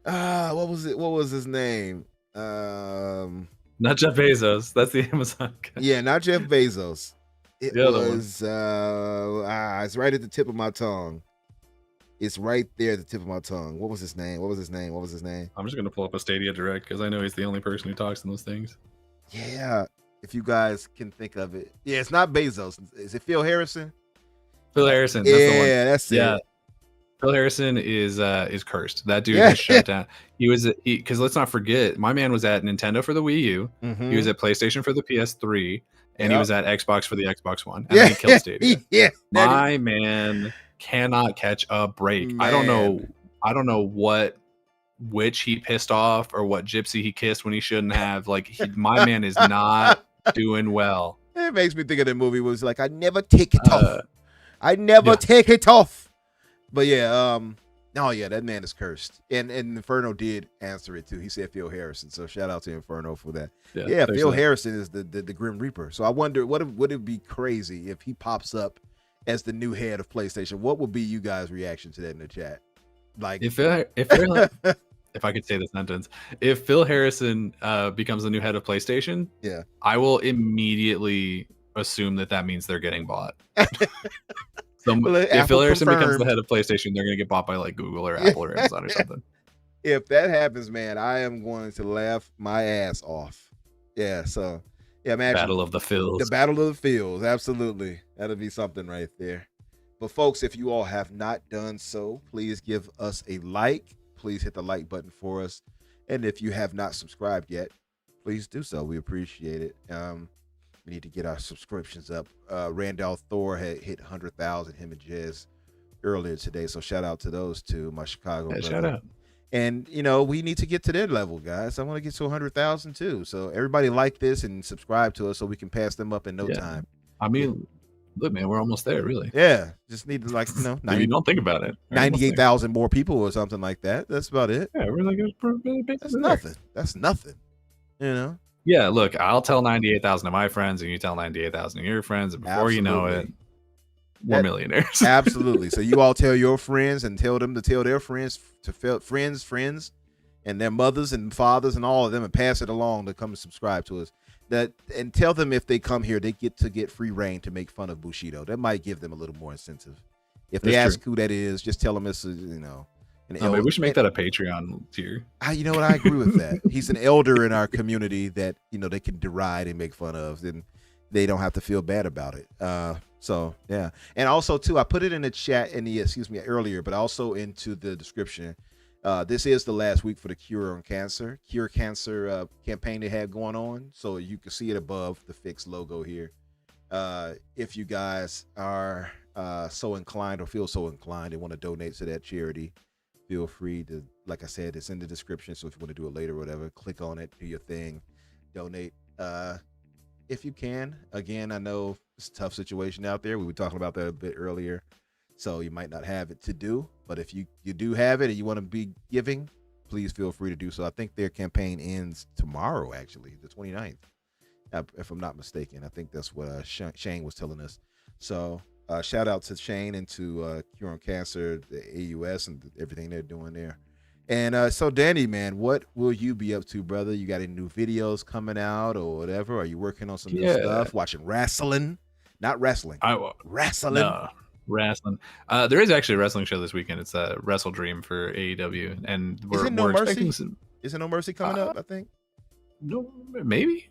S2: What was it? What was his name?
S3: Not Jeff Bezos. That's the Amazon guy.
S2: Yeah, not Jeff Bezos. It was it's right at the tip of my tongue. It's right there at the tip of my tongue. What was his name? What was his name? What was his name?
S3: I'm just gonna pull up a Stadia Direct because I know he's the only person who talks in those things.
S2: Yeah, if you guys can think of it. Yeah, it's not Bezos. Is it Phil Harrison?
S3: Phil Harrison. That's the one.
S2: That's it.
S3: Yeah. Phil Harrison is cursed. That dude is shut down. Because let's not forget, my man was at Nintendo for the Wii U.
S2: Mm-hmm.
S3: He was at PlayStation for the PS3, and he was at Xbox for the Xbox One. And then he killed Stadia.
S2: Yeah,
S3: my man cannot catch a break. Man. I don't know what witch he pissed off or what gypsy he kissed when he shouldn't have. Like my man is not doing well.
S2: It makes me think of the movie was like, I never take it off. I never take it off. But yeah, that man is cursed. And Inferno did answer it too. He said Phil Harrison. So shout out to Inferno for that. Yeah, Phil Harrison is the Grim Reaper. So I wonder would it be crazy if he pops up as the new head of PlayStation? What would be you guys' reaction to that in the chat? Like
S3: if I could say the sentence, if Phil Harrison becomes the new head of PlayStation, I will immediately assume that means they're getting bought. If Phil Harrison becomes the head of PlayStation, they're going to get bought by like Google or Apple or Amazon or something.
S2: If that happens, man, I am going to laugh my ass off. Yeah, so yeah, man.
S3: Battle of the Phils.
S2: The Battle of the Phils, absolutely. That'll be something right there. But folks, if you all have not done so, please give us a like. Please hit the like button for us. And if you have not subscribed yet, please do so. We appreciate it. We need to get our subscriptions up. Randall Thor had hit 100,000, him and Jez, earlier today. So shout out to those two, my Chicago brother.
S3: Shout out.
S2: And, you know, we need to get to their level, guys. I want to get to 100,000 too. So everybody like this and subscribe to us so we can pass them up in no time.
S3: I mean, Look, man, we're almost there, really.
S2: Yeah, just need to
S3: If you don't think about it,
S2: 98,000 more people or something like that. That's about it.
S3: Yeah, we're like really big.
S2: That's nothing. That's nothing.
S3: Yeah, look, I'll tell 98,000 of my friends, and you tell 98,000 of your friends, and before you know it, we're millionaires.
S2: Absolutely. So you all tell your friends and tell them to tell their friends to friends, and their mothers and fathers and all of them, and pass it along to come and subscribe to us. And tell them if they come here, they get free reign to make fun of Bushido. That might give them a little more incentive. If they ask who that is, just tell them it's
S3: maybe we should make that a Patreon tier.
S2: You know what? I agree with that. He's an elder in our community that they can deride and make fun of, and they don't have to feel bad about it. So yeah, and also too, I put it in the chat earlier, but also into the description. This is the last week for the Cure Cancer campaign they had going on. So you can see it above the Fix logo here. If you guys are so inclined or feel so inclined and want to donate to that charity, feel free to, like I said, it's in the description. So if you want to do it later or whatever, click on it, do your thing, donate. If you can. Again, I know it's a tough situation out there. We were talking about that a bit earlier. So you might not have it to do, but if you do have it and you want to be giving, please feel free to do so. I think their campaign ends tomorrow, actually, the 29th, if I'm not mistaken. I think that's what Shane was telling us. So shout out to Shane and to Cure on Cancer, the AUS, and everything they're doing there. And so, Danny, man, what will you be up to, brother? You got any new videos coming out or whatever? Are you working on some new stuff? Watching wrestling? Not wrestling. Wrestling.
S3: No. Wrestling. There is actually a wrestling show this weekend. It's a Wrestle Dream for AEW, and we're expecting some.
S2: Is it No Mercy coming up? I think.
S3: No, maybe.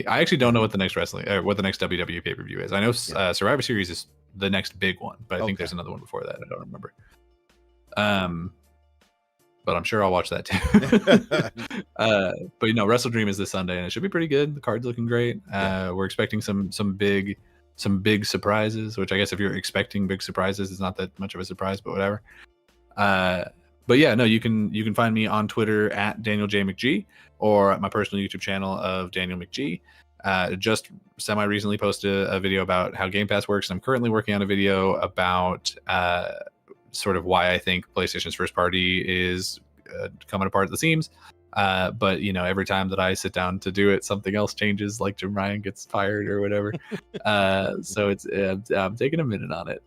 S3: I actually don't know what the next what the next WWE pay per view is. I know Survivor Series is the next big one, but I think there's another one before that. I don't remember. But I'm sure I'll watch that too. But Wrestle Dream is this Sunday, and it should be pretty good. The card's looking great. We're expecting some big surprises, which I guess if you're expecting big surprises, it's not that much of a surprise, but whatever. But yeah, no, you can find me on Twitter at Daniel J. McG or at my personal YouTube channel of Daniel McG. Just recently posted a video about how Game Pass works. I'm currently working on a video about sort of why I think PlayStation's first party is coming apart at the seams. But every time that I sit down to do it, something else changes, like Jim Ryan gets fired or whatever. So it's I'm taking a minute on it.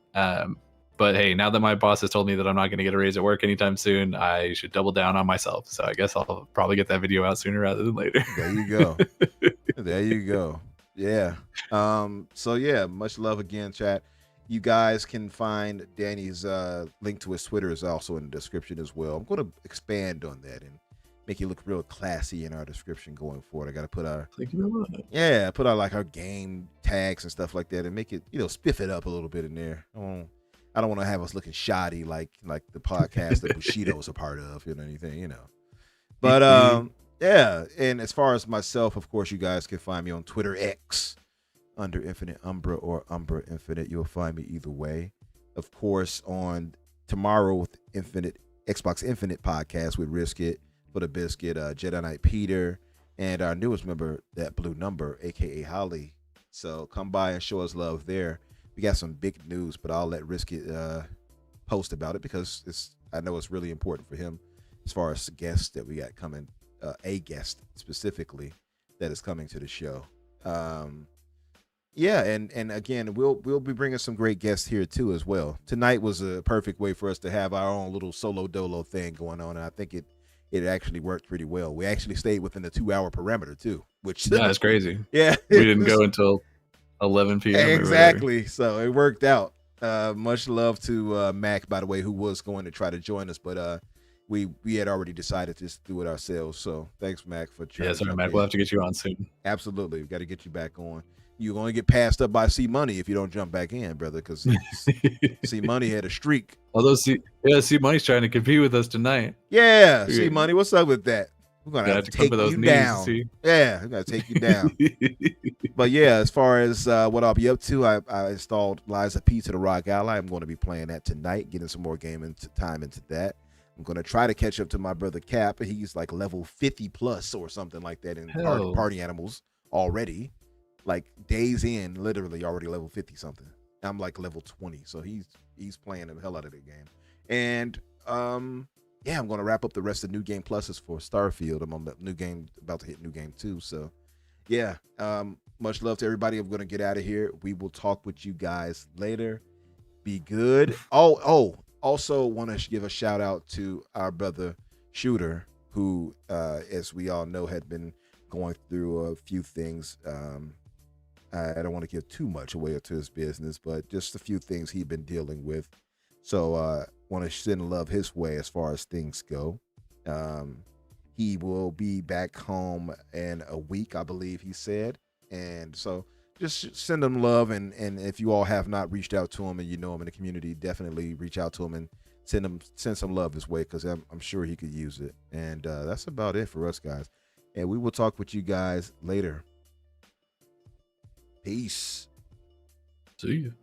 S3: But hey, now that my boss has told me that I'm not going to get a raise at work anytime soon, I should double down on myself. So I guess I'll probably get that video out sooner rather than later.
S2: There you go. There you go. Yeah. So yeah, much love again, chat. You guys can find Danny's link to his Twitter is also in the description as well. I'm going to expand on that and make it look real classy in our description going forward. I got to put our put our like our game tags and stuff like that and make it spiff it up a little bit in there. I don't want to have us looking shoddy like the podcast that Bushido is a part of or anything, But yeah, and as far as myself, of course, you guys can find me on Twitter X under Infinite Umbra or Umbra Infinite. You'll find me either way. Of course, on tomorrow with Xbox Infinite podcast with Riskit for the Biscuit, Jedi Knight Peter, and our newest member, that blue number, aka Holly. So come by and show us love there. We got some big news, but I'll let Riskit post about it because I know it's really important for him as far as the guests that we got coming, a guest specifically that is coming to the show. Yeah, and again, we'll be bringing some great guests here too as well. Tonight was a perfect way for us to have our own little solo dolo thing going on, and I think it actually worked pretty well. We actually stayed within the 2-hour parameter too, which
S3: that's crazy.
S2: Yeah,
S3: we didn't go until 11 p.m.
S2: Exactly, so it worked out. Much love to Mac, by the way, who was going to try to join us, but we had already decided to just do it ourselves. So thanks, Mac, for
S3: trying. Yeah, sorry, Mac. We'll have to get you on soon.
S2: Absolutely, we got to get you back on. You're going to get passed up by C Money if you don't jump back in, brother, because C Money had a streak.
S3: Although C Money's trying to compete with us tonight.
S2: Yeah, C Money, what's up with that? We're going to have to take you down. Yeah, we're going to take you down. But yeah, as far as what I'll be up to, I installed Liza P to the Rock Ally. I'm going to be playing that tonight, getting some more gaming time into that. I'm going to try to catch up to my brother Cap. He's like level 50 plus or something like that in Party Animals already. Like days in, literally already level 50 something. I'm like level 20, so he's playing the hell out of the game. And yeah, I'm gonna wrap up the rest of New Game Pluses for Starfield. I'm on the new game, about to hit New Game 2. So yeah, much love to everybody. I'm gonna get out of here. We will talk with you guys later. Be good. Also want to give a shout out to our brother Shooter, who, as we all know, had been going through a few things. I don't want to give too much away to his business, but just a few things he'd been dealing with. So want to send love his way as far as things go. He will be back home in a week, I believe he said. And so just send him love. And if you all have not reached out to him and you know him in the community, definitely reach out to him and send some love his way, because I'm sure he could use it. And that's about it for us, guys. And we will talk with you guys later. Peace.
S3: See you.